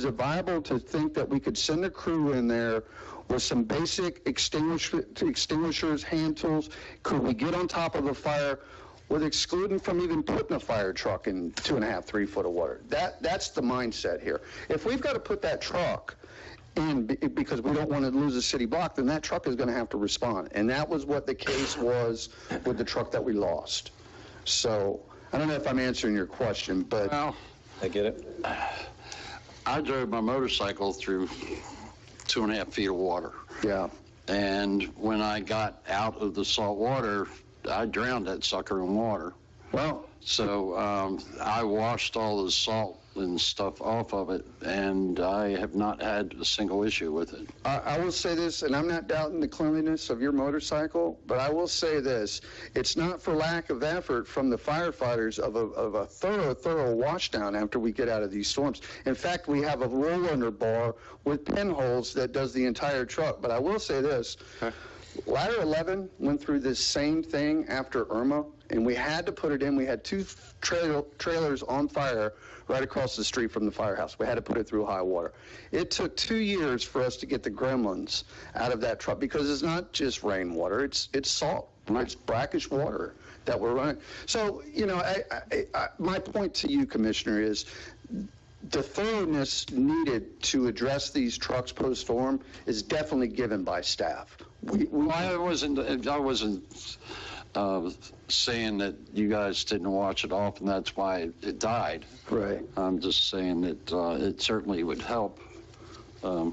it viable to think that we could send a crew in there with some basic extinguishers, hand tools? Could we get on top of a fire with excluding from even putting a fire truck in 2.5, 3 foot of water? That's the mindset here. If we've got to put that truck in because we don't want to lose a city block, then that truck is going to have to respond. And that was what the case was with the truck that we lost. So I don't know if I'm answering your question, but... Well, I get it. I drove my motorcycle through 2.5 feet of water. Yeah. And when I got out of the salt water, I drowned that sucker in water. Well, so I washed all the salt and stuff off of it, and I have not had a single issue with it. I will say this, and I'm not doubting the cleanliness of your motorcycle, but I will say this: it's not for lack of effort from the firefighters of a thorough washdown after we get out of these storms. In fact, we have a roll under bar with pinholes that does the entire truck. But I will say this: Ladder 11 went through this same thing after Irma, and we had to put it in. We had 2 trailers on fire right across the street from the firehouse. We had to put it through high water. It took 2 years for us to get the gremlins out of that truck, because it's not just rainwater, it's salt, it's brackish water that we're running. So, you know, my point to you, Commissioner, is the thoroughness needed to address these trucks post-storm is definitely given by staff. I wasn't saying that you guys didn't watch it off and that's why it died. Right. I'm just saying that it certainly would help the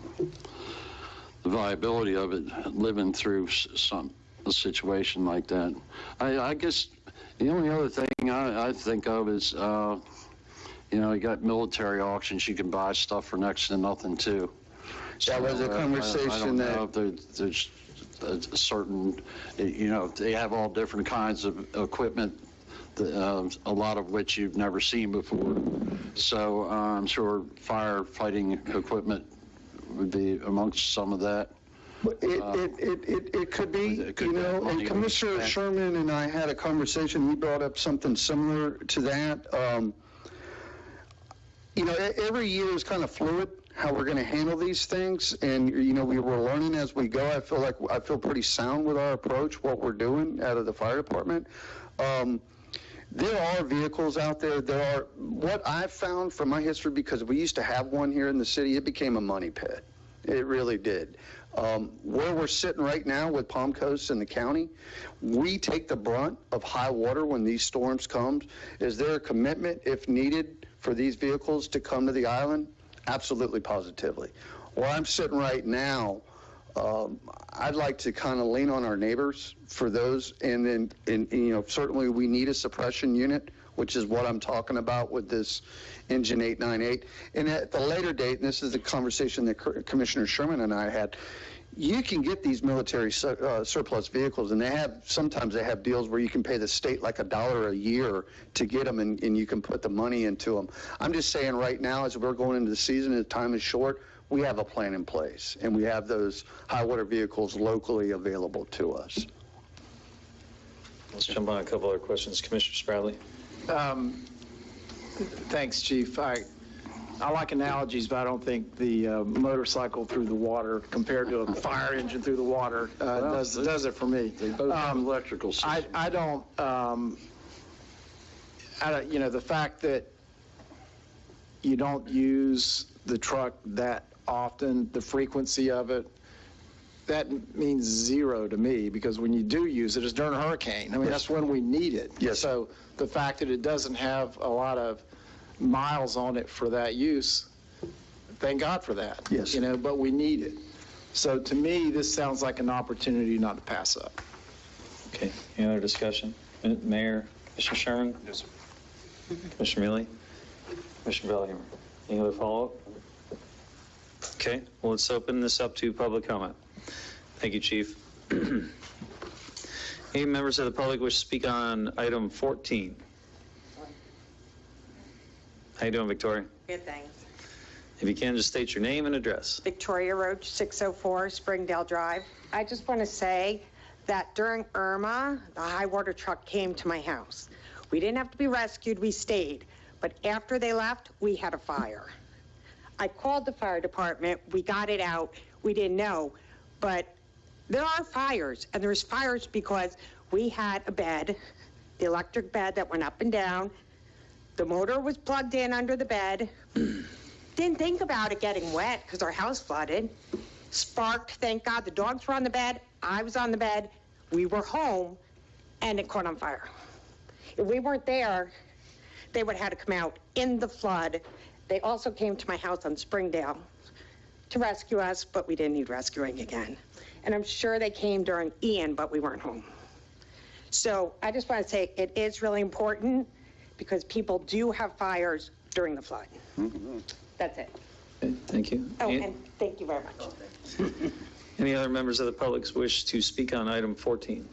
viability of it living through a situation like that. I guess the only other thing I think of is, you know, you got military auctions, you can buy stuff for next to nothing too. That was a conversation I don't know if there's a certain, you know, they have all different kinds of equipment, a lot of which you've never seen before. So I'm sure firefighting equipment would be amongst some of that. It could be, you know, and Commissioner Sherman and I had a conversation. He brought up something similar to that. You know, every year is kind of fluid, how we're going to handle these things, and you know, we were learning as we go. I feel pretty sound with our approach, what we're doing out of the fire department. There are vehicles out there. What I've found from my history, because we used to have one here in the city, it became a money pit. It really did. Where we're sitting right now with Palm Coast and the county, we take the brunt of high water when these storms come. Is there a commitment, if needed, for these vehicles to come to the island? Absolutely, positively. Where I'm sitting right now, I'd like to kind of lean on our neighbors for those, and then, you know, certainly we need a suppression unit, which is what I'm talking about with this engine 898. And at the later date, and this is the conversation that Commissioner Sherman and I had, you can get these military surplus vehicles, and sometimes they have deals where you can pay the state like $1 a year to get them, and you can put the money into them. I'm just saying right now, as we're going into the season and the time is short, we have a plan in place, and we have those high water vehicles locally available to us. Let's jump on a couple other questions. Commissioner Spradley. Thanks, Chief. I like analogies, but I don't think the motorcycle through the water compared to a fire engine through the water does it for me. They both have electrical systems. I don't, you know, the fact that you don't use the truck that often, the frequency of it, that means zero to me, because when you do use it, it's during a hurricane. I mean, that's when we need it. Yes. So the fact that it doesn't have a lot of miles on it for that use, thank God for that. Yes. You know, but we need it. So to me, this sounds like an opportunity not to pass up. Okay, any other discussion? Mayor, Commissioner Sherman? Yes, sir. Commissioner Mealy? Commissioner Bellinger? Any other follow-up? Okay, well, let's open this up to public comment. Thank you, Chief. Any members of the public wish to speak on item 14? How you doing, Victoria? Good, thanks. If you can, just state your name and address. Victoria Roach, 604 Springdale Drive. I just want to say that during Irma, the high water truck came to my house. We didn't have to be rescued, we stayed. But after they left, we had a fire. I called the fire department, we got it out, we didn't know. But there are fires, and there's fires because we had a bed, the electric bed that went up and down. The motor was plugged in under the bed. Didn't think about it getting wet because our house flooded. Sparked, thank God. The dogs were on the bed. I was on the bed. We were home, and it caught on fire. If we weren't there, they would have had to come out in the flood. They also came to my house on Springdale to rescue us, but we didn't need rescuing again. And I'm sure they came during Ian, but we weren't home. So I just want to say it is really important because people do have fires during the flood. That's it. Okay, thank you. Oh, and thank you very much. Any other members of the public wish to speak on item 14?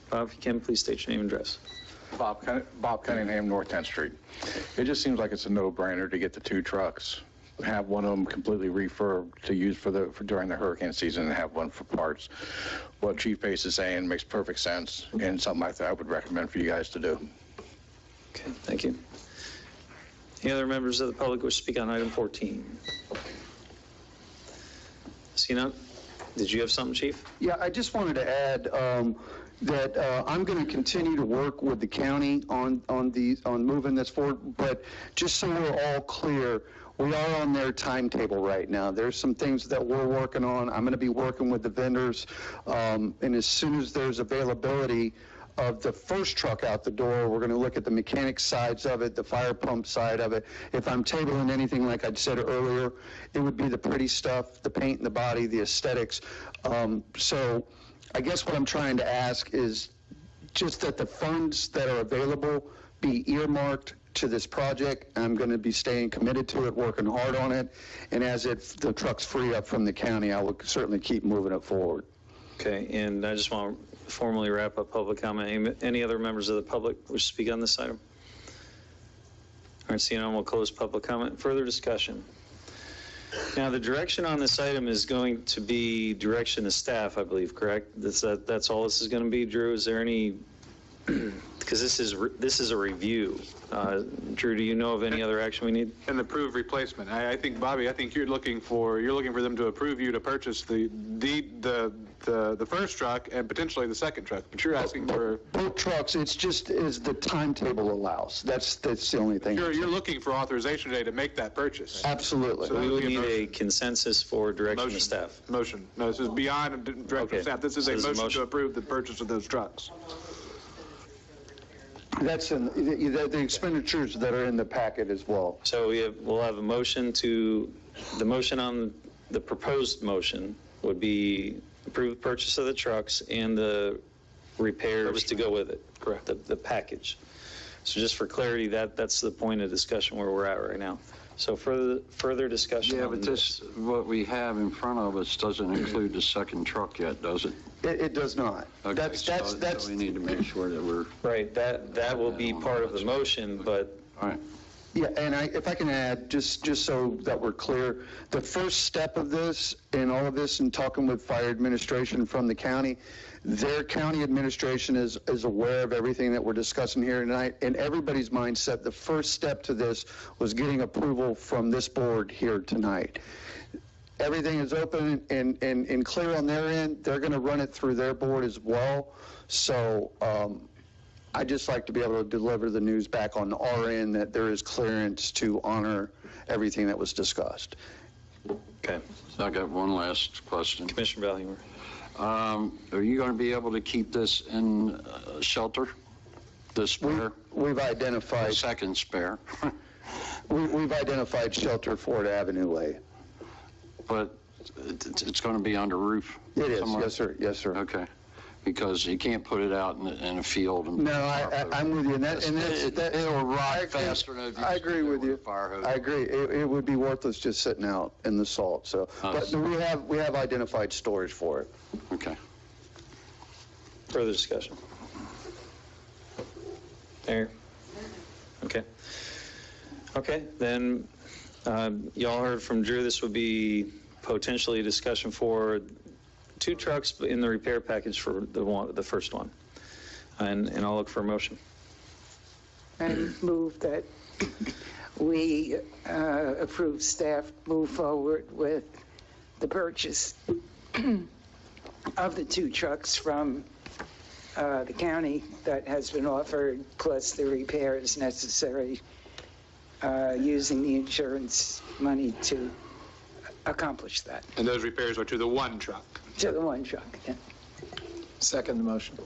Bob, if you can, please state your name and address. Bob Cunningham, North 10th Street. It just seems like it's a no-brainer to get the two trucks, have one of them completely refurbed to use for during the hurricane season, and have one for parts. What Chief Pace is saying makes perfect sense, and something like that I would recommend for you guys to do. Okay, thank you. Any other members of the public wish to speak on item 14? Sine, did you have something, Chief? Yeah, I just wanted to add that I'm going to continue to work with the county on moving this forward, but just so we're all clear, we are on their timetable right now. There's some things that we're working on. I'm going to be working with the vendors, and as soon as there's availability of the first truck out the door, we're going to look at the mechanic sides of it, the fire pump side of it. If I'm tabling anything, like I said earlier, it would be the pretty stuff, the paint and the body, the aesthetics. So I guess what I'm trying to ask is just that the funds that are available be earmarked to this project. I'm going to be staying committed to it, working hard on it, and as the trucks free up from the county, I will certainly keep moving it forward. Okay, and I just want to formally wrap up public comment. Any other members of the public wish to speak on this item? All right, seeing none, we'll close public comment. Further discussion. Now, the direction on this item is going to be direction to staff, I believe, correct? That's all this is going to be, Drew? Is there any, because this is a review. Drew, do you know of any other action we need? An approved replacement. I think, Bobby, I think you're looking for them to approve you to purchase the first truck and potentially the second truck, but you're asking for both trucks. It's just as the timetable allows. That's the only thing. You're looking for authorization today to make that purchase. Absolutely. So we would need a consensus for direction to staff. Motion. No, this is beyond direction to staff. This is a motion to approve the purchase of those trucks. That's in the expenditures that are in the packet as well. So we'll have a motion the motion on the proposed motion would be approve purchase of the trucks and the repairs to go with it. Correct. The package. So just for clarity, that's the point of discussion where we're at right now. So further discussion. Yeah, but what we have in front of us doesn't include the second truck yet, does it? It does not. Okay, so we need to make sure that we're... Right, that will be part of the motion, but... All right. Yeah, and if I can add, just so that we're clear, the first step of this and all of this and talking with fire administration from the county, their county administration is aware of everything that we're discussing here tonight. In everybody's mindset, the first step to this was getting approval from this board here tonight. Everything is open and clear on their end. They're going to run it through their board as well. So I'd just like to be able to deliver the news back on our end that there is clearance to honor everything that was discussed. Okay. So I got one last question. Commissioner Bellinger. Are you going to be able to keep this in shelter? The spare? We've identified... The second spare. We've identified shelter Ford Avenue Way. But it's going to be under roof? It is, somewhere? yes, sir, yes, sir. Okay. Because you can't put it out in a field. And No, I'm with you, and it'll rot faster than if you I agree with you. fire hose. I agree. It would be worthless just sitting out in the salt, so. But we have identified storage for it. Okay. Further discussion? Mayor? Okay. Okay, then y'all heard from Drew. This would be potentially a discussion for 2 trucks in the repair package for the first one. And I'll look for a motion. And move that we approve staff move forward with the purchase of the 2 trucks from the county that has been offered, plus the repairs necessary using the insurance money to accomplish that. And those repairs are to the 1 truck? To the 1 truck, yeah. Second the motion.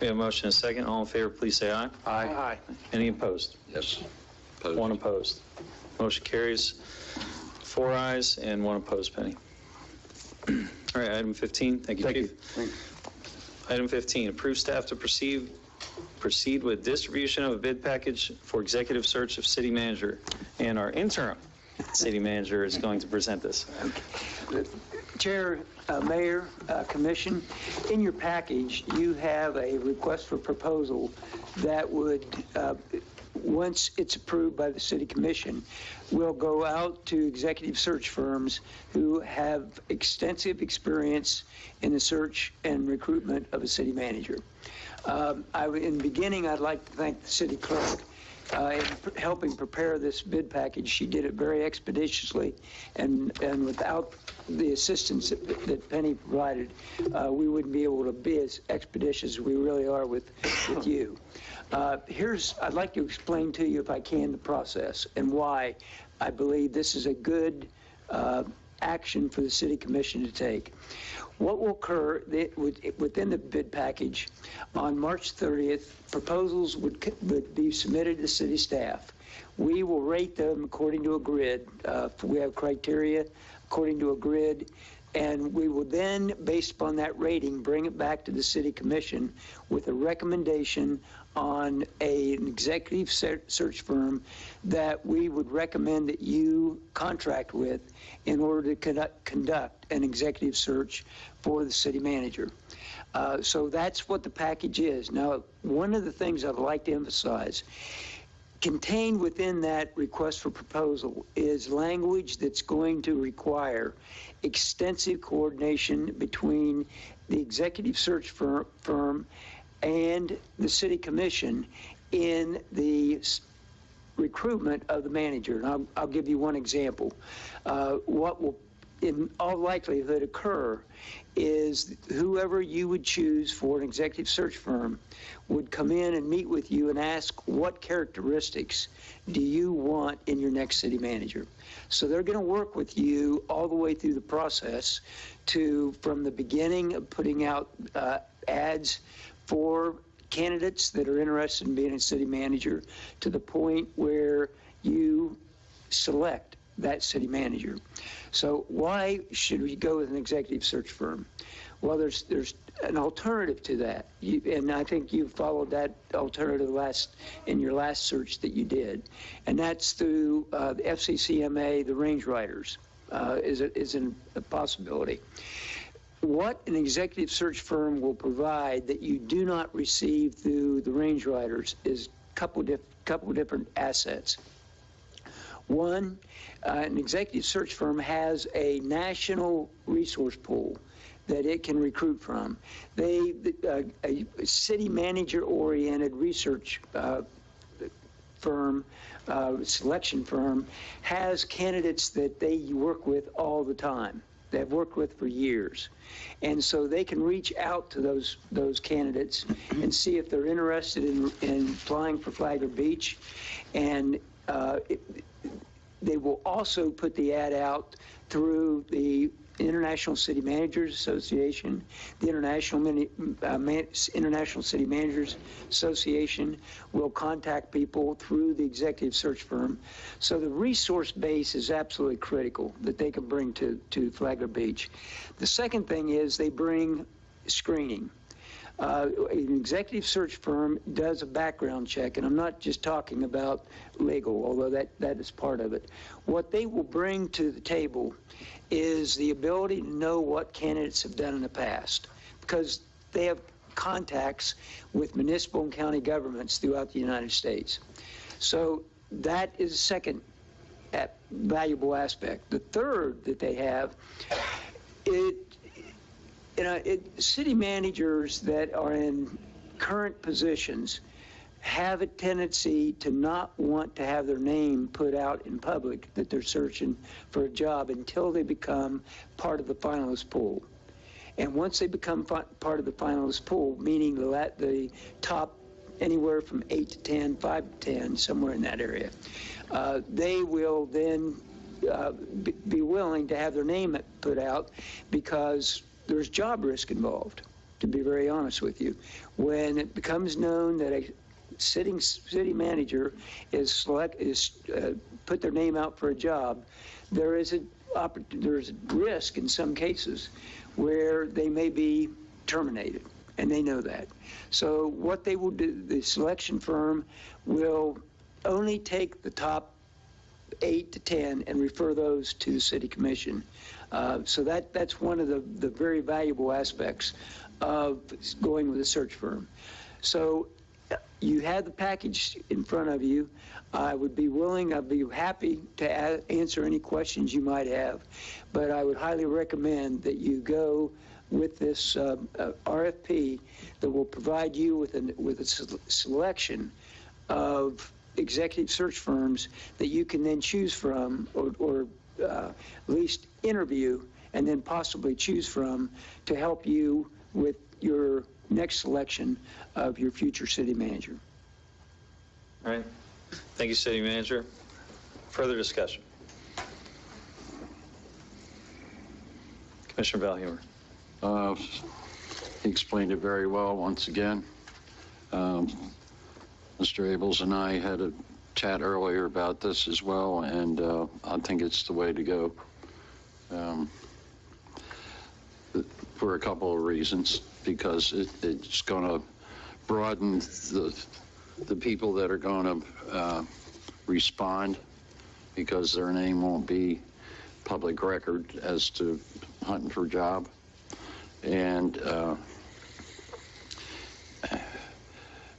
We have a motion and a second. All in favor, please say aye. Aye. Any opposed? Yes. 1 opposed. Motion carries. 4 ayes and 1 opposed, Penny. All right, item 15. Thank you, Chief. Item 15, approve staff to proceed with distribution of a bid package for executive search of city manager. And our interim city manager is going to present this. Chair, Mayor, Commission, in your package, you have a request for proposal that would, once it's approved by the City Commission, will go out to executive search firms who have extensive experience in the search and recruitment of a city manager. In the beginning, I'd like to thank the city clerk in helping prepare this bid package. She did it very expeditiously, and without the assistance that Penny provided, we wouldn't be able to be as expeditious as we really are with you. I'd like to explain to you, if I can, the process and why I believe this is a good action for the City Commission to take. What will occur within the bid package, on March 30th, proposals would be submitted to city staff. We will rate them according to a grid. We have criteria according to a grid, and we will then, based upon that rating, bring it back to the City Commission with a recommendation on an executive search firm that we would recommend that you contract with in order to conduct an executive search for the city manager. So that's what the package is. Now, one of the things I'd like to emphasize, contained within that request for proposal is language that's going to require extensive coordination between the executive search firm and the City Commission in the recruitment of the manager. And I'll give you one example. What will in all likelihood occur is whoever you would choose for an executive search firm would come in and meet with you and ask, what characteristics do you want in your next city manager? So they're going to work with you all the way through the process from the beginning of putting out ads for candidates that are interested in being a city manager to the point where you select that city manager. So why should we go with an executive search firm? Well, there's an alternative to that, and I think you followed that alternative in your last search that you did, and that's through the FCCMA, the range riders, is a possibility. What an executive search firm will provide that you do not receive through the range riders is a couple different assets. One, an executive search firm has a national resource pool that it can recruit from. A city manager-oriented research firm, selection firm, has candidates that they work with all the time. They've worked with for years. And so they can reach out to those candidates and see if they're interested in applying for Flagler Beach. And they will also put the ad out through the International City Managers Association, the International City Managers Association will contact people through the executive search firm. So the resource base is absolutely critical that they can bring to Flagler Beach. The second thing is they bring screening. An executive search firm does a background check, and I'm not just talking about legal, although that is part of it. What they will bring to the table is the ability to know what candidates have done in the past, because they have contacts with municipal and county governments throughout the United States. So that is a second valuable aspect. The third that they have, city managers that are in current positions have a tendency to not want to have their name put out in public that they're searching for a job until they become part of the finalist pool. And once they become part of the finalist pool, meaning the top anywhere from 8 to 10, 5 to 10, somewhere in that area, they will then be willing to have their name put out, because there's job risk involved, to be very honest with you. When it becomes known that a sitting city manager is put their name out for a job, there's a risk in some cases where they may be terminated, and they know that. So what they will do, the selection firm will only take the top 8 to 10 and refer those to the city commission. So that's one of the very valuable aspects of going with a search firm. So you have the package in front of you. I'd be happy to answer any questions you might have, but I would highly recommend that you go with this RFP that will provide you with a selection of executive search firms that you can then choose from, or at least interview and then possibly choose from, to help you with your next selection of your future city manager. All right. Thank you, City Manager. Further discussion? Commissioner Valhumer. He explained it very well once again. Mr. Abels and I had a chat earlier about this as well, and I think it's the way to go for a couple of reasons, because it's going to broaden the people that are going to respond, because their name won't be public record as to hunting for a job. And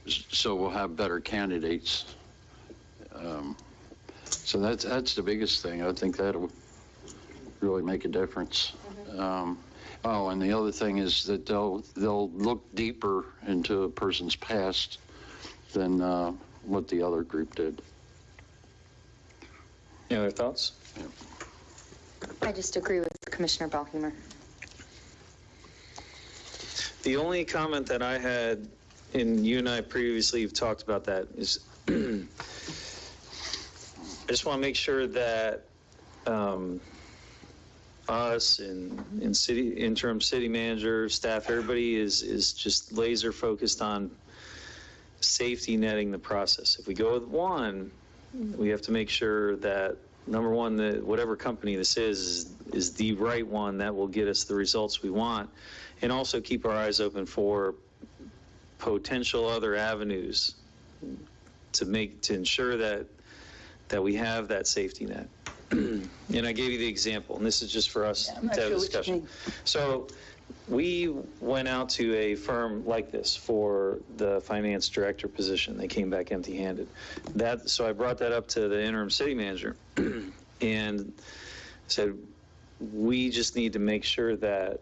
so we'll have better candidates. So that's the biggest thing. I think that'll really make a difference. Oh, and the other thing is that they'll look deeper into a person's past than what the other group did. Any other thoughts? Yeah. I just agree with Commissioner Valhumer. The only comment that I had, and you and I previously have talked about that, is I just want to make sure that us and interim city manager, staff, everybody is just laser focused on safety netting the process. If we go with one, we have to make sure that, number one, that whatever company this is the right one that will get us the results we want, and also keep our eyes open for potential other avenues to ensure that we have that safety net. And I gave you the example, and this is just for us to have a discussion. So we went out to a firm like this for the finance director position. They came back empty-handed. So I brought that up to the interim city manager and said, we just need to make sure that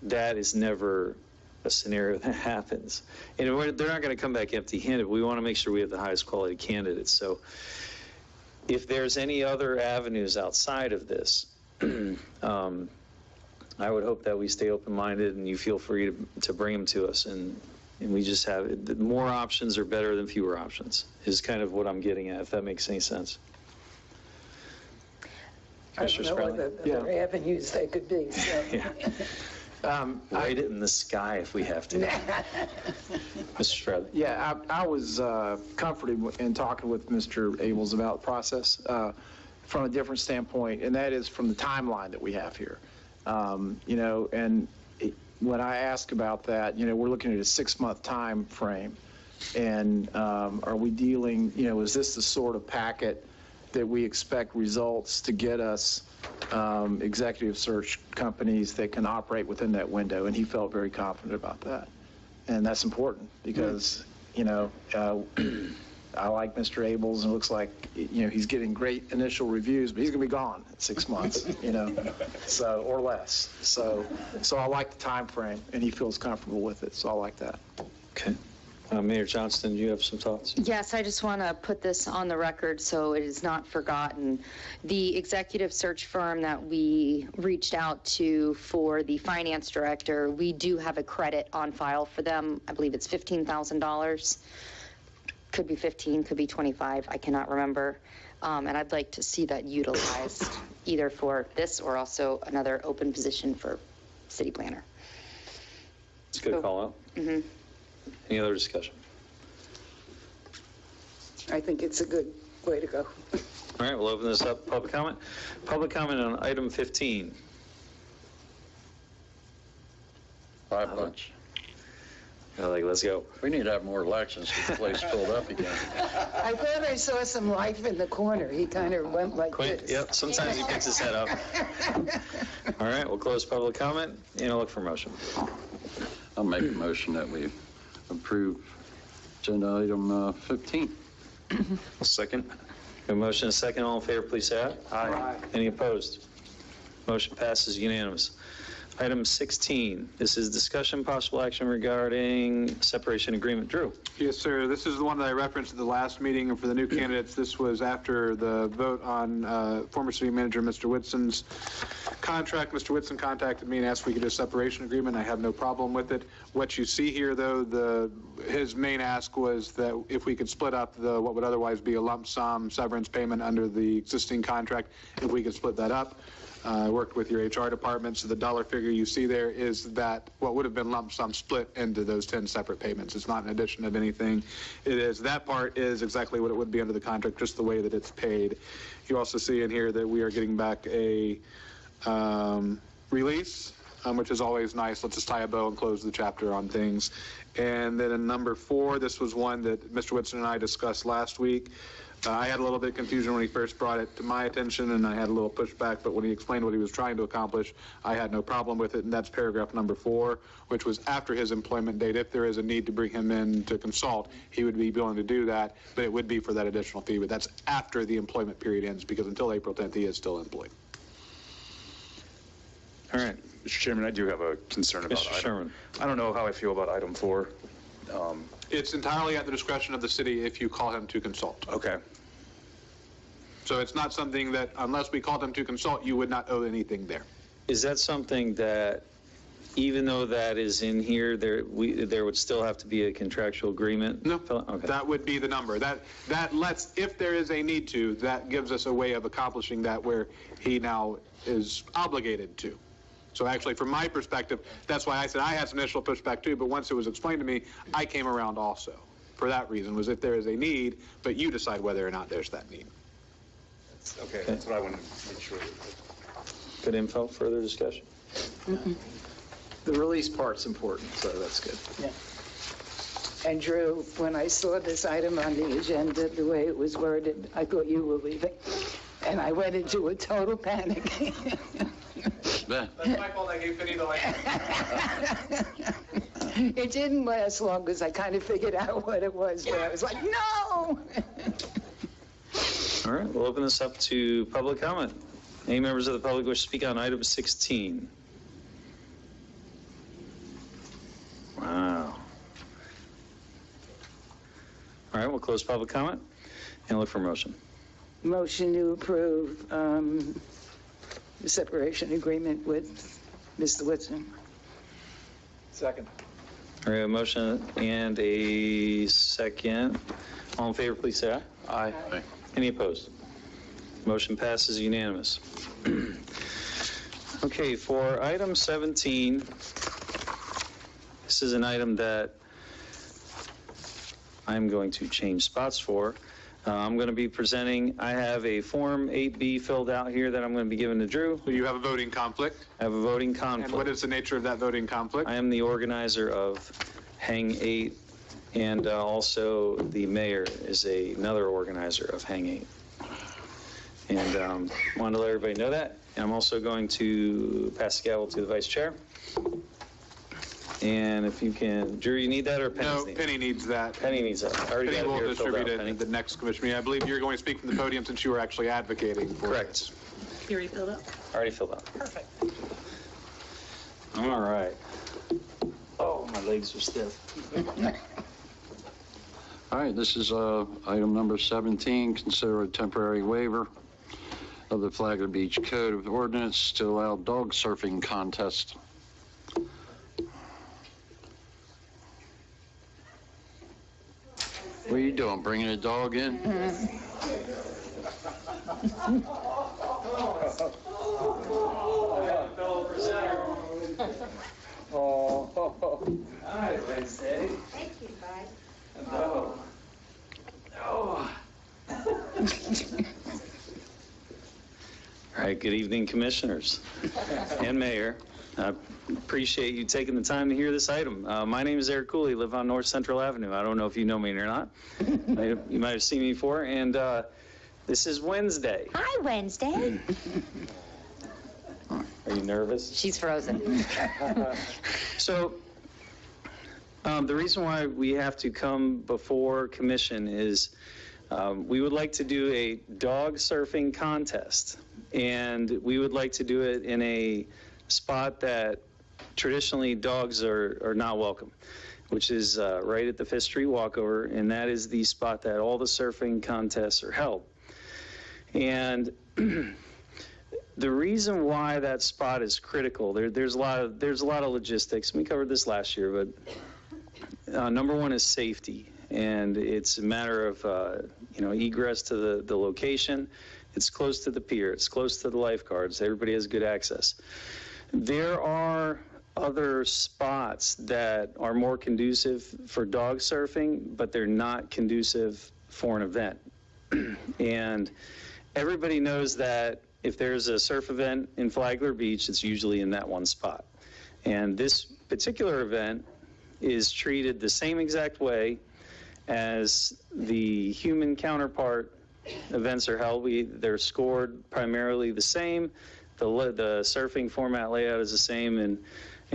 that is never a scenario that happens. And they're not going to come back empty-handed. We want to make sure we have the highest quality candidates. So if there's any other avenues outside of this, I would hope that we stay open-minded and you feel free to bring them to us. And we just have more options are better than fewer options is kind of what I'm getting at, if that makes any sense. I don't know what the other avenues they could be, so. Write it in the sky if we have to. Mr. Stradley. Yeah, I was comforted in talking with Mr. Abels about the process from a different standpoint, and that is from the timeline that we have here. And when I ask about that, we're looking at a 6-month time frame. And are we dealing, is this the sort of packet that we expect results to get us executive search companies that can operate within that window? And he felt very confident about that. And that's important because, I like Mr. Abels, and it looks like, he's getting great initial reviews, but he's going to be gone in 6 months, so, or less. So I like the time frame, and he feels comfortable with it, so I like that. Okay. Mayor Johnston, do you have some thoughts? Yes, I just want to put this on the record so it is not forgotten. The executive search firm that we reached out to for the finance director, we do have a credit on file for them. I believe it's $15,000. Could be 15, could be 25, I cannot remember. And I'd like to see that utilized either for this or also another open position for city planner. It's a good call out. Mm-hmm. Any other discussion? I think it's a good way to go. All right, we'll open this up. Public comment? Public comment on item 15. 5 months. Let's go. We need to have more elections to get the place filled up again. I thought I saw some life in the corner. He kind of went like this. Yep, sometimes he picks his head up. All right, we'll close public comment and I'll look for motion. I'll make a motion that we approve agenda item 15. A second. A motion and a second. All in favor, please say aye. Aye. Any opposed? Motion passes unanimous. Item 16, this is discussion, possible action regarding separation agreement. Drew? Yes, sir. This is the one that I referenced at the last meeting, and for the new candidates, this was after the vote on former city manager Mr. Whitson's contract. Mr. Whitson contacted me and asked if we could do a separation agreement. I have no problem with it. What you see here, though, his main ask was that if we could split up what would otherwise be a lump sum severance payment under the existing contract, if we could split that up. I worked with your HR department, so the dollar figure you see there is that what would have been lump sum split into those 10 separate payments. It's not an addition of anything. That part is exactly what it would be under the contract, just the way that it's paid. You also see in here that we are getting back a release, which is always nice. Let's just tie a bow and close the chapter on things. And then in number 4, this was one that Mr. Whitson and I discussed last week. I had a little bit of confusion when he first brought it to my attention, and I had a little pushback, but when he explained what he was trying to accomplish, I had no problem with it, and that's paragraph number 4, which was after his employment date. If there is a need to bring him in to consult, he would be willing to do that, but it would be for that additional fee, but that's after the employment period ends, because until April 10th, he is still employed. All right. Mr. Chairman, I do have a concern about Mr. Sherman. I don't know how I feel about item 4. It's entirely at the discretion of the city if you call him to consult. Okay. So it's not something that, unless we called him to consult, you would not owe anything there. Is that something that, even though that is in here, there would still have to be a contractual agreement? No, okay. That would be the number. That lets, if there is a need to, that gives us a way of accomplishing that where he now is obligated to. So actually, from my perspective, that's why I said I had some initial pushback too, but once it was explained to me, I came around also. For that reason, was if there is a need, but you decide whether or not there's that need. Okay, that's what I want to make sure. Good info, further discussion? Mm-hmm. The release part's important, so that's good. Yeah. And Drew, when I saw this item on the agenda, the way it was worded, I thought you were leaving. And I went into a total panic. That's my fault. I gave Penny the light. It didn't last long because I kind of figured out what it was, but I was like, no! All right, we'll open this up to public comment. Any members of the public wish to speak on item 16? Wow. All right, we'll close public comment and look for motion. Motion to approve the separation agreement with Mr. Whitson. Second. All right, a motion and a second. All in favor, please say aye. Aye. Any opposed? Motion passes unanimous. Okay, for item 17, this is an item that I'm going to change spots for. I'm going to be presenting, I have a Form 8B filled out here that I'm going to be giving to Drew. So you have a voting conflict? I have a voting conflict. And what is the nature of that voting conflict? I am the organizer of Hang 8, and also the mayor is another organizer of Hang 8. And wanted to let everybody know that. And I'm also going to pass the gavel to the vice chair. And if you can, Drew, you need that or Penny? No, Penny needs that. Penny needs that. I already Penny got it will here distribute filled out, it Penny. at the next commission meeting. I believe you're going to speak from the podium since you were actually advocating for it. Correct. You already filled out? Already filled out. Perfect. All right. Oh, my legs are stiff. All right, this is item number 17, consider a temporary waiver of the Flagler Beach Code of Ordinance to allow dog surfing contest. What are you doing, bringing a dog in? Hi, Wednesday. Thank you, bud. No. No. All right, good evening, commissioners and mayor. I appreciate you taking the time to hear this item. My name is Eric Cooley, live on North Central Avenue. I don't know if you know me or not. You might have seen me before, and this is Wednesday. Hi, Wednesday. Are you nervous? She's frozen. So, the reason why we have to come before commission is we would like to do a dog surfing contest, and we would like to do it in a spot that traditionally dogs are not welcome, which is right at the 5th Street Walkover, and that is the spot that all the surfing contests are held. And the reason why that spot is critical, there's a lot of logistics. We covered this last year, but number one is safety, and it's a matter of egress to the location. It's close to the pier. It's close to the lifeguards. Everybody has good access. There are other spots that are more conducive for dog surfing, but they're not conducive for an event. And everybody knows that if there's a surf event in Flagler Beach, it's usually in that one spot. And this particular event is treated the same exact way as the human counterpart events are held. They're scored primarily the same. The surfing format layout is the same, and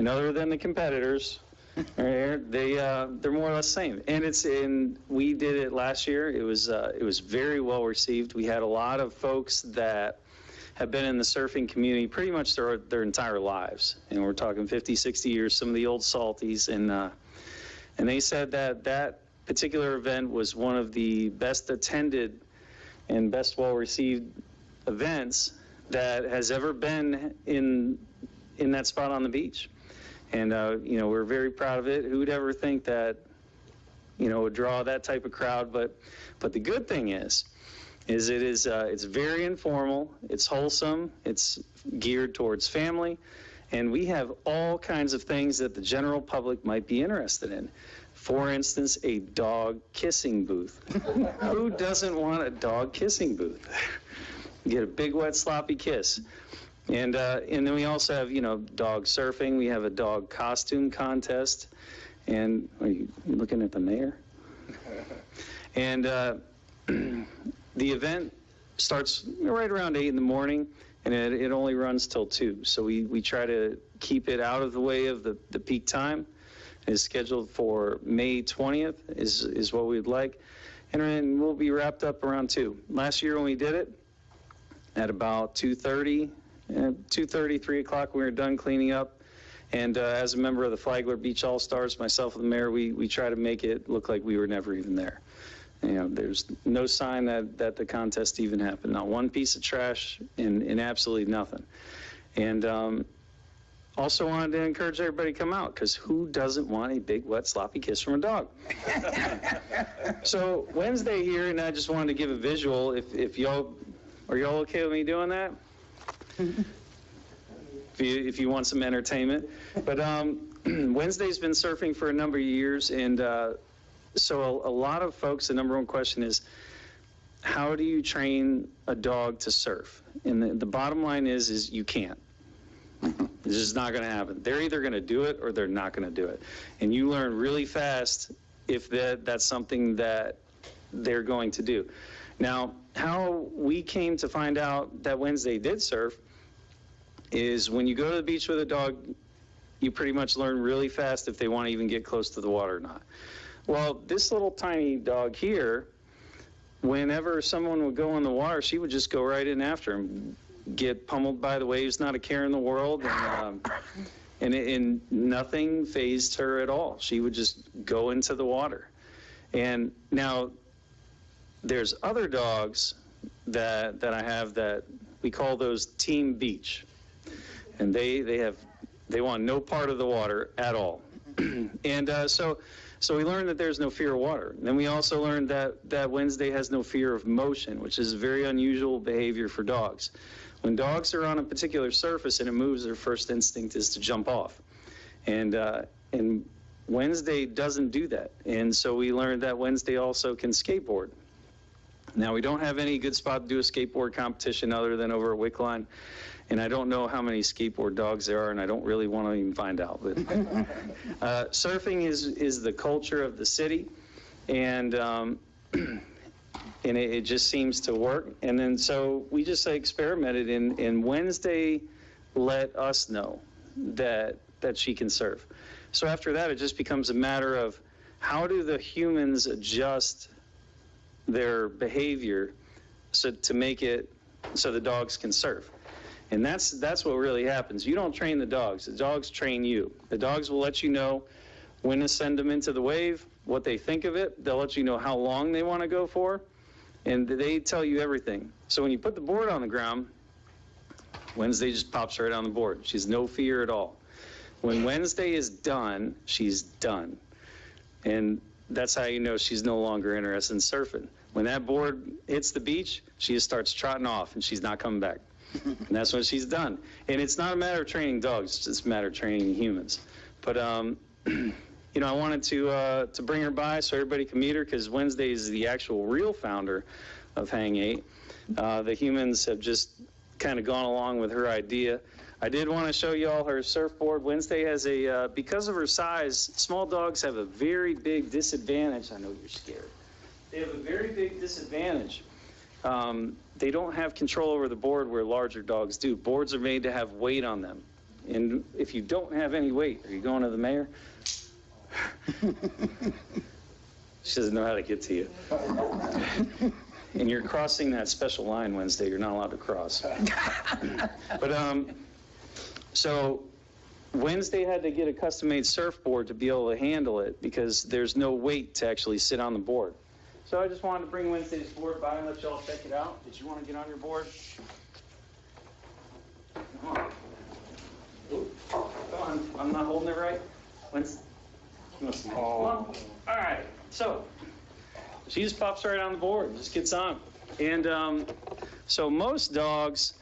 other than the competitors, they're more or less the same. And we did it last year. It was very well received. We had a lot of folks that have been in the surfing community pretty much their entire lives, and we're talking 50, 60 years. Some of the old salties, and they said that particular event was one of the best attended and best well received events that has ever been in that spot on the beach. And we're very proud of it. Who would ever think that would draw that type of crowd? But the good thing is it's very informal, it's wholesome, it's geared towards family, and we have all kinds of things that the general public might be interested in. For instance, a dog kissing booth. Who doesn't want a dog kissing booth? Get a big, wet, sloppy kiss. And then we also have, dog surfing. We have a dog costume contest. And are you looking at the mayor? And the event starts right around 8 in the morning, and it only runs till 2. So we try to keep it out of the way of the peak time. It's scheduled for May 20th is what we'd like. And we'll be wrapped up around 2. Last year when we did it, at about 2:30, 3 o'clock, we were done cleaning up. And as a member of the Flagler Beach All-Stars, myself and the mayor, we try to make it look like we were never even there. There's no sign that the contest even happened. Not one piece of trash and absolutely nothing. And also wanted to encourage everybody to come out, because who doesn't want a big, wet, sloppy kiss from a dog? So Wednesday here, and I just wanted to give a visual. If y'all Are y'all okay with me doing that? If you want some entertainment. But Wednesday's been surfing for a number of years, and so a lot of folks, the number one question is, how do you train a dog to surf? And the bottom line is you can't. It's just not going to happen. They're either going to do it or they're not going to do it. And you learn really fast if that's something that they're going to do. Now, how we came to find out that Wednesday did surf is when you go to the beach with a dog, you pretty much learn really fast if they want to even get close to the water or not. Well, this little tiny dog here, whenever someone would go in the water, she would just go right in after him, get pummeled by the waves, not a care in the world, and nothing fazed her at all. She would just go into the water. And now there's other dogs that I have that we call those Team Beach, and they want no part of the water at all. And so we learned that there's no fear of water. And then we also learned that Wednesday has no fear of motion, which is very unusual behavior for dogs. When dogs are on a particular surface and it moves, their first instinct is to jump off. And Wednesday doesn't do that. And so we learned that Wednesday also can skateboard. Now, we don't have any good spot to do a skateboard competition other than over at Wickline. And I don't know how many skateboard dogs there are, and I don't really want to even find out. But surfing is the culture of the city, and it just seems to work. And then so we just experimented, and Wednesday let us know that she can surf. So after that, it just becomes a matter of how do the humans adjust their behavior to make it so the dogs can surf. And that's what really happens. You don't train the dogs train you. The dogs will let you know when to send them into the wave, what they think of it. They'll let you know how long they want to go for, and they tell you everything. So when you put the board on the ground, Wednesday just pops right on the board. She's no fear at all. When Wednesday is done, she's done. And that's how you know she's no longer interested in surfing. When that board hits the beach, she just starts trotting off, and she's not coming back. And that's when she's done. And it's not a matter of training dogs, it's just a matter of training humans. But, you know, I wanted to bring her by so everybody can meet her, because Wednesday is the actual real founder of Hang 8. The humans have just kind of gone along with her idea. I did want to show you all her surfboard. Wednesday has because of her size, small dogs have a very big disadvantage. I know you're scared. They have a very big disadvantage. They don't have control over the board where larger dogs do. Boards are made to have weight on them. And if you don't have any weight, are you going to the mayor? She doesn't know how to get to you. And you're crossing that special line Wednesday. You're not allowed to cross. But so Wednesday had to get a custom-made surfboard to be able to handle it because there's no weight to actually sit on the board. So I just wanted to bring Wednesday's board by and let y'all check it out. Did you want to get on your board? Come on. Ooh, come on. I'm not holding it right. Wednesday. Come on. All right. So she just pops right on the board. Just gets on. And so most dogs,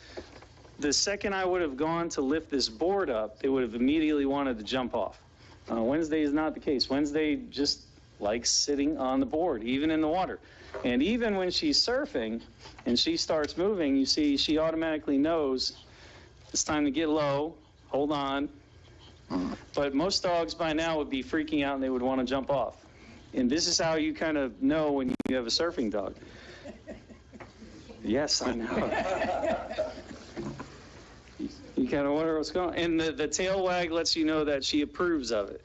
the second I would have gone to lift this board up, they would have immediately wanted to jump off. Wednesday is not the case. Wednesday just likes sitting on the board, even in the water. And even when she's surfing and she starts moving, you see she automatically knows it's time to get low, hold on. But most dogs by now would be freaking out and they would want to jump off. And this is how you kind of know when you have a surfing dog. Yes, I know. You kind of wonder what's going on. And the tail wag lets you know that she approves of it.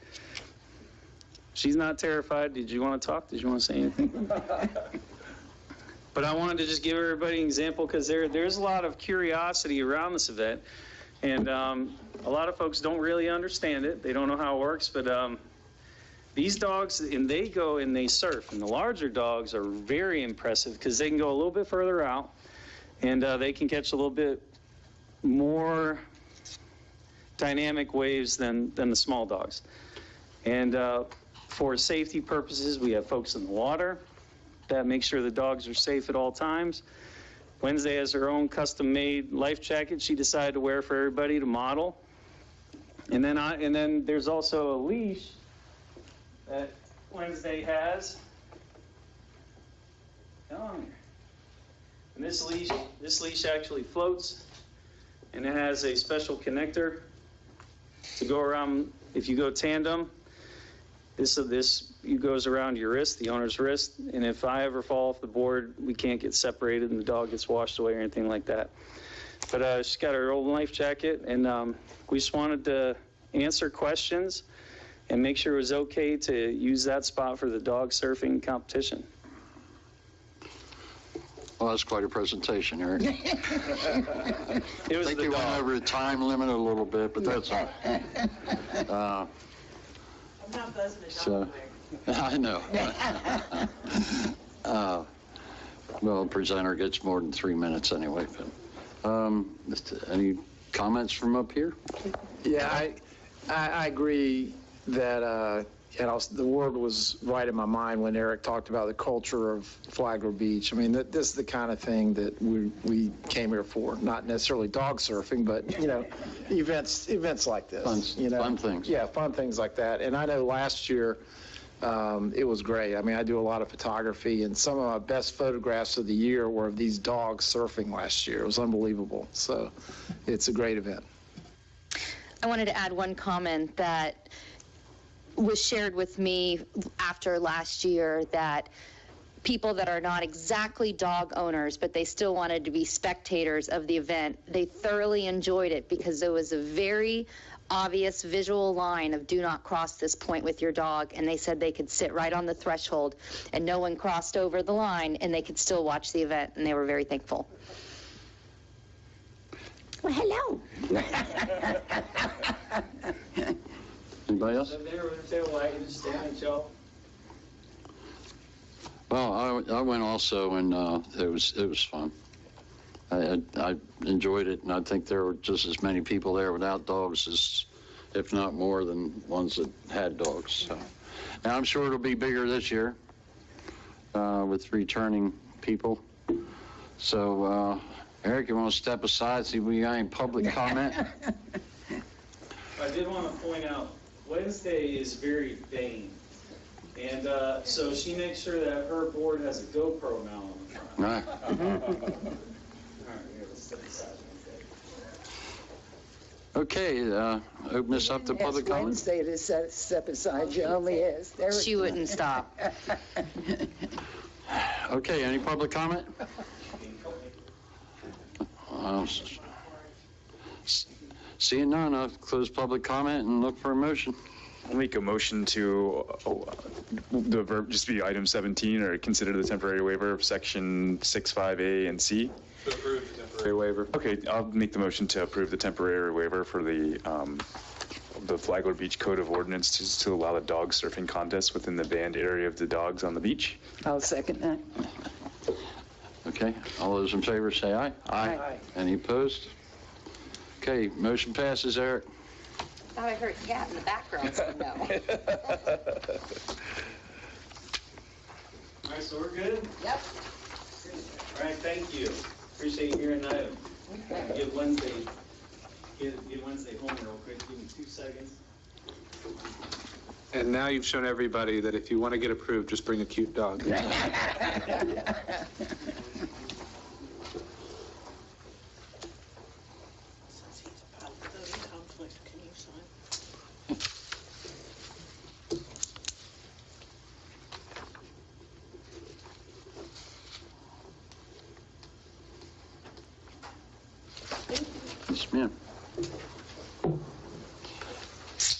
She's not terrified. Did you want to talk? Did you want to say anything? But I wanted to just give everybody an example because there's a lot of curiosity around this event. And a lot of folks don't really understand it. They don't know how it works. But these dogs, and they go and they surf. And the larger dogs are very impressive because they can go a little bit further out. And they can catch a little bit more dynamic waves than the small dogs. And for safety purposes, we have folks in the water that make sure the dogs are safe at all times. Wednesday has her own custom-made life jacket she decided to wear for everybody to model. And then there's also a leash that Wednesday has. Come on here. And this leash actually floats, and it has a special connector to go around. If you go tandem, this goes around your wrist, the owner's wrist, and if I ever fall off the board, we can't get separated and the dog gets washed away or anything like that. But she's got her old life jacket, and we just wanted to answer questions and make sure it was okay to use that spot for the dog surfing competition. Well, that's quite a presentation, Eric. I think you went over the time limit a little bit, but that's all right. I'm not buzzing it So, I know. Well, the presenter gets more than 3 minutes anyway. But, any comments from up here? Yeah, I agree that the word was right in my mind when Eric talked about the culture of Flagler Beach. I mean, this is the kind of thing that we came here for, not necessarily dog surfing, but, events like this. Fun things. Yeah, fun things like that. And I know last year, it was great. I mean, I do a lot of photography, and some of my best photographs of the year were of these dogs surfing last year. It was unbelievable. So it's a great event. I wanted to add one comment that was shared with me after last year, that people that are not exactly dog owners, but they still wanted to be spectators of the event, they thoroughly enjoyed it because there was a very obvious visual line of do not cross this point with your dog, and they said they could sit right on the threshold and no one crossed over the line and they could still watch the event, and they were very thankful. Well, hello. Anybody else? Well, I went also, and it was fun. I enjoyed it, and I think there were just as many people there without dogs as, if not more, than ones that had dogs. So, and I'm sure it'll be bigger this year with returning people. So, Eric, you want to step aside, see if we got any public comment? I did want to point out, Wednesday is very vain. And so she makes sure that her board has a GoPro now on the front. Right. All right, let's step aside. Okay, open this up to public comment. Wednesday to step aside, she only is. She wouldn't stop. Okay, any public comment? Seeing none, I'll close public comment and look for a motion. I'll make a motion to, the verb just be item 17, or consider the temporary waiver of section 65A and C. To approve the temporary waiver. Okay, I'll make the motion to approve the temporary waiver for the Flagler Beach Code of Ordinance to allow the dog surfing contest within the banned area of the dogs on the beach. I'll second that. Okay, all those in favor say aye. Aye. Any opposed? Okay, motion passes, Eric. Thought I heard a cat in the background, so no. All right, so we're good? Yep. All right, thank you. Appreciate you hearing that. Give Wednesday home real quick. Give me 2 seconds. And now you've shown everybody that if you want to get approved, just bring a cute dog. Yes, ma'am.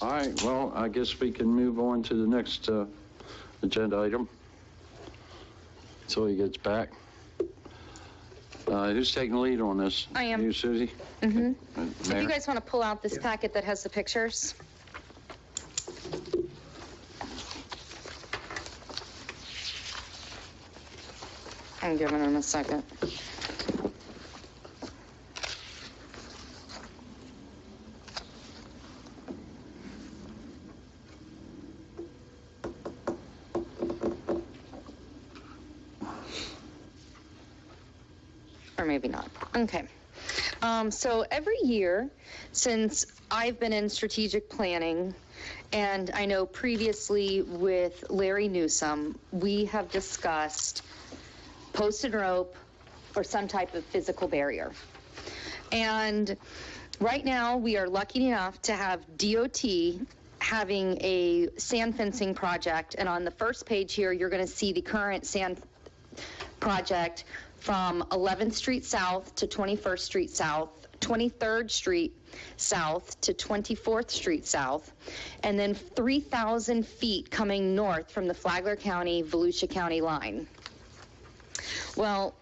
All right, well, I guess we can move on to the next agenda item until he gets back. Who's taking the lead on this? I am. You, Susie? Mm-hmm. If Mayor? you guys want to pull out this packet that has the pictures. I'm giving him a second. or maybe not. Okay. So every year since I've been in strategic planning, and I know previously with Larry Newsome, we have discussed posted rope or some type of physical barrier. And right now we are lucky enough to have DOT having a sand fencing project, and on the first page here you're going to see the current sand project from 11th Street South to 21st Street South, 23rd Street South to 24th Street South, and then 3,000 feet coming north from the Flagler County, Volusia County line. Well,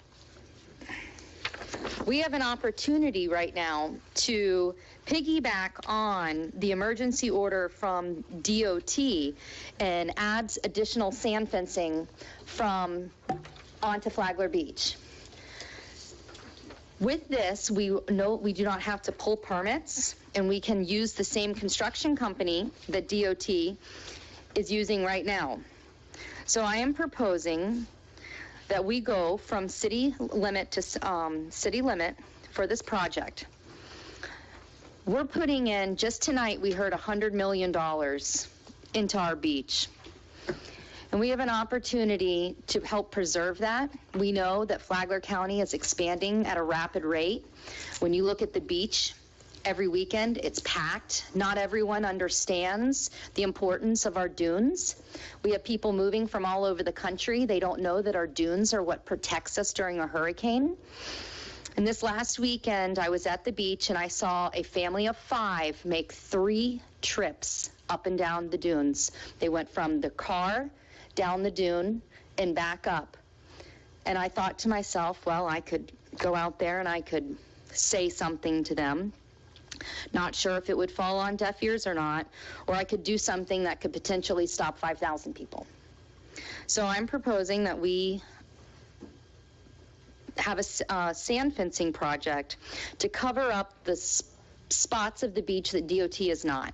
we have an opportunity right now to piggyback on the emergency order from DOT and adds additional sand fencing from onto Flagler Beach. With this, we know we do not have to pull permits, and we can use the same construction company that DOT is using right now. So I am proposing that we go from city limit to city limit for this project. We're putting in, just tonight we heard $100 million into our beach. And we have an opportunity to help preserve that. We know that Flagler County is expanding at a rapid rate. When you look at the beach, every weekend it's packed. Not everyone understands the importance of our dunes. We have people moving from all over the country. They don't know that our dunes are what protects us during a hurricane. And this last weekend, I was at the beach and I saw a family of 5 make 3 trips up and down the dunes. They went from the car down the dune and back up. And I thought to myself, well, I could go out there and I could say something to them. Not sure if it would fall on deaf ears or not, or I could do something that could potentially stop 5,000 people. So I'm proposing that we have a sand fencing project to cover up the spots of the beach that DOT is not.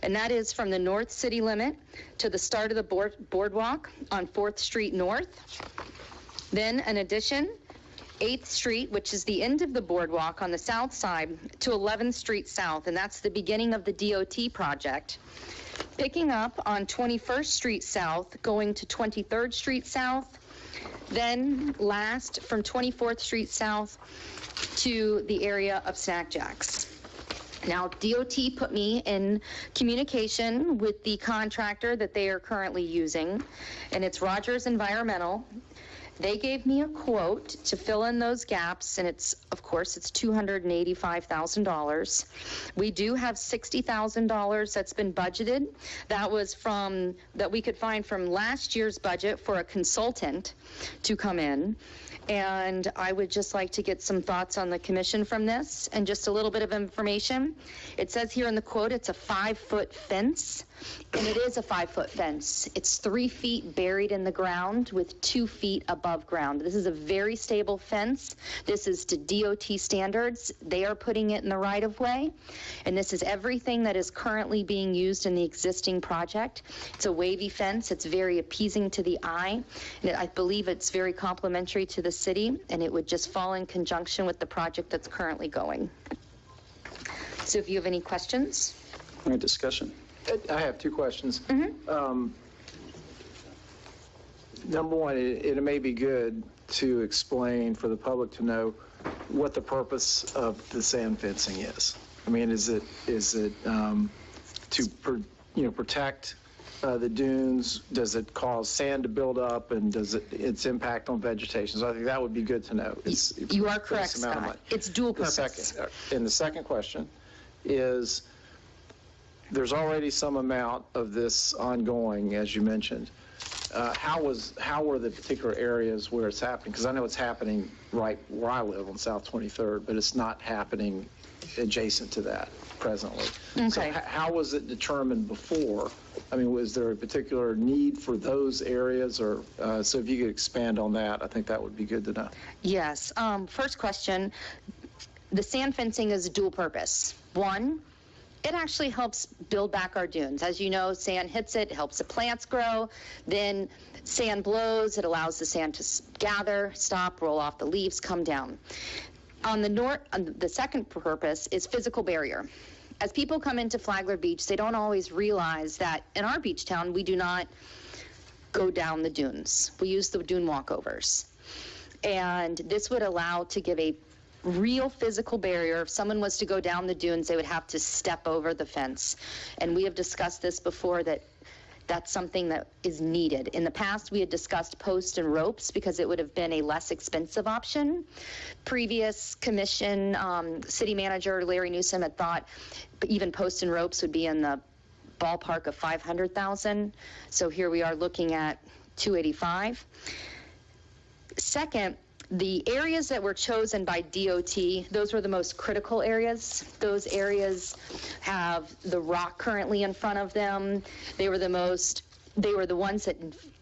And that is from the north city limit to the start of the boardwalk on 4th Street North. Then in addition, 8th Street, which is the end of the boardwalk on the south side, to 11th Street South, and that's the beginning of the DOT project. Picking up on 21st Street South, going to 23rd Street South, then last from 24th Street South to the area of Snack Jacks. Now, DOT put me in communication with the contractor that they are currently using, and it's Rogers Environmental. They gave me a quote to fill in those gaps, and it's, of course, it's $285,000. We do have $60,000 that's been budgeted. That was that we could find from last year's budget for a consultant to come in. And I would just like to get some thoughts on the commission from this and just a little bit of information. It says here in the quote, it's a 5-foot fence, and it is a 5-foot fence. It's 3 feet buried in the ground with 2 feet above ground. This is a very stable fence. This is to DOT standards. They are putting it in the right of way, and this is everything that is currently being used in the existing project. It's a wavy fence. It's very appeasing to the eye, and I believe it's very complementary to the city, and it would just fall in conjunction with the project that's currently going. So if you have any questions? Any discussion? I have 2 questions. Number one, it may be good to explain for the public to know what the purpose of the sand fencing is. I mean, is it to protect the dunes? Does it cause sand to build up, and does its impact on vegetation? So I think that would be good to know. You are correct, Scott. It's dual purpose. And the second question is, there's already some amount of this ongoing, as you mentioned. How were the particular areas where it's happening? Because I know it's happening right where I live on South 23rd, but it's not happening adjacent to that presently. Okay. So how was it determined before? I mean, was there a particular need for those areas, or so if you could expand on that, I think that would be good to know. Yes. First question, the sand fencing is dual purpose. One, it actually helps build back our dunes. As you know, sand hits it helps the plants grow. Then sand blows, it allows the sand to gather, stop, roll off the leaves, come down. On the second purpose is physical barrier. As people come into Flagler Beach, they don't always realize that in our beach town, we do not go down the dunes. We use the dune walkovers. And this would allow to give a real physical barrier. If someone was to go down the dunes, they would have to step over the fence. And we have discussed this before, that that's something that is needed. In the past, we had discussed posts and ropes because it would have been a less expensive option. Previous commission, city manager Larry Newsom had thought even posts and ropes would be in the ballpark of $500,000. So here we are looking at $285,000. Second, the areas that were chosen by DOT, those were the most critical areas. Those areas have the rock currently in front of them. They were the ones that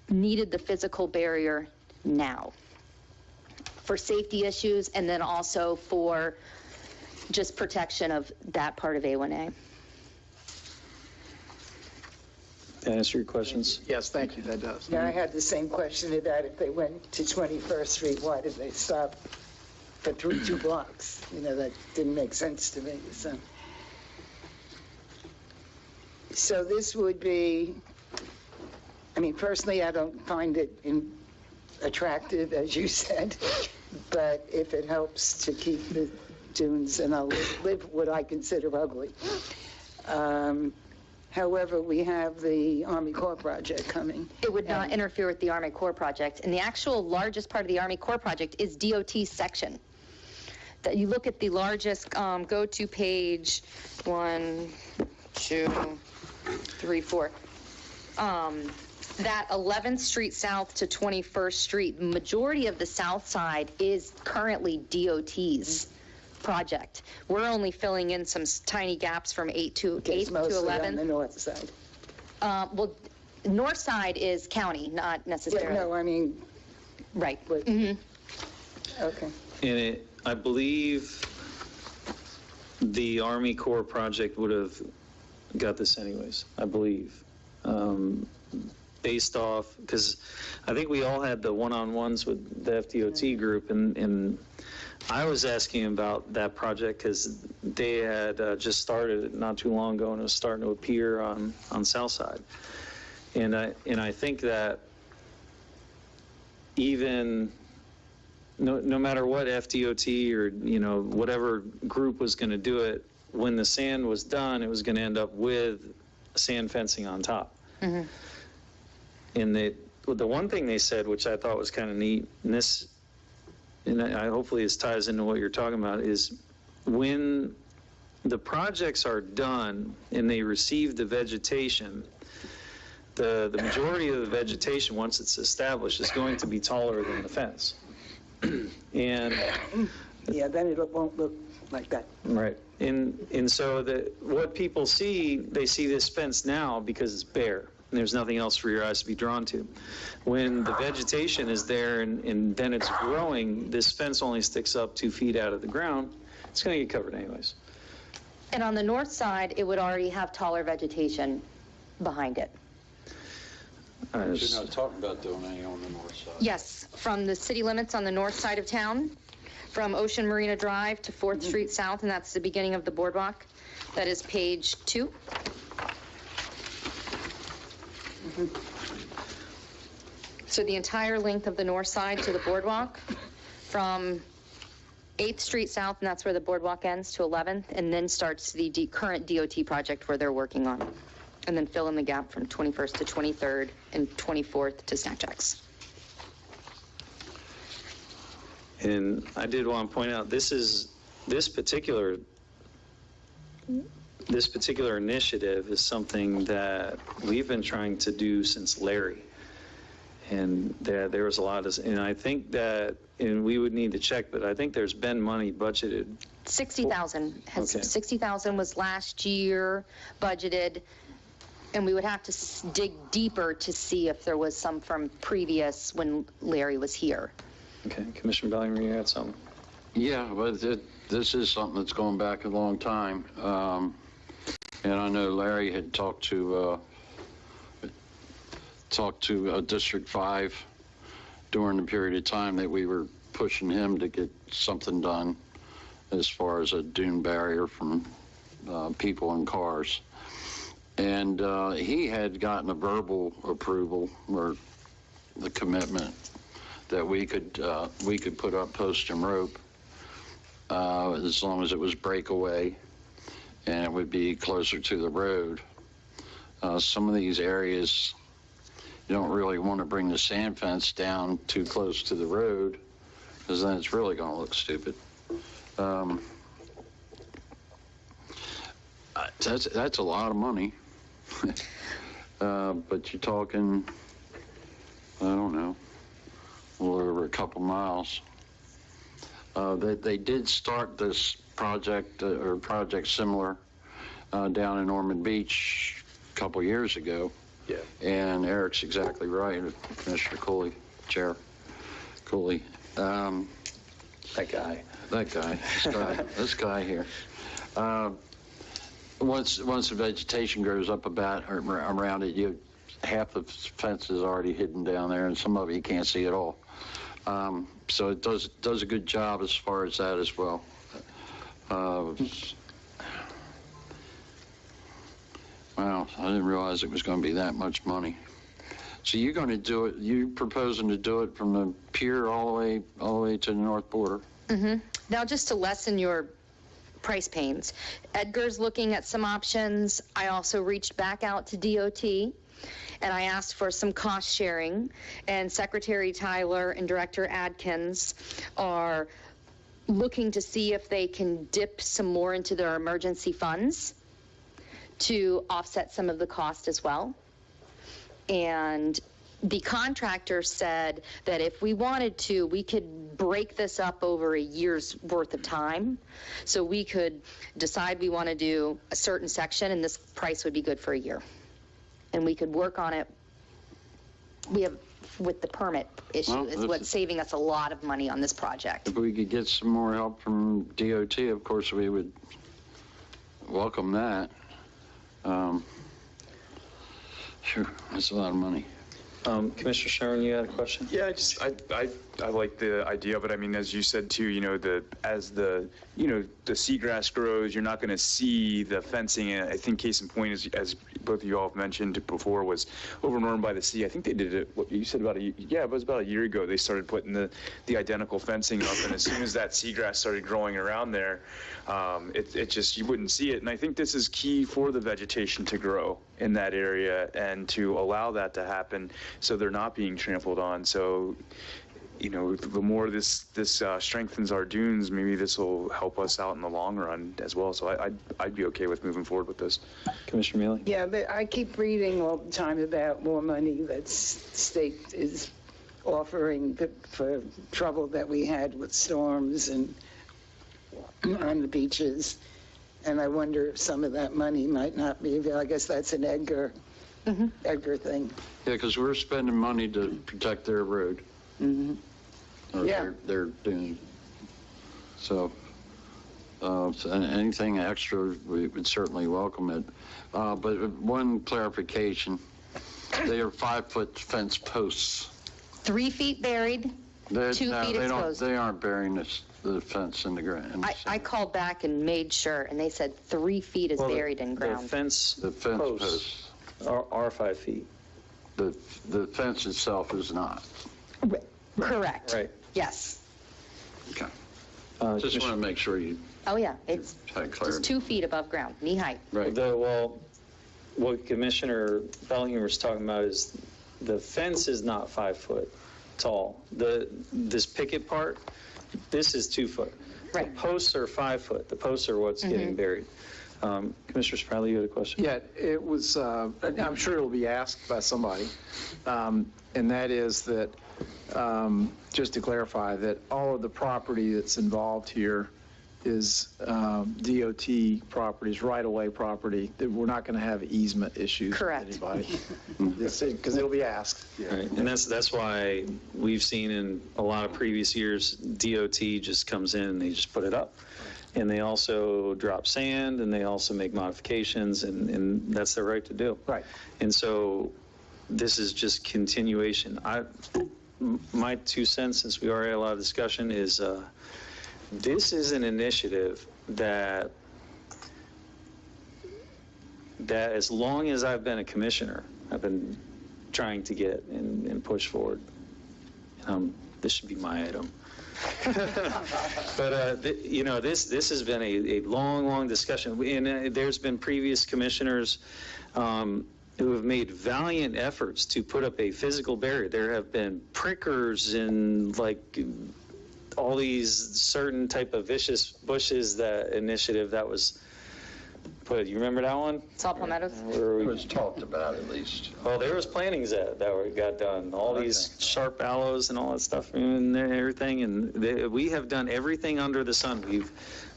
needed the physical barrier now for safety issues, and then also for just protection of that part of A1A. Can I answer your questions? Yes, thank you, that does. Yeah, I had the same question about if they went to 21st Street, why did they stop for 2 blocks? You know, that didn't make sense to me, so this would be, I mean, personally, I don't find it attractive, as you said, but if it helps to keep the dunes, and I'll live what I consider ugly. However, we have the Army Corps project coming. It would not interfere with the Army Corps project. And the actual largest part of the Army Corps project is DOT's section. That you look at the largest, go to page 1, 2, 3, 4. That 11th Street South to 21st Street, majority of the south side is currently DOT's project. We're only filling in some tiny gaps from 8 to 11. On the north side. Well, north side is county, not necessarily. Yeah, no, I mean. Right. Okay. And I believe the Army Corps project would have got this anyways, I believe. Based off, because I think we all had the one-on-ones with the FDOT group, and I was asking about that project because they had just started it not too long ago, and it was starting to appear on Southside. And I think that even no matter what FDOT or whatever group was going to do it, when the sand was done, it was going to end up with sand fencing on top. Mm-hmm. And the one thing they said, which I thought was kind of neat, and hopefully this ties into what you're talking about, is when the projects are done and they receive the vegetation, the majority of the vegetation, once it's established, is going to be taller than the fence. And yeah, then it won't look like that. Right. And so what people see, they see this fence now because it's bare. And there's nothing else for your eyes to be drawn to. When the vegetation is there and then it's growing, this fence only sticks up 2 feet out of the ground. It's going to get covered anyways. And on the north side, it would already have taller vegetation behind it. You're not talking about doing any on the north side? Yes, from the city limits on the north side of town, from Ocean Marina Drive to 4th Street South, and that's the beginning of the boardwalk. That is page 2. So the entire length of the north side to the boardwalk, from 8th Street South, and that's where the boardwalk ends, to 11th, and then starts the current DOT project where they're working on. And then fill in the gap from 21st to 23rd and 24th to Snack Jacks. And I did want to point out, this particular initiative is something that we've been trying to do since Larry. And there was a lot of, and I think that, and we would need to check, but I think there's been money budgeted. 60,000. Okay. 60,000 was last year budgeted, and we would have to dig deeper to see if there was some from previous when Larry was here. Okay, Commissioner Bellinger, you had something? Yeah, but this is something that's going back a long time. And I know Larry had talked to District 5 during the period of time that we were pushing him to get something done. as far as a dune barrier from people and cars. And he had gotten a verbal approval or the commitment that we could put up post and rope as long as it was breakaway and it would be closer to the road. Some of these areas, you don't really want to bring the sand fence down too close to the road because then it's really going to look stupid. That's a lot of money. But you're talking, I don't know, a little over a couple miles. They did start this project or project similar down in Ormond Beach a couple years ago. Yeah. And Eric's exactly right, Commissioner Cooley, Chair Cooley. That guy, this guy here. Once the vegetation grows up about around it, half the fence is already hidden down there, and some of it you can't see at all. So it does a good job as far as that as well. Wow, I didn't realize it was going to be that much money. So you're going to do it? You're proposing to do it from the pier all the way to the north border? Mm-hmm. Now, just to lessen your price pains, Edgar's looking at some options. I also reached back out to DOT and I asked for some cost sharing, and Secretary Tyler and Director Adkins are looking to see if they can dip some more into their emergency funds to offset some of the cost as well. And the contractor said that if we wanted to, we could break this up over a year's worth of time. So we could decide we want to do a certain section, and this price would be good for a year. And we could work on it. We have, with the permit issue, Well, is what's saving us a lot of money on this project. If we could get some more help from DOT, of course, we would welcome that. Sure, that's a lot of money. Commissioner Sherman, you had a question? Yeah, I like the idea of it. I mean, as you said too, as the seagrass grows, you're not going to see the fencing. And I think case in point, as both of you all have mentioned before, was over Northern by the Sea. I think they did it. What you said it was about a year ago. They started putting the identical fencing up, and as soon as that seagrass started growing around there, it just, you wouldn't see it. And I think this is key for the vegetation to grow in that area and to allow that to happen so they're not being trampled on. So, the more this strengthens our dunes, maybe this will help us out in the long run as well. So I'd be okay with moving forward with this. Commissioner Mealy? Yeah, but I keep reading all the time about more money that state is offering for trouble that we had with storms and on the beaches. And I wonder if some of that money might not be available. I guess that's an Edgar thing. Yeah, because we're spending money to protect their road. Mm-hmm. Or Yeah. their dune. So anything extra, we would certainly welcome it. But one clarification, they are 5-foot fence posts. 3 feet buried, 2 feet exposed. They aren't burying the fence in the ground. I called back and made sure, and they said 3 feet is buried in ground. The fence posts are 5 feet. The fence itself is not. Correct. Right. Yes. Okay. Just want to make sure you Oh, yeah, it's had just clarity. 2 feet above ground, knee height. Right. What Commissioner Bellinger was talking about is the fence is not 5 foot tall. This picket part, this is 2 foot. Right. The posts are 5 foot. The posts are what's getting buried. Commissioner Spradley, you had a question? Yeah, it was, I'm sure it'll be asked by somebody, and that is that, just to clarify, that all of the property that's involved here is DOT properties, right-of-way property, that we're not going to have easement issues Correct. with anybody. Because it'll be asked. Right. And that's why we've seen in a lot of previous years, DOT just comes in and they just put it up. And they also drop sand, and they also make modifications, and that's their right to do. Right. And so this is just continuation. My 2 cents, since we already had a lot of discussion, is this is an initiative that as long as I've been a commissioner, I've been trying to get and push forward. This should be my item. But, this has been a long discussion. And there's been previous commissioners who have made valiant efforts to put up a physical barrier. There have been prickers and all these certain type of vicious bushes, that initiative that was put. You remember that one? Salt Palmettos? It was talked about at least. Well, there was plantings that got done, all these sharp aloes and all that stuff and everything, and we have done everything under the sun.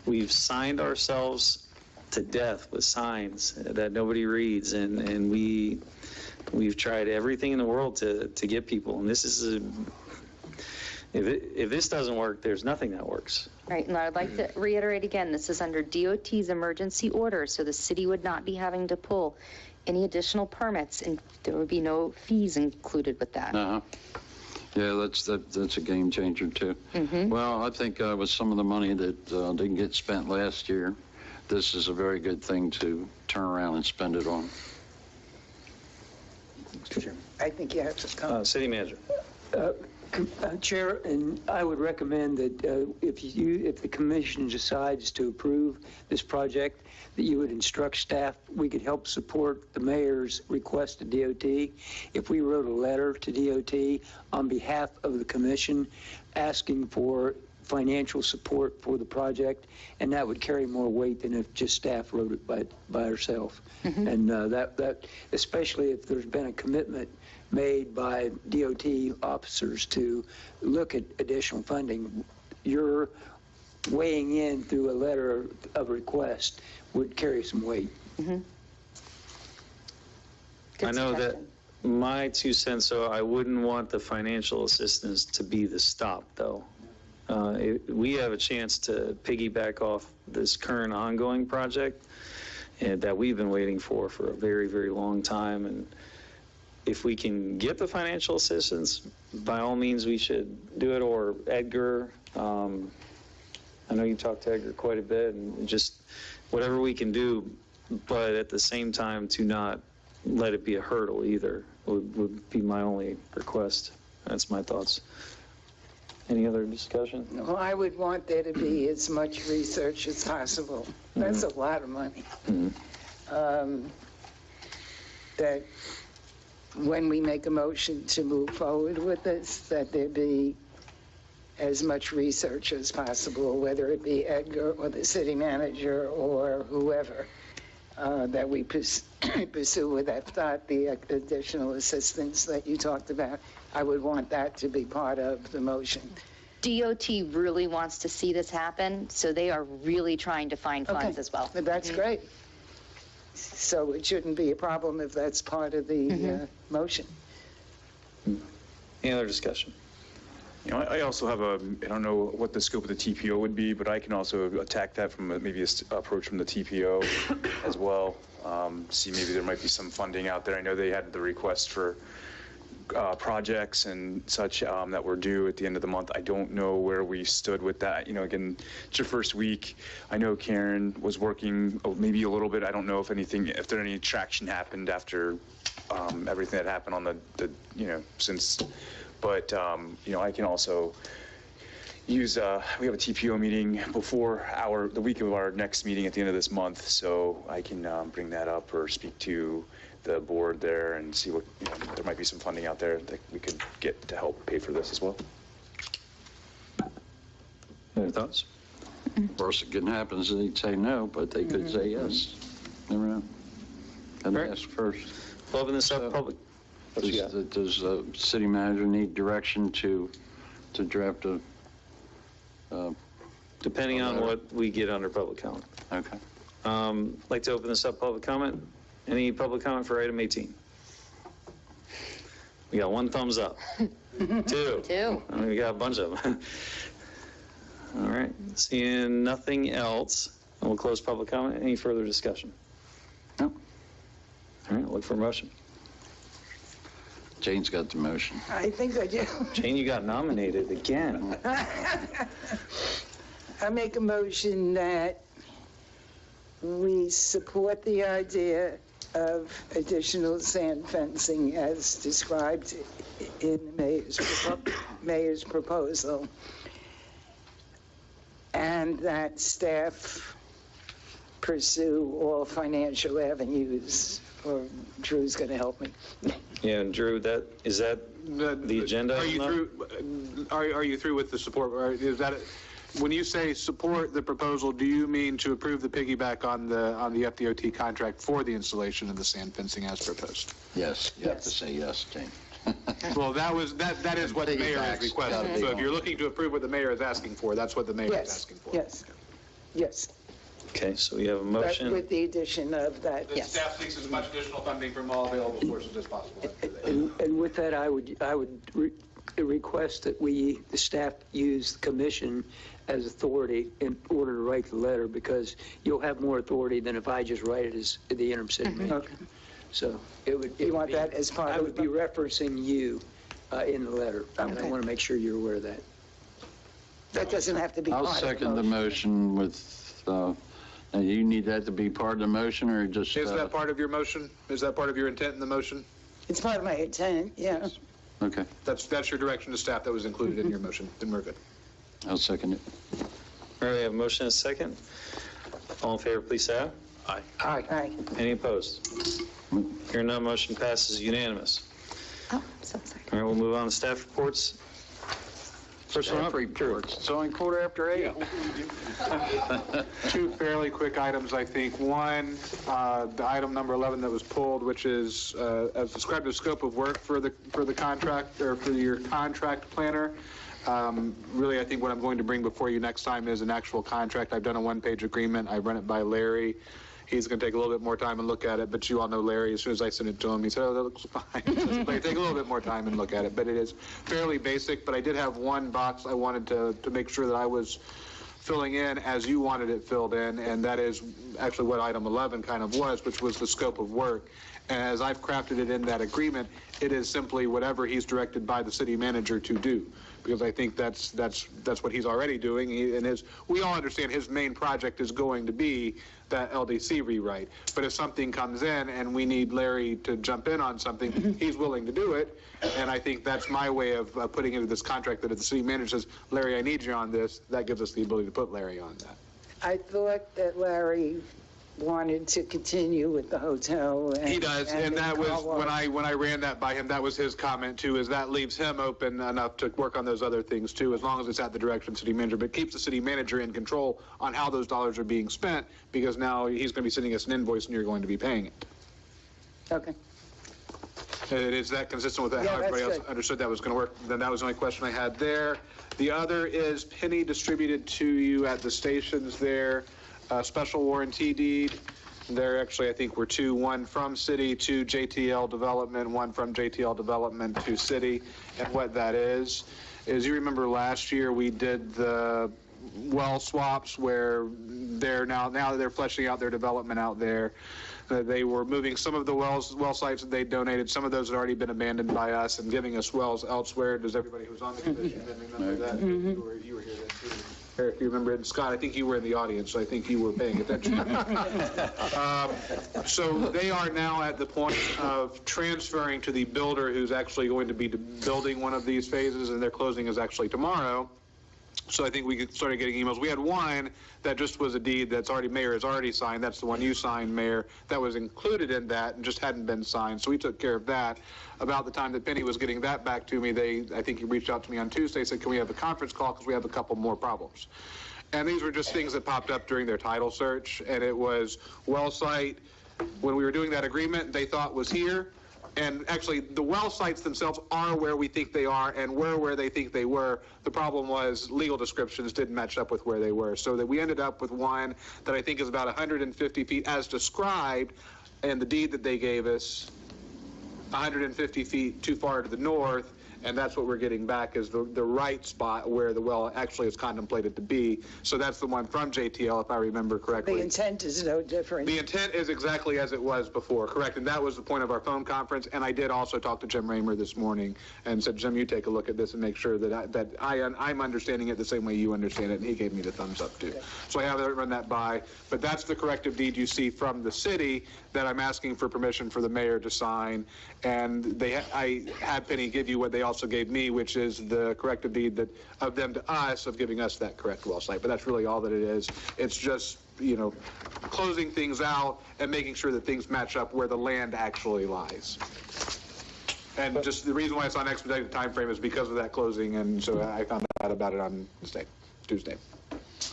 We've signed ourselves to death with signs that nobody reads, and we've tried everything in the world to get people, and this is if this doesn't work, there's nothing that works. Right, and I'd like to reiterate again, this is under DOT's emergency order, so the city would not be having to pull any additional permits, and there would be no fees included with that. Yeah, that's a game changer too. Well, I think with some of the money that didn't get spent last year, this is a very good thing to turn around and spend it on. I think you have to come. City Manager. Chair, and I would recommend that if the commission decides to approve this project, that you would instruct staff, we could help support the mayor's request to DOT. If we wrote a letter to DOT on behalf of the commission asking for financial support for the project, and that would carry more weight than if just staff wrote it by ourselves. And that, especially if there's been a commitment made by DOT officers to look at additional funding, your weighing in through a letter of request would carry some weight. I know that my 2 cents, so I wouldn't want the financial assistance to be the stop, though. We have a chance to piggyback off this current ongoing project that we've been waiting for a very, very long time. And if we can get the financial assistance, by all means, we should do it. Or Edgar, I know you talked to Edgar quite a bit, and just whatever we can do, but at the same time, to not let it be a hurdle either, would be my only request. That's my thoughts. Any other discussion? Well, I would want there to be as much research as possible. That's a lot of money. That when we make a motion to move forward with this, that there be as much research as possible, whether it be Edgar or the city manager or whoever, that we pursue with that thought, the additional assistance that you talked about. I would want that to be part of the motion. DOT really wants to see this happen, so they are really trying to find funds as well. That's great. So it shouldn't be a problem if that's part of the motion. Any other discussion? I also have I don't know what the scope of the TPO would be, but I can also attack that from maybe an approach from the TPO as well. See, maybe there might be some funding out there. I know they had the request for projects and such that were due at the end of the month. I don't know where we stood with that. Again, it's your first week. I know Karen was working maybe a little bit. I don't know if there any traction happened after everything that happened on the since. But I can also use. We have a TPO meeting before the week of our next meeting at the end of this month, so I can bring that up or speak to the board there and see what there might be some funding out there that we could get to help pay for this as well. Any thoughts? Of course, it can happen is they'd say no, but they could say yes. Never know. And ask first. Open this up public. Does the city manager need direction to draft a? Depending on what we get under public comment. Okay. Like to open this up public comment. Any public comment for item 18? We got one thumbs up. Two. We got a bunch of them. All right. Seeing nothing else, and we'll close public comment. Any further discussion? No. All right. Look for a motion. Jane's got the motion. I think I do. Jane, you got nominated again. I make a motion that we support the idea of additional sand fencing as described in the mayor's proposal, and that staff pursue all financial avenues, or Drew's going to help me. Yeah, and Drew, is that the agenda? Are you through with the support? Or is that when you say support the proposal, do you mean to approve the piggyback on the FDOT contract for the installation of the sand fencing as proposed? Yes, you have to say yes, Jane. Well, that is what the mayor has requested. So if you're looking to approve what the mayor is asking for, that's what the mayor is asking for. Yes, yes. Okay, so we have a motion. But with the addition of that. The staff seeks as much additional funding from all available sources as possible. And with that, I would request that the staff use the commission as authority in order to write the letter, because you'll have more authority than if I just write it as the interim city manager. Okay. So it would. You want that as part of? I would be referencing you in the letter, and I want to make sure you're aware of that. That doesn't have to be part I'll of the second the motion with, you need that to be part of the motion, or just? Is that part of your motion? Is that part of your intent in the motion? It's part of my intent, yeah. Okay. That's your direction to staff that was included in your motion. Then we're good. I'll second it. All right, we have a motion and a second. All in favor, please say aye. Aye. Aye. Any opposed? Hearing none, motion passes unanimous. Oh, so sorry. All right, we'll move on to staff reports. First one up, reports. It's only 8:15. Two fairly quick items, I think. One, the item number 11 that was pulled, which is as described the scope of work for the contract, or for your contract planner. Really, I think what I'm going to bring before you next time is an actual contract. I've done a one-page agreement. I run it by Larry. He's going to take a little bit more time and look at it, but you all know Larry. As soon as I sent it to him, he said, oh, that looks fine. But take a little bit more time and look at it, but it is fairly basic. But I did have one box I wanted to make sure that I was filling in as you wanted it filled in, and that is actually what item 11 kind of was, which was the scope of work. And as I've crafted it in that agreement, it is simply whatever he's directed by the city manager to do, because I think that's what he's already doing. We all understand his main project is going to be that LDC rewrite. But if something comes in and we need Larry to jump in on something, he's willing to do it. And I think that's my way of putting into this contract, that if the city manager says, Larry, I need you on this, that gives us the ability to put Larry on that. I thought that Larry wanted to continue with the hotel. He does, and that was, when I ran that by him, that was his comment too, is that leaves him open enough to work on those other things too, as long as it's at the direction of the city manager, but keeps the city manager in control on how those dollars are being spent, because now he's going to be sending us an invoice and you're going to be paying it. Okay. Is that consistent with that, how everybody else understood that was going to work? Then that was the only question I had there. The other is Penny distributed to you at the stations there, special warranty deed. There actually, I think, were two, one from city to JTL Development, one from JTL Development to city. And what that is you remember last year we did the well swaps where they're now that they're fleshing out their development out there. They were moving some of the well sites that they donated. Some of those had already been abandoned by us and giving us wells elsewhere. Does everybody who's on the commission remember that? You were here then too. Eric, you remember it. And Scott, I think you were in the audience, so I think you were paying attention. So they are now at the point of transferring to the builder who's actually going to be building one of these phases, and their closing is actually tomorrow. So I think we started getting emails. We had one that just was a deed that's mayor has already signed. That's the one you signed, Mayor. That was included in that and just hadn't been signed. So we took care of that. About the time that Penny was getting that back to me, I think he reached out to me on Tuesday, said, can we have a conference call because we have a couple more problems. And these were just things that popped up during their title search. And it was well site, when we were doing that agreement, they thought was here. And actually, the well sites themselves are where we think they are and were where they think they were. The problem was legal descriptions didn't match up with where they were. So that we ended up with one that I think is about 150 feet as described in the deed that they gave us, 150 feet too far to the north, and that's what we're getting back is the right spot where the well actually is contemplated to be. So that's the one from JTL, if I remember correctly. The intent is no different. The intent is exactly as it was before, correct? And that was the point of our phone conference. And I did also talk to Jim Raymer this morning and said, Jim, you take a look at this and make sure that I'm understanding it the same way you understand it. And he gave me the thumbs up too. Okay. So I have to run that by. But that's the corrective deed you see from the city that I'm asking for permission for the mayor to sign. And I had Penny give you what they also gave me, which is the corrective deed of them to us, of giving us that correct well site. But that's really all that it is. It's just, closing things out and making sure that things match up where the land actually lies. And just the reason why it's on expedited time frame is because of that closing, and so I found out about it on Tuesday.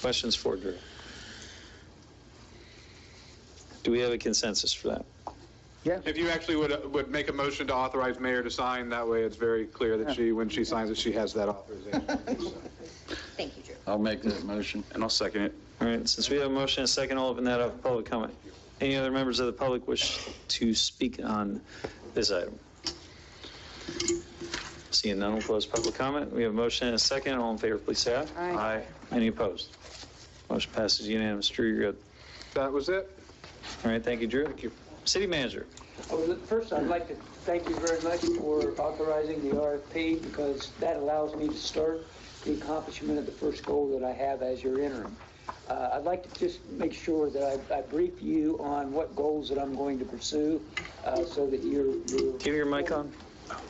Questions for Drew? Do we have a consensus for that? Yeah. If you actually would make a motion to authorize mayor to sign, that way it's very clear that when she signs it, she has that authorization. Thank you, Drew. I'll make that motion. And I'll second it. All right, since we have a motion and a second, I'll open that up for public comment. Any other members of the public wish to speak on this item? Seeing none, we'll close public comment. We have a motion and a second. All in favor, please say aye. Aye. Any opposed? Motion passes unanimous. Drew, you're good. That was it. All right, thank you, Drew. Thank you. City manager. First, I'd like to thank you very much for authorizing the RFP because that allows me to start the accomplishment of the first goal that I have as your interim. I'd like to just make sure that I brief you on what goals that I'm going to pursue so that you're... Give your mic on.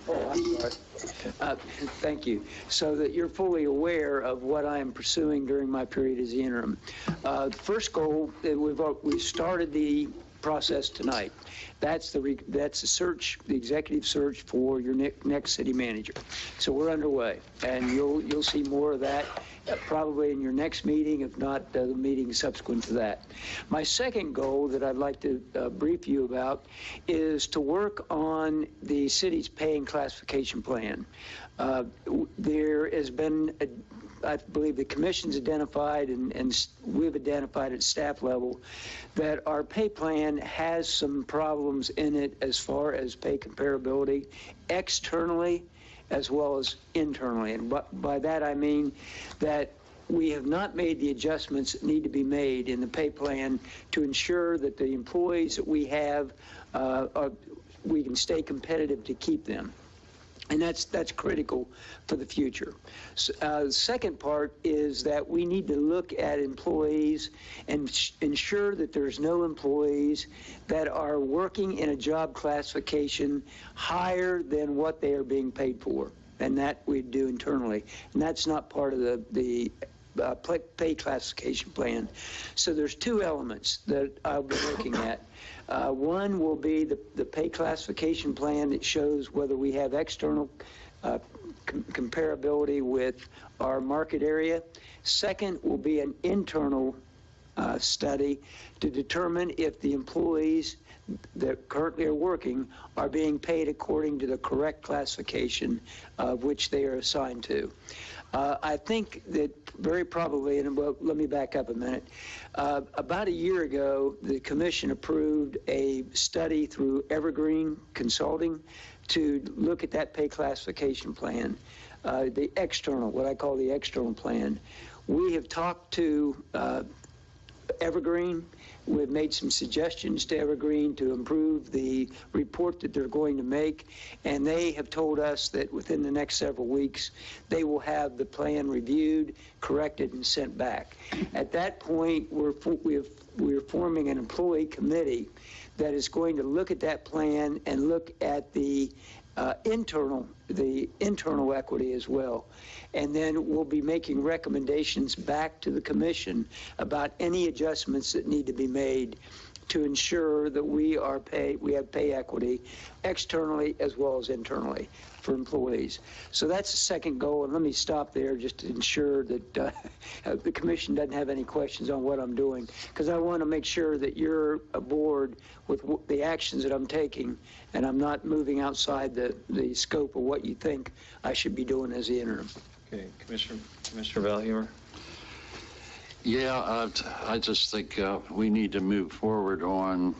Oh, I'm sorry. Thank you. So that you're fully aware of what I am pursuing during my period as the interim. The first goal, we've started the process tonight. That's the search, the executive search for your next city manager. So we're underway, and you'll see more of that probably in your next meeting, if not the meeting subsequent to that. My second goal that I'd like to brief you about is to work on the city's pay and classification plan. There has been I believe the commission's identified and we've identified at staff level that our pay plan has some problems in it as far as pay comparability externally as well as internally. And by that I mean that we have not made the adjustments that need to be made in the pay plan to ensure that the employees that we have, we can stay competitive to keep them. And that's critical for the future. The second part is that we need to look at employees and ensure that there's no employees that are working in a job classification higher than what they are being paid for. And that we do internally. And that's not part of the pay classification plan. So there's two elements that I'll be looking at. One will be the pay classification plan that shows whether we have external comparability with our market area. Second will be an internal study to determine if the employees that currently are working are being paid according to the correct classification of which they are assigned to. I think that very probably, and let me back up a minute, about a year ago, the commission approved a study through Evergreen Consulting to look at that pay classification plan, the external, what I call the external plan. We have talked to Evergreen. We've made some suggestions to Evergreen to improve the report that they're going to make, and they have told us that within the next several weeks, they will have the plan reviewed, corrected, and sent back. At that point, we're forming an employee committee that is going to look at that plan and look at the internal equity as well. And then we'll be making recommendations back to the commission about any adjustments that need to be made to ensure that we have pay equity externally as well as internally for employees. So that's the second goal, and let me stop there just to ensure that the commission doesn't have any questions on what I'm doing, because I want to make sure that you're aboard with the actions that I'm taking, and I'm not moving outside the scope of what you think I should be doing as the interim. Okay, Commissioner Valhumer. Yeah, I just think we need to move forward on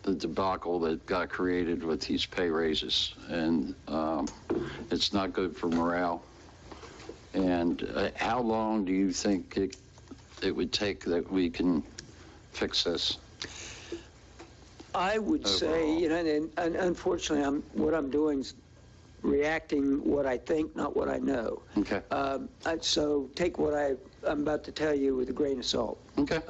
the debacle that got created with these pay raises, and it's not good for morale. And how long do you think it would take that we can fix this? I would say, you know, and unfortunately, what I'm doing is reacting what I think, not what I know. Okay. So take what I'm about to tell you with a grain of salt. Okay.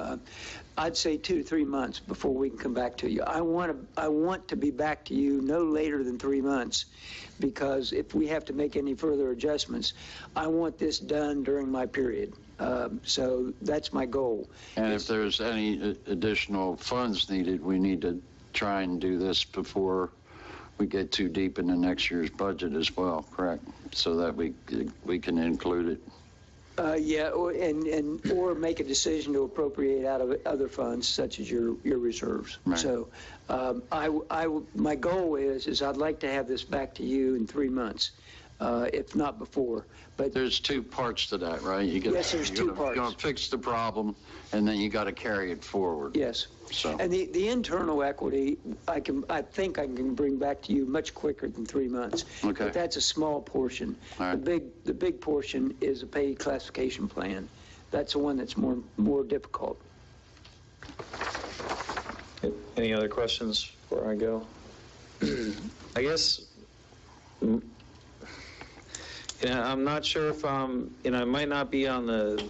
I'd say 2 to 3 months before we can come back to you. I want to be back to you no later than 3 months, because if we have to make any further adjustments, I want this done during my period. So that's my goal. And if there's any additional funds needed, we need to try and do this before we get too deep into next year's budget as well, correct? So that we can include it. Yeah, or make a decision to appropriate out of other funds, such as your reserves. Right. So, my goal is I'd like to have this back to you in 3 months, if not before. But there's two parts to that, right? Yes, there's two parts. You're gonna fix the problem, and then you got to carry it forward. Yes. So. And the internal equity, I think I can bring back to you much quicker than 3 months. Okay. But that's a small portion. All right. The big portion is a pay classification plan. That's the one that's more difficult. Any other questions before I go? I guess, I'm not sure if I might not be on the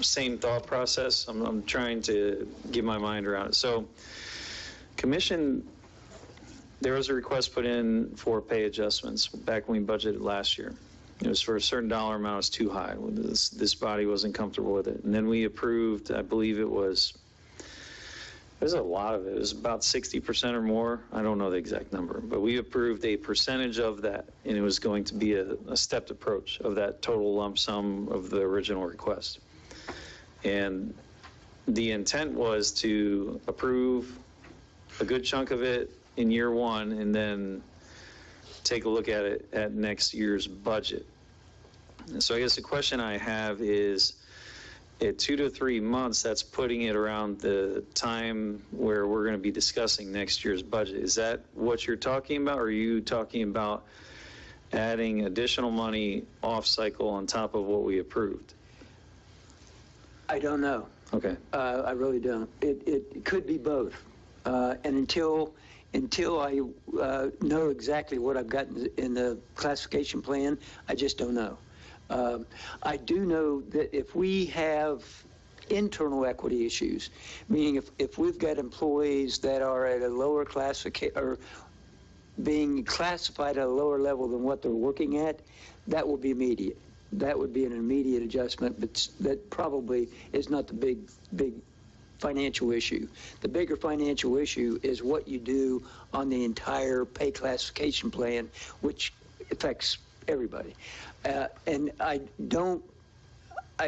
same thought process. I'm trying to get my mind around it. So, commission, there was a request put in for pay adjustments back when we budgeted last year. It was for a certain dollar amount. It was too high. This body wasn't comfortable with it. And then we approved, I believe it was a lot of it. It was about 60% or more. I don't know the exact number, but we approved a percentage of that, and it was going to be a stepped approach of that total lump sum of the original request. And the intent was to approve a good chunk of it in year one and then take a look at it at next year's budget. And so I guess the question I have is, at 2 to 3 months, that's putting it around the time where we're going to be discussing next year's budget. Is that what you're talking about, or are you talking about adding additional money off cycle on top of what we approved? I don't know. Okay. I really don't. It could be both. And until I know exactly what I've got in the classification plan, I just don't know. I do know that if we have internal equity issues, meaning if we've got employees that are at a lower classification or being classified at a lower level than what they're working at, that will be immediate. That would be an immediate adjustment, but that probably is not the big financial issue. The bigger financial issue is what you do on the entire pay classification plan, which affects everybody. And I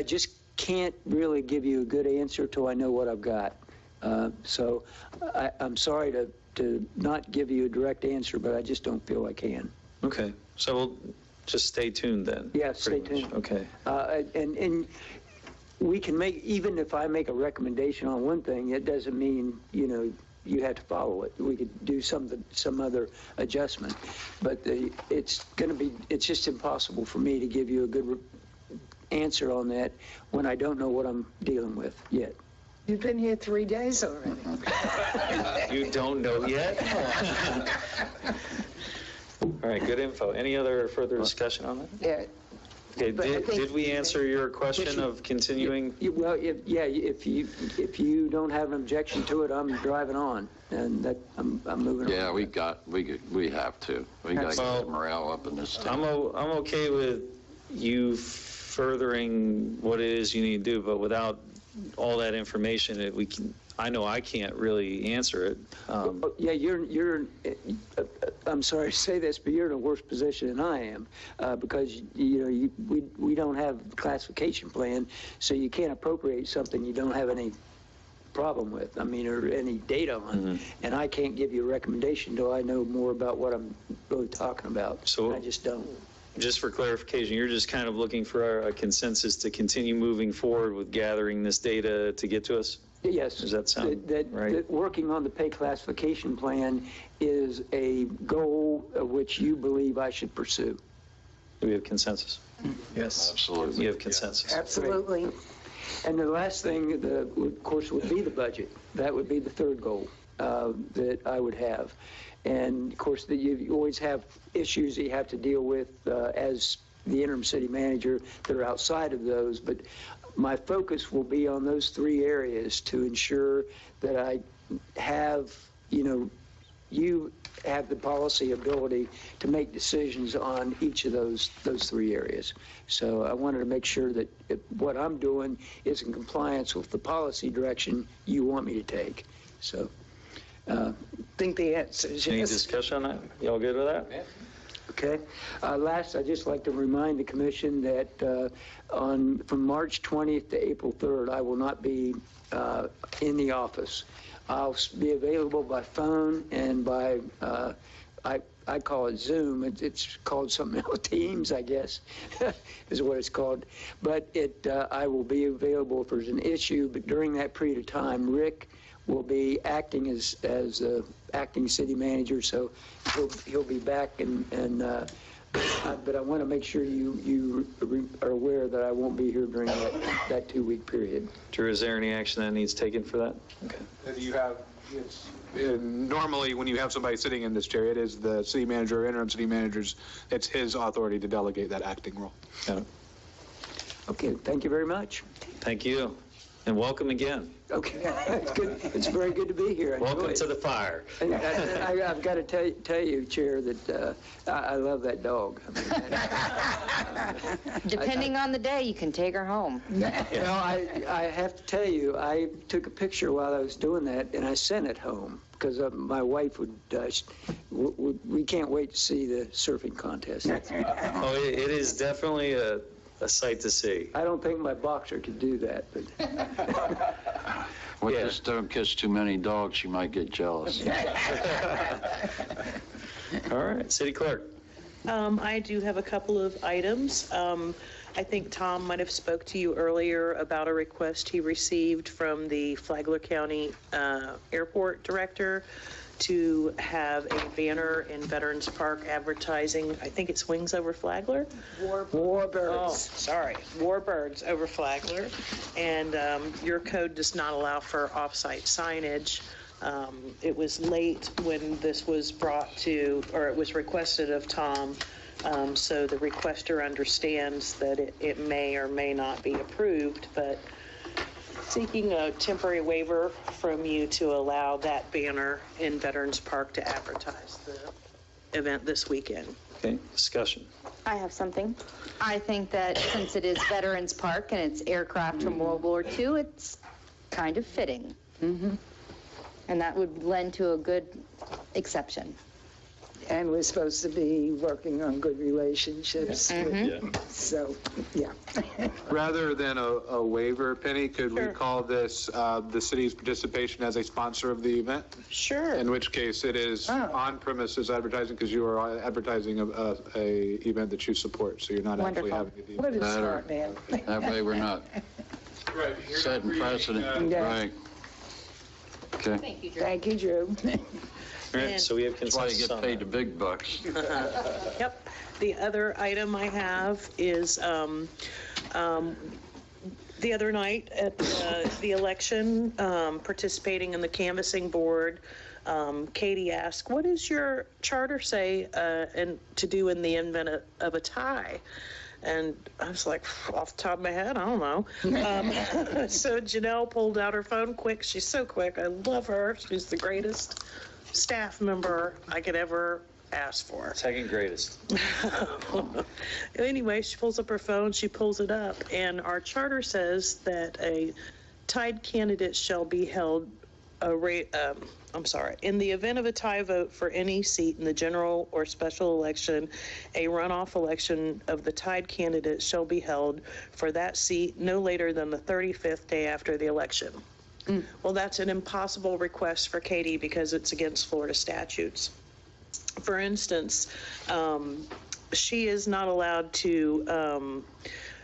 just can't really give you a good answer till I know what I've got. So I'm sorry to not give you a direct answer, but I just don't feel I can. Okay, so we'll just stay tuned then. Yeah, stay tuned. Okay. And we can make, even if I make a recommendation on one thing, it doesn't mean, you have to follow it. We could do some other adjustment, but it's just impossible for me to give you a good answer on that when I don't know what I'm dealing with yet. You've been here 3 days already. You don't know yet? All right, good info. Any other further discussion on that? Yeah. Okay, did we answer your question of continuing? Well, if you don't have an objection to it, I'm driving on, and that I'm moving on. Yeah, we have to. We got to get the morale up in this town. I'm okay with you furthering what it is you need to do, but without all that information, I know I can't really answer it. Yeah, you're. I'm sorry to say this, but you're in a worse position than I am, because we don't have a classification plan, so you can't appropriate something you don't have any problem with. I mean, or any data on, Mm-hmm. and I can't give you a recommendation till I know more about what I'm really talking about. So I just don't. Just for clarification, you're just kind of looking for a consensus to continue moving forward with gathering this data to get to us? Yes. Does that sound right? That working on the pay classification plan is a goal which you believe I should pursue. Do we have consensus? Yes. Absolutely. We have consensus. Absolutely. And the last thing, of course, would be the budget. That would be the third goal that I would have. And of course, you always have issues that you have to deal with as the interim city manager that are outside of those. But my focus will be on those three areas to ensure that I have, you have the policy ability to make decisions on each of those three areas. So I wanted to make sure that what I'm doing is in compliance with the policy direction you want me to take. So I think the answer is yes. Any discussion on that? Y'all good with that? Yeah. Okay. Last, I'd just like to remind the commission that from March 20th to April 3rd, I will not be in the office. I'll be available by phone and by, I call it Zoom. It's called something else, Teams, I guess, is what it's called. But I will be available if there's an issue. But during that period of time, Rick will be acting as acting city manager, so he'll be back. But I want to make sure you are aware that I won't be here during that 2-week period. Drew, is there any action that needs taken for that? Okay. You have, normally when you have somebody sitting in this chair, it is the city manager or interim city managers, it's his authority to delegate that acting role. Yeah. Okay, thank you very much. Thank you, and welcome again. Okay, it's good. It's very good to be here. Welcome to the fire. And I've got to tell you, Chair, that I love that dog. Depending on the day, you can take her home. I have to tell you, I took a picture while I was doing that, and I sent it home because my wife would. We can't wait to see the surfing contest. Oh, it is definitely a sight to see. I don't think my boxer could do that, but. Well, just don't kiss too many dogs, you might get jealous. All right, City Clerk. I do have a couple of items. I think Tom might have spoke to you earlier about a request he received from the Flagler County Airport Director to have a banner in Veterans Park advertising, I think it's Wings Over Flagler? Warbirds. Oh, sorry, Warbirds over Flagler. And your code does not allow for off-site signage. It was late when this was brought to, or it was requested of Tom, so the requester understands that it may or may not be approved, but seeking a temporary waiver from you to allow that banner in Veterans Park to advertise the event this weekend. Okay, discussion. I have something. I think that since it is Veterans Park and it's aircraft from World War II, it's kind of fitting. Mm-hmm. And that would lend to a good exception. And we're supposed to be working on good relationships. Yes. With, Mm-hmm. So, yeah. Rather than a waiver, Penny, could we call this the city's participation as a sponsor of the event? Sure. In which case it is on-premises advertising because you are advertising a event that you support, so you're not actually having to do What a smart man. That way we're not setting precedent. Yeah. Right. Okay. Thank you, Drew. Thank you, Drew. All right, so we have That's why you consensus get on paid that. the big bucks. Yep. The other item I have is the other night at the election, participating in the canvassing board, Katie asked, what does your charter say and to do in the event of a tie? And I was like, off the top of my head, I don't know. So Janelle pulled out her phone quick. She's so quick. I love her. She's the greatest staff member I could ever ask for. Second greatest. Anyway, she pulls up her phone, she pulls it up, and our charter says that a tied candidate shall be held in the event of a tie vote for any seat in the general or special election, a runoff election of the tied candidate shall be held for that seat no later than the 35th day after the election. Well, that's an impossible request for Katie because it's against Florida statutes. For instance, she is not allowed to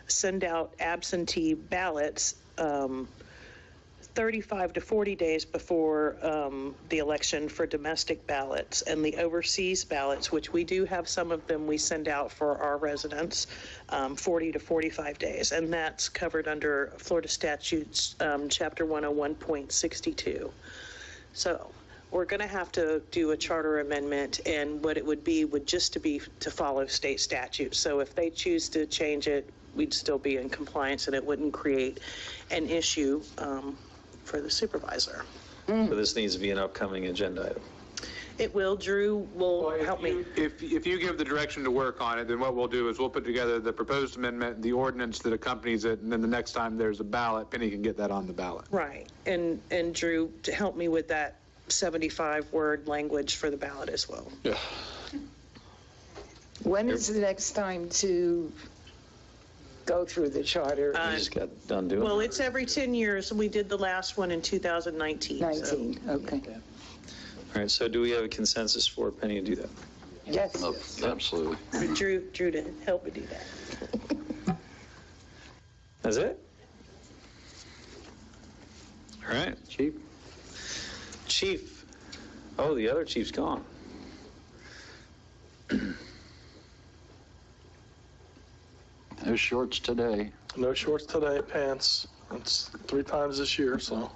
send out absentee ballots 35 to 40 days before the election for domestic ballots, and the overseas ballots, which we do have some of them we send out for our residents, 40 to 45 days. And that's covered under Florida statutes, chapter 101.62. So we're going to have to do a charter amendment, and what it would be would just to be to follow state statutes. So if they choose to change it, we'd still be in compliance, and it wouldn't create an issue for the supervisor. So this needs to be an upcoming agenda item. It will. Drew will help me. If you give the direction to work on it, then what we'll do is we'll put together the proposed amendment, the ordinance that accompanies it, and then the next time there's a ballot, Penny can get that on the ballot. Right. And Drew, to help me with that 75-word language for the ballot as well. Yeah. When is the next time to go through the charter? We just got done doing Well, it. it's every 10 years. We did the last one in 2019. 19, okay. All right, so do we have a consensus for Penny to do that? Yes. Oh, absolutely. Drew to help me do that. That's it? All right, Chief. Chief. Oh, the other chief's gone. No shorts today. No shorts today, pants. It's 3 times this year, so.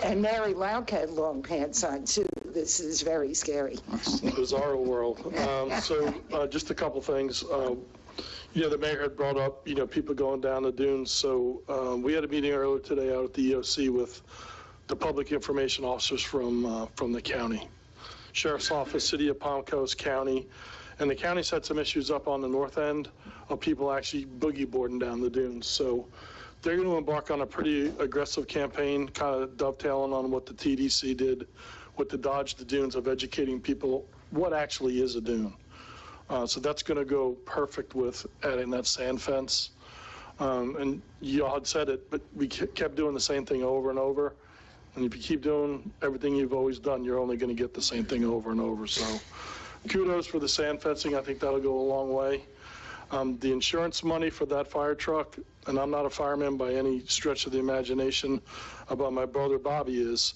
And Mary Lauk had long pants on too. This is very scary. Bizarre world. Just a couple things. The mayor had brought up, people going down the dunes. So we had a meeting earlier today out at the EOC with the public information officers from the county. Sheriff's Office, City of Palm Coast County, and the county's had some issues up on the north end of people actually boogie boarding down the dunes. So they're going to embark on a pretty aggressive campaign, kind of dovetailing on what the TDC did with the Dodge the Dunes, of educating people what actually is a dune. So that's going to go perfect with adding that sand fence. And y'all had said it, but we kept doing the same thing over and over. And if you keep doing everything you've always done, you're only going to get the same thing over and over. So kudos for the sand fencing. I think that'll go a long way. The insurance money for that fire truck, and I'm not a fireman by any stretch of the imagination, but my brother Bobby is,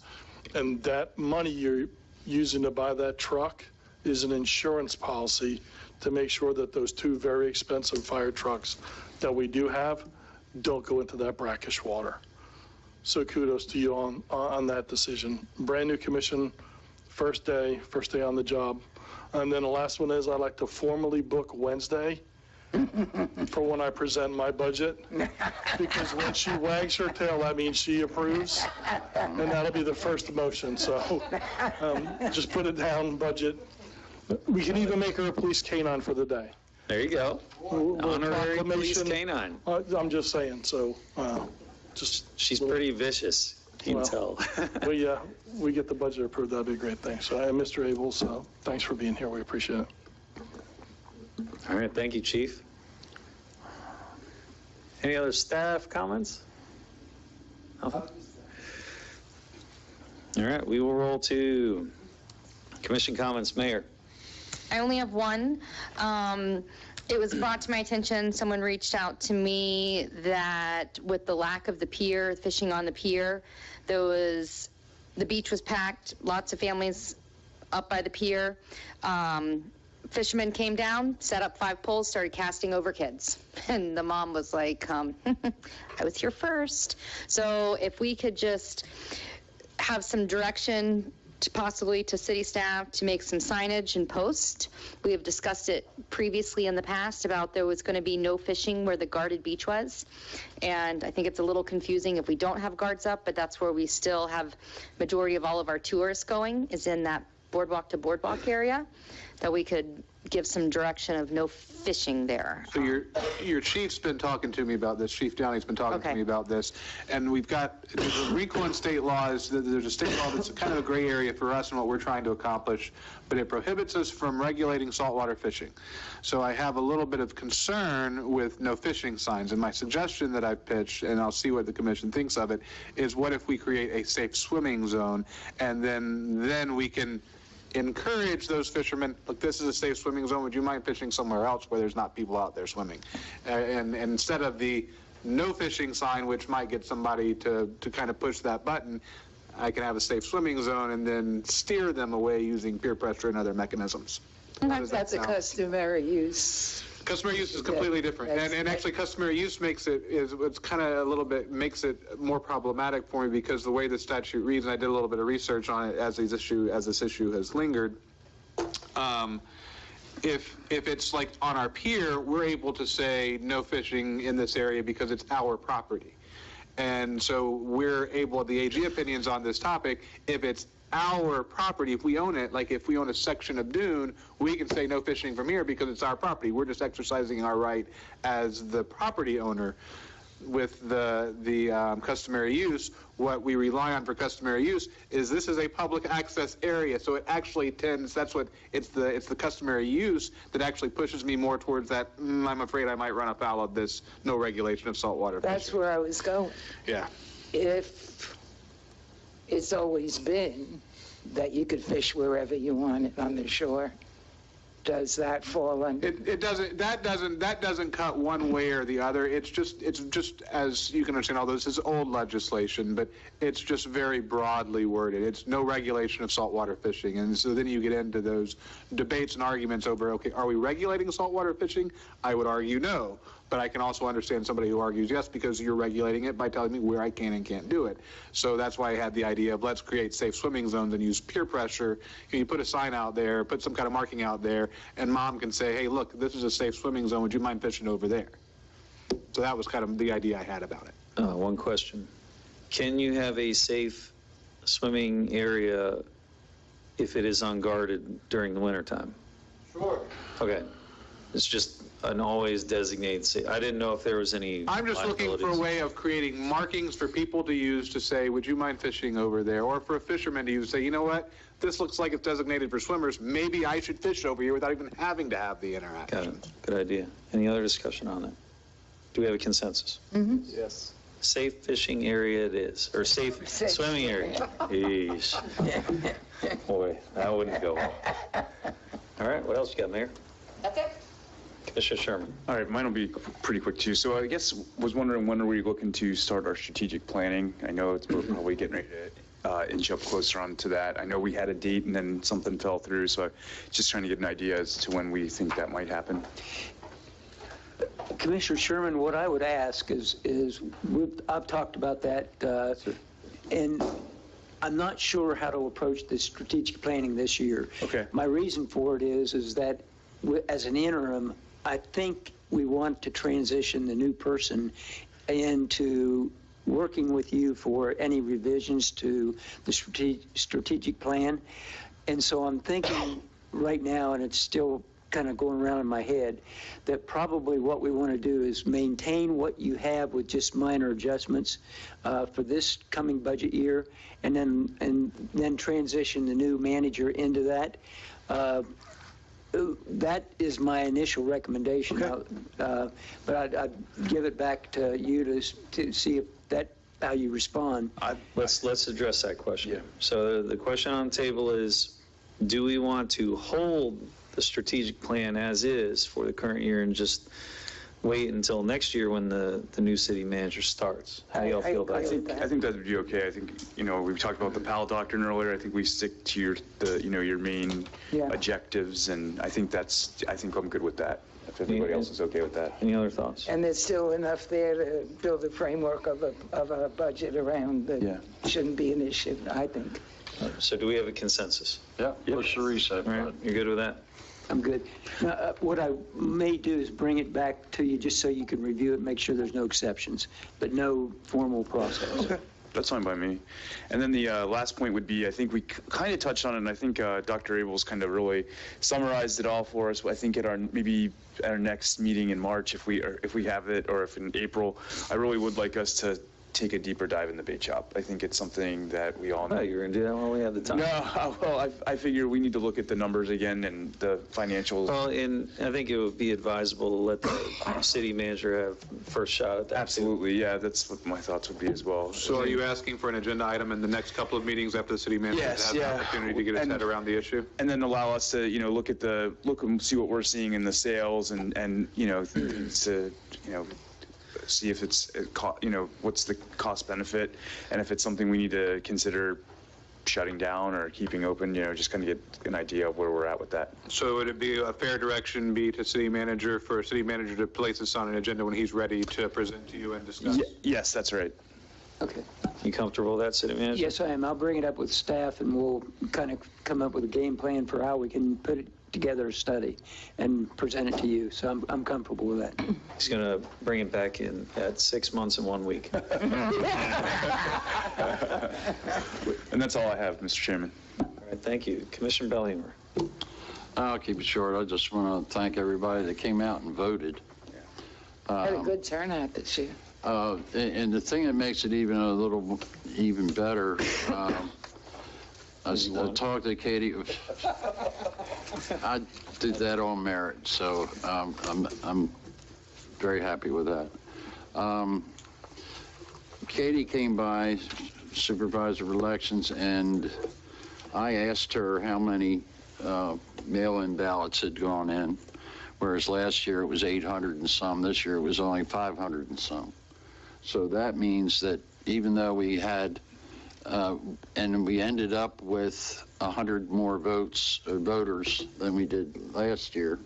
and that money you're using to buy that truck is an insurance policy to make sure that those 2 very expensive fire trucks that we do have don't go into that brackish water. So kudos to you on that decision. Brand new commission, first day on the job. And then the last one is I'd like to formally book Wednesday for when I present my budget, because when she wags her tail, that means she approves, and that'll be the first motion. So just put it down, budget. We can even make her a police canine for the day. There you go. Honorary police canine. I'm just saying, so She's pretty vicious, you can tell. We get the budget approved, that'd be a great thing. So, Mr. Abel, so thanks for being here, we appreciate it. All right, thank you, Chief. Any other staff comments? Nothing? All right, we will roll to commission comments. Mayor. I only have one. It was brought to my attention, someone reached out to me that with the lack of the pier, fishing on the pier, the beach was packed, lots of families up by the pier. Fishermen came down, set up 5 poles, started casting over kids. And the mom was like, I was here first. So if we could just have some direction possibly to city staff to make some signage and post. We have discussed it previously in the past about there was going to be no fishing where the guarded beach was. And I think it's a little confusing if we don't have guards up, but that's where we still have majority of all of our tourists going, is in that boardwalk to boardwalk area, that we could give some direction of no fishing there. So your chief's been talking to me about this, Chief Downey's been talking to me about this, and we've got, there's a RICO and state laws, there's a state law that's kind of a gray area for us and what we're trying to accomplish, but it prohibits us from regulating saltwater fishing. So I have a little bit of concern with no fishing signs, and my suggestion that I've pitched, and I'll see what the commission thinks of it, is what if we create a safe swimming zone, and then we can encourage those fishermen, look, this is a safe swimming zone, would you mind fishing somewhere else where there's not people out there swimming? And instead of the no fishing sign, which might get somebody to kind of push that button. I can have a safe swimming zone and then steer them away using peer pressure and other mechanisms. That's a customary use. Customary use is completely different, and actually customary use makes it's kind of a little bit, makes it more problematic for me, because the way the statute reads, and I did a little bit of research on it as this issue has lingered, if it's like on our pier, we're able to say no fishing in this area because it's our property. And so we're able, the AG opinions on this topic, if it's our property, if we own it, like if we own a section of dune, we can say no fishing from here because it's our property. We're just exercising our right as the property owner. With the customary use, what we rely on for customary use is this is a public access area, so it actually tends, that's what, it's the customary use that actually pushes me more towards that, I'm afraid I might run afoul of this no regulation of saltwater fishing. That's where I was going. Yeah. If it's always been that you could fish wherever you wanted on the shore, does that fall under? It doesn't. That doesn't cut one way or the other. It's just as you can understand, although this is old legislation, but it's just very broadly worded. It's no regulation of saltwater fishing, and so then you get into those debates and arguments over, okay, are we regulating saltwater fishing? I would argue no, but I can also understand somebody who argues yes, because you're regulating it by telling me where I can and can't do it. So that's why I had the idea of let's create safe swimming zones and use peer pressure. You put a sign out there, put some kind of marking out there, and mom can say, hey, look, this is a safe swimming zone. Would you mind fishing over there? So that was kind of the idea I had about it. One question. Can you have a safe swimming area if it is unguarded during the wintertime? Sure. Okay. It's just an always designated, I didn't know if there was any I'm just looking for a way of creating markings for people to use to say, would you mind fishing over there? Or for a fisherman to use, say, you know what? This looks like it's designated for swimmers. Maybe I should fish over here without even having to have the interaction. Got it. Good idea. Any other discussion on that? Do we have a consensus? Mm-hmm. Yes. Safe fishing area it is, or safe swimming area. Yeesh. Boy, that wouldn't go well. All right, what else you got, Mayor? That's it. Commissioner Sherman. All right, mine will be pretty quick too. So I guess was wondering, when are we looking to start our strategic planning? I know we're probably getting ready to inch up closer onto that. I know we had a date and then something fell through, so just trying to get an idea as to when we think that might happen. Commissioner Sherman, what I would ask is I've talked about that, and I'm not sure how to approach the strategic planning this year. Okay. My reason for it is that as an interim, I think we want to transition the new person into working with you for any revisions to the strategic plan. And so I'm thinking right now, and it's still kind of going around in my head, that probably what we want to do is maintain what you have with just minor adjustments for this coming budget year, and then transition the new manager into that. That is my initial recommendation. Okay. But I'd give it back to you to see if how you respond. Let's address that question. Yeah. So the question on the table is, do we want to hold the strategic plan as is for the current year and just wait until next year when the new city manager starts? How do y'all feel about that? I think that would be okay. I think, we've talked about the PAL doctrine earlier. I think we stick to your main objectives, and I think I'm good with that, if everybody else is okay with that. Any other thoughts? And there's still enough there to build a framework of a budget around that shouldn't be an issue, I think. So do we have a consensus? Yeah, push the reset button. Right. You're good with that? I'm good. Now, what I may do is bring it back to you just so you can review it, make sure there's no exceptions, but no formal process. Okay. That's fine by me. And then the last point would be, I think we kind of touched on it, and I think Dr. Abels kind of really summarized it all for us. I think at our next meeting in March, if we have it, or if in April, I really would like us to take a deeper dive in the bait shop. I think it's something that we all know. Oh, you're going to do that when we have the time. No, well, I figure we need to look at the numbers again and the financials. Well, and I think it would be advisable to let the city manager have first shot at that. Absolutely, yeah, that's what my thoughts would be as well. So are you asking for an agenda item in the next couple of meetings after the city manager has the opportunity to get his head around the issue? And then allow us to, look and see what we're seeing in the sales and see if it's, what's the cost benefit, and if it's something we need to consider shutting down or keeping open, just kind of get an idea of where we're at with that. So would it be a fair direction be to city manager, for city manager to place this on an agenda when he's ready to present to you and discuss? Yes, that's right. Okay. You comfortable with that, City Manager? Yes, I am. I'll bring it up with staff, and we'll kind of come up with a game plan for how we can put it together, a study, and present it to you. So I'm comfortable with that. He's going to bring it back in at 6 months and 1 week. And that's all I have, Mr. Chairman. All right, thank you. Commissioner Bellinger. I'll keep it short. I just want to thank everybody that came out and voted. Had a good turnout this year. And the thing that makes it even better, I talked to Katie. I did that on merit, so I'm very happy with that. Katie came by, Supervisor of Elections, and I asked her how many mail-in ballots had gone in, whereas last year it was 800 and some. This year it was only 500 and some. So that means that even though we had, and we ended up with 100 more voters than we did last year.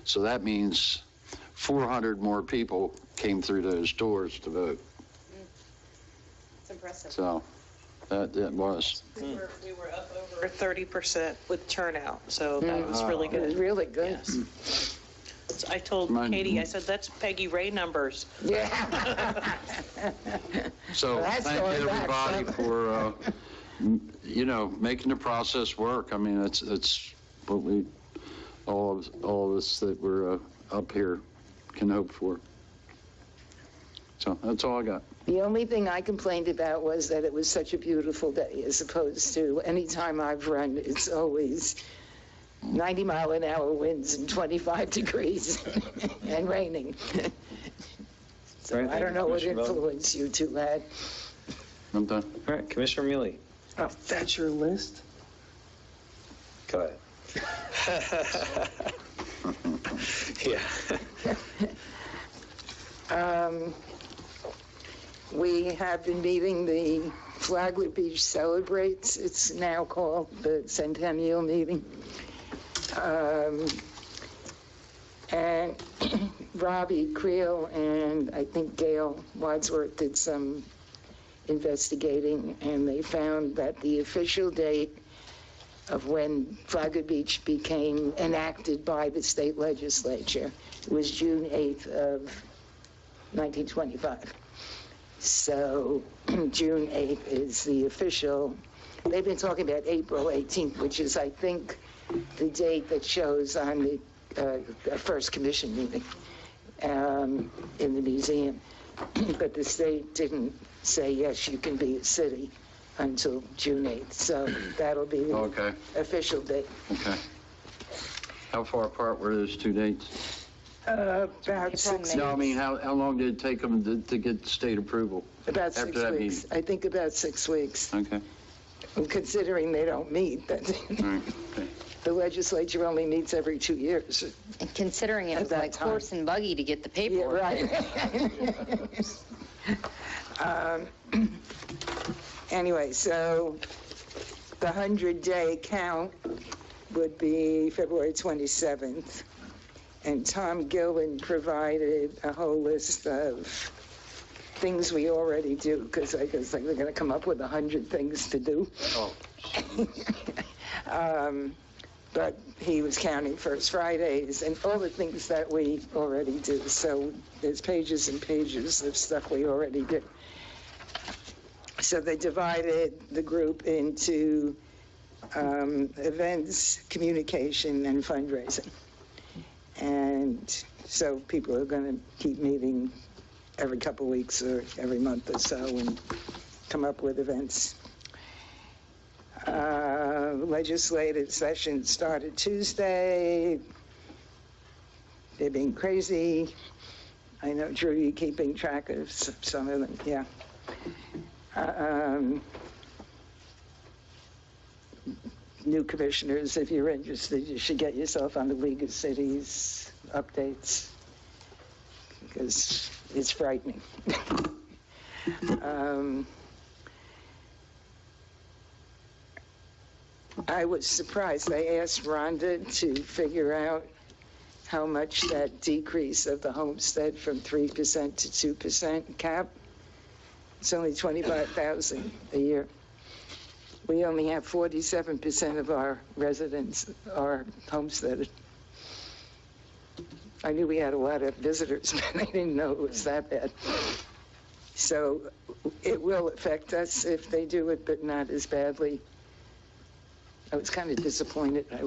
So that means 400 more people came through those doors to vote. It's impressive. So that was. We were up over 30% with turnout, so that was really good. It was really good. Yes. I told Mine- Katie, I said, that's Peggy Ray numbers. Yeah. So That's thank going back everybody some. for, making the process work. I mean, it's what we, all of us that were up here can hope for. So that's all I got. The only thing I complained about was that it was such a beautiful day, as opposed to any time I've run, it's always 90-mile-an-hour winds and 25 degrees and raining. So Right, I don't know what Commissioner Bowden. influence you two had. I'm done. All right, Commissioner Mealy. Oh, that's your list? Go ahead. Yeah. We have been meeting the Flagler Beach Celebrates. It's now called the Centennial Meeting. And Robbie Creel and I think Gail Wadsworth did some investigating, and they found that the official date of when Flagler Beach became enacted by the state legislature was June 8th of 1925. So June 8th is the official. They've been talking about April 18th, which is, I think, the date that shows on the first commission meeting in the museum. But the state didn't say, yes, you can be a city until June 8th. So that'll be the official date. Okay. How far apart were those two dates? About 6 No, I weeks. mean, how long did it take them to get state approval? About after 6 that weeks. meeting? I think about 6 weeks. Okay. And considering they don't meet, that All right. Okay. the legislature only meets every 2 years. And considering it At was that like time. horse and buggy to get the Yeah, paperwork. right. Anyway, so the 100-day count would be February 27th. And Tom Gillen provided a whole list of things we already do, because I guess they're going to come up with 100 things to do. But he was counting First Fridays and all the things that we already do. So there's pages and pages of stuff we already do. So they divided the group into events, communication, and fundraising. And so people are going to keep meeting every couple weeks or every month or so and come up with events. Legislative session started Tuesday. They're being crazy. I know, Drew, you're keeping track of some of them, yeah. New commissioners, if you're interested, you should get yourself on the League of Cities updates, because It's frightening. I was surprised. I asked Rhonda to figure out how much that decrease of the homestead from 3% to 2% cap. It's only $25,000 a year. We only have 47% of our residents are homesteaded. I knew we had a lot of visitors, but I didn't know it was that bad. So it will affect us if they do it, but not as badly. I was kind of disappointed. I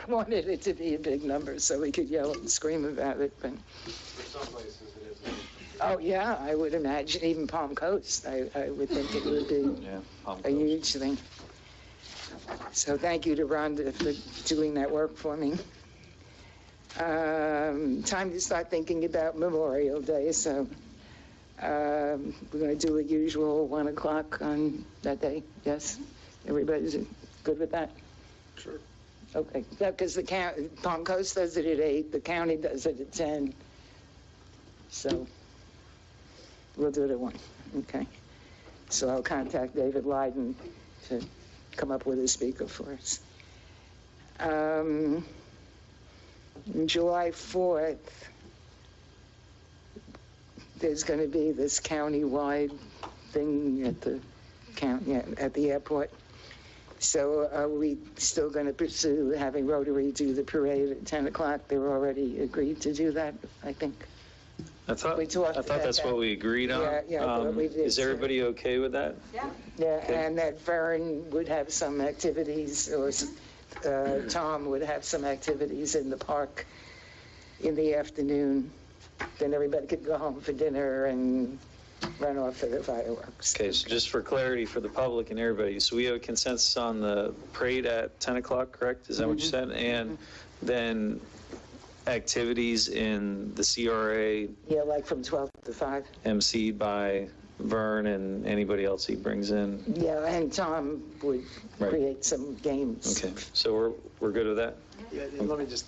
wanted it to be a big number so we could yell and scream about it, but. For some places it is. Oh, yeah, I would imagine, even Palm Coast, I would think it would be a huge thing. So thank you to Rhonda for doing that work for me. Time to start thinking about Memorial Day, so we're going to do a usual 1 o'clock on that day, yes? Everybody's good with that? Sure. Okay, because the county, Palm Coast does it at 8, the county does it at 10, so we'll do it at 1, okay? So I'll contact David Lyden to come up with a speaker for us. July 4th, there's going to be this county-wide thing at the county, at the airport. So are we still going to pursue having Rotary do the parade at 10 o'clock? They're already agreed to do that, I think. I thought about that's that. what we agreed on. Yeah, we did. Is everybody okay with that? Yeah. Yeah, and that Vern would have some activities, or Tom would have some activities in the park in the afternoon. Then everybody could go home for dinner and run off for the fireworks. Okay, so just for clarity for the public and everybody, so we have a consensus on the parade at 10 o'clock, correct? Is that what you said? And then activities in the CRA? Yeah, like from 12 to 5. emceed by Vern and anybody else he brings in? Yeah, and Tom would create some games. Okay, so we're good with that? Yeah, let me just,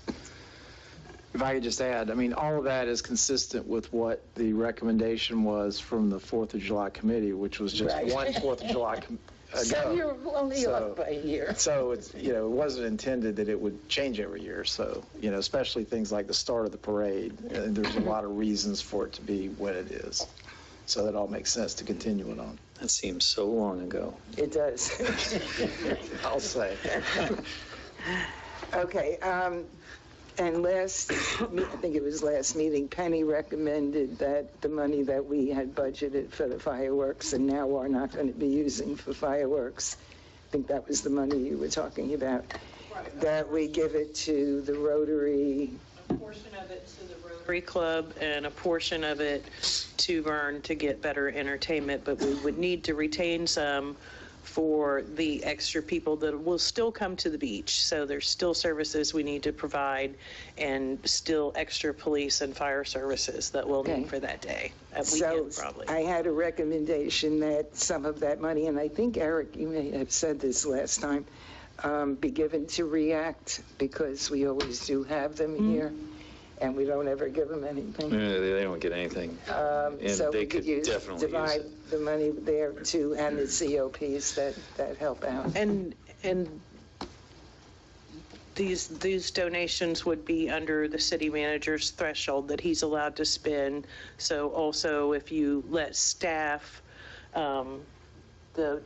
if I could just add, I mean, all of that is consistent with what the recommendation was from the 4th of July committee, which was just one 4th of July ago. So you're only off by a year. So it's, it wasn't intended that it would change every year. So, especially things like the start of the parade, there's a lot of reasons for it to be when it is. So that all makes sense to continue it on. That seems so long ago. It does. I'll say. Okay, and I think it was last meeting, Penny recommended that the money that we had budgeted for the fireworks and now are not going to be using for fireworks, I think that was the money you were talking about, that we give it to the Rotary. A portion of it to the Rotary Club and a portion of it to Vern to get better entertainment, but we would need to retain some for the extra people that will still come to the beach. So there's still services we need to provide and still extra police and fire services that we'll need for that day, at weekend probably. I had a recommendation that some of that money, and I think, Eric, you may have said this last time, be given to REACT, because we always do have them here, and we don't ever give them anything. They don't get anything. And So they we could definitely divide use it. the money there too, and the COPs that help out. And these donations would be under the city manager's threshold that he's allowed to spend. So also if you let staff, the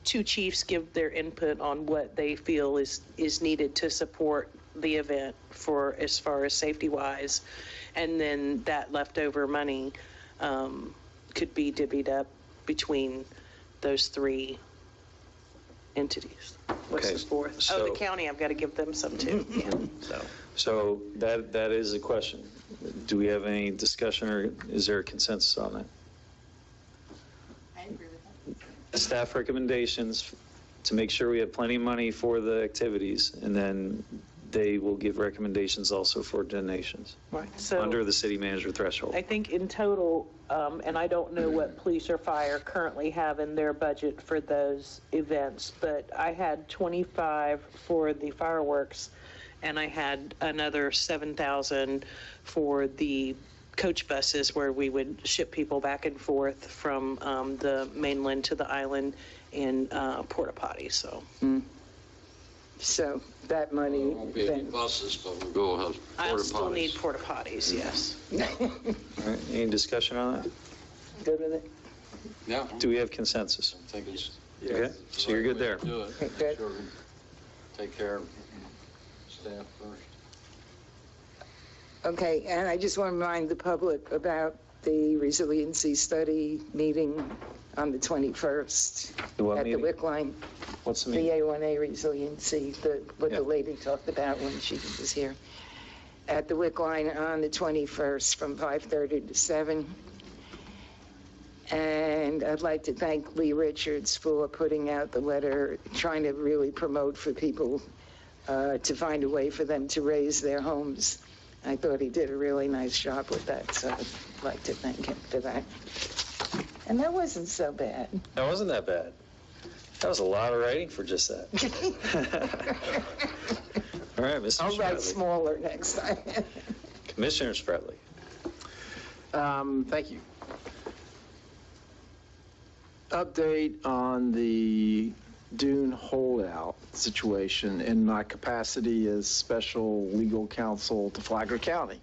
two chiefs give their input on what they feel is needed to support the event for as far as safety wise, and then that leftover money could be divvied up between those three entities. What's Okay, the fourth? so- The county, I've got to give them some too. Yeah, So that is a question. Do we have any discussion, or is there a consensus on that? I agree with that. Staff recommendations to make sure we have plenty of money for the activities, and then they will give recommendations also for donations. Right. So Under the city manager threshold. I think in total, and I don't know what police or fire currently have in their budget for those events, but I had 25 for the fireworks, and I had another 7,000 for the coach buses where we would ship people back and forth from the mainland to the island in porta potties, so. So that money, Won't be any then, buses, but we'll go have I'll porta still need potties. porta potties, yes. All right, any discussion on that? good with it? Yeah. Do we have consensus? I think it's. Okay, so you're good there. Do it. Good. Sure. Take care of staff first. Okay, and I just want to remind the public about the resiliency study meeting on the 21st The what at meeting? the WIC line. What's the The meeting? A1A resiliency, what Yeah. the lady talked about when she was here. At the WIC line on the 21st from 5:30 to 7. And I'd like to thank Lee Richards for putting out the letter, trying to really promote for people to find a way for them to raise their homes. I thought he did a really nice job with that, so I'd like to thank him for that. And that wasn't so bad. That wasn't that bad. That was a lot of writing for just that. All right, Mr. I'll write Spratley. smaller next time. Commissioner Spratley. Thank you. Update on the dune holdout situation in my capacity as special legal counsel to Flagler County.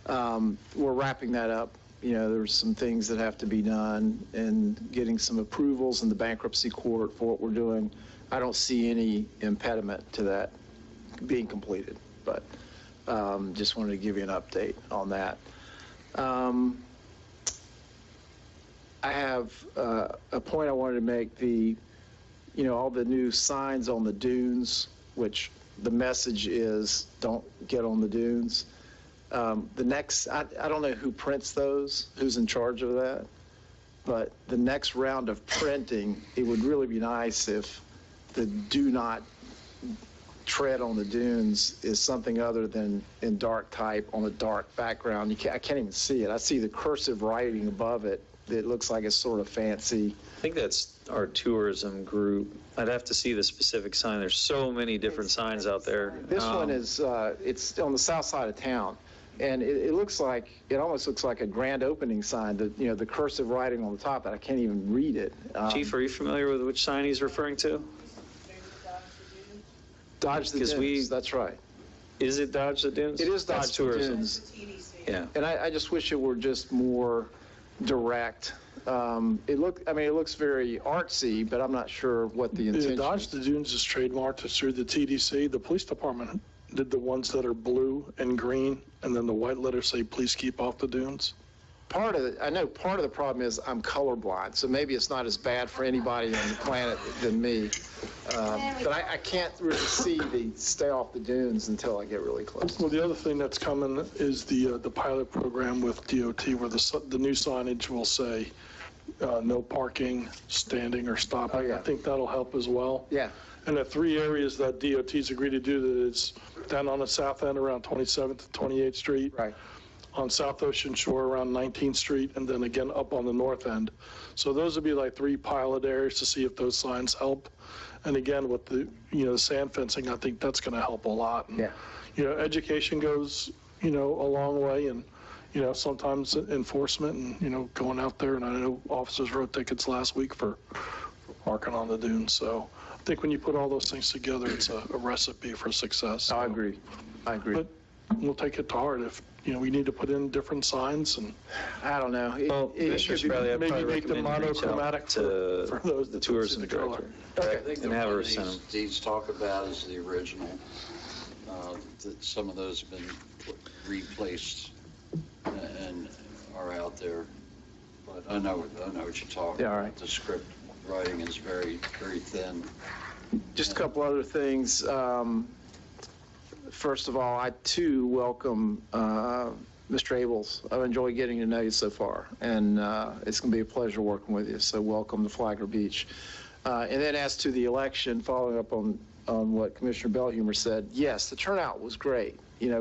We're wrapping that up. You know, there's some things that have to be done and getting some approvals in the bankruptcy court for what we're doing. I don't see any impediment to that being completed, but just wanted to give you an update on that. I have a point I wanted to make. All the new signs on the dunes, which the message is don't get on the dunes. I don't know who prints those, who's in charge of that, but the next round of printing, it would really be nice if the do not tread on the dunes is something other than in dark type on a dark background. I can't even see it. I see the cursive writing above it. It looks like it's sort of fancy. I think that's our tourism group. I'd have to see the specific sign. There's so many different signs out there. This one is, it's on the south side of town, and it almost looks like a grand opening sign, the cursive writing on the top, that I can't even read it. Chief, are you familiar with which sign he's referring to? Dodge the Dunes, that's right. Is it Dodge the Dunes? It is That's Dodge the tourism. Dunes. Yeah. And I just wish it were just more direct. It looks very artsy, but I'm not sure what the intention Yeah, Dodge the Dunes is trademarked. It's through the TDC. The police department did the ones that are blue and green, and then the white letters say, please keep off the dunes. I know part of the problem is I'm colorblind, so maybe it's not as bad for anybody on the planet than me. But I can't really see the stay off the dunes until I get really close. Well, the other thing that's coming is the pilot program with DOT, where the new signage will say, no parking, standing, or stopping. Oh, yeah. I think that'll help as well. Yeah. And the 3 areas that DOT's agreed to do, that is down on the south end around 27th to 28th Street. Right. On South Ocean Shore around 19th Street, and then again up on the north end. So those would be like 3 pilot areas to see if those signs help. And again, with the, the sand fencing, I think that's going to help a lot. And, yeah. Education goes, a long way, and, sometimes enforcement and, going out there. And I know officers wrote tickets last week for parking on the dunes. So I think when you put all those things together, it's a recipe for success. I agree. But we'll take it to heart if, we need to put in different signs, and I don't know. Commissioner Spratley, I'd maybe probably make them recommend you reach out monochromatic to for those the that tourism don't see the color. director. I think And the have her one send them. these talk about is the original. That some of those have been replaced and are out there. But I know what you're talking Yeah, all about. right. The script writing is very, very thin. Just a couple other things. First of all, I too welcome Mr. Abels. I've enjoyed getting to know you so far, and it's going to be a pleasure working with you. So welcome to Flagler Beach. And then as to the election, following up on what Commissioner Bellhumer said, yes, the turnout was great,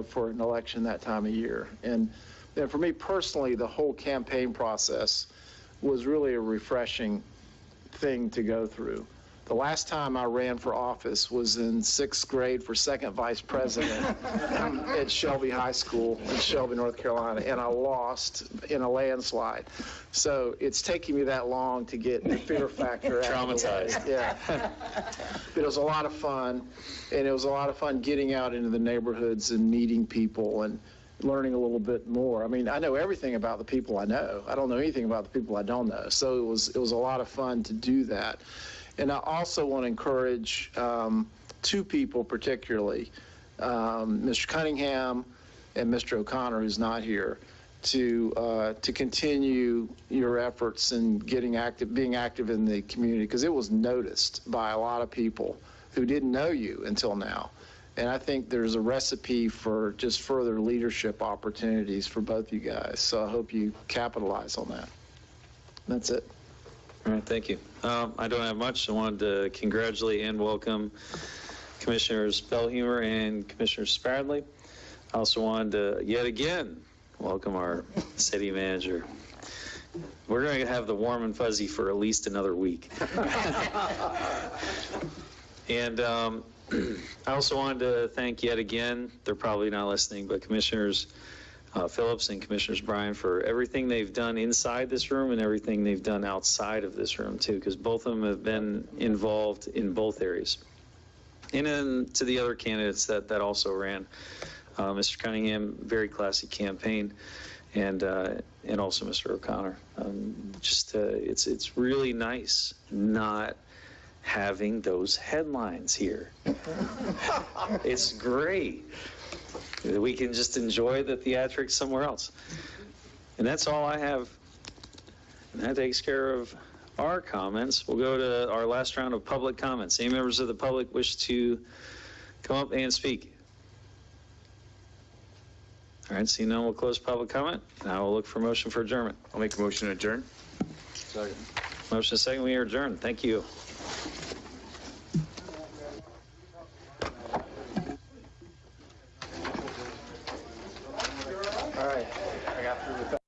for an election that time of year. And then for me personally, the whole campaign process was really a refreshing thing to go through. The last time I ran for office was in 6th grade for second vice president at Shelby High School in Shelby, North Carolina, and I lost in a landslide. So it's taking me that long to get the fear factor out of the way. Traumatized. Yeah. But it was a lot of fun, and it was a lot of fun getting out into the neighborhoods and meeting people and learning a little bit more. I mean, I know everything about the people I know. I don't know anything about the people I don't know. So it was a lot of fun to do that. And I also want to encourage two people particularly, Mr. Cunningham and Mr. O'Connor, who's not here, to continue your efforts in being active in the community, because it was noticed by a lot of people who didn't know you until now. And I think there's a recipe for just further leadership opportunities for both you guys. So I hope you capitalize on that. That's it. All right, thank you. I don't have much. I wanted to congratulate and welcome Commissioners Bellhumer and Commissioner Spradley. I also wanted to, yet again, welcome our city manager. We're going to have the warm and fuzzy for at least another week. And I also wanted to thank yet again, they're probably not listening, but Commissioners Phillips and Commissioners Bryan for everything they've done inside this room and everything they've done outside of this room too, because both of them have been involved in both areas. And then to the other candidates that also ran, Mr. Cunningham, very classy campaign, and also Mr. O'Connor. It's really nice not having those headlines here. It's great. We can just enjoy the theatrics somewhere else. And that's all I have. And that takes care of our comments. We'll go to our last round of public comments. Any members of the public wish to come up and speak? All right, seeing none, we'll close public comment. Now we'll look for motion for adjournment. I'll make a motion to adjourn. Second. Motion second, we are adjourned. Thank you. All right, I got through with that.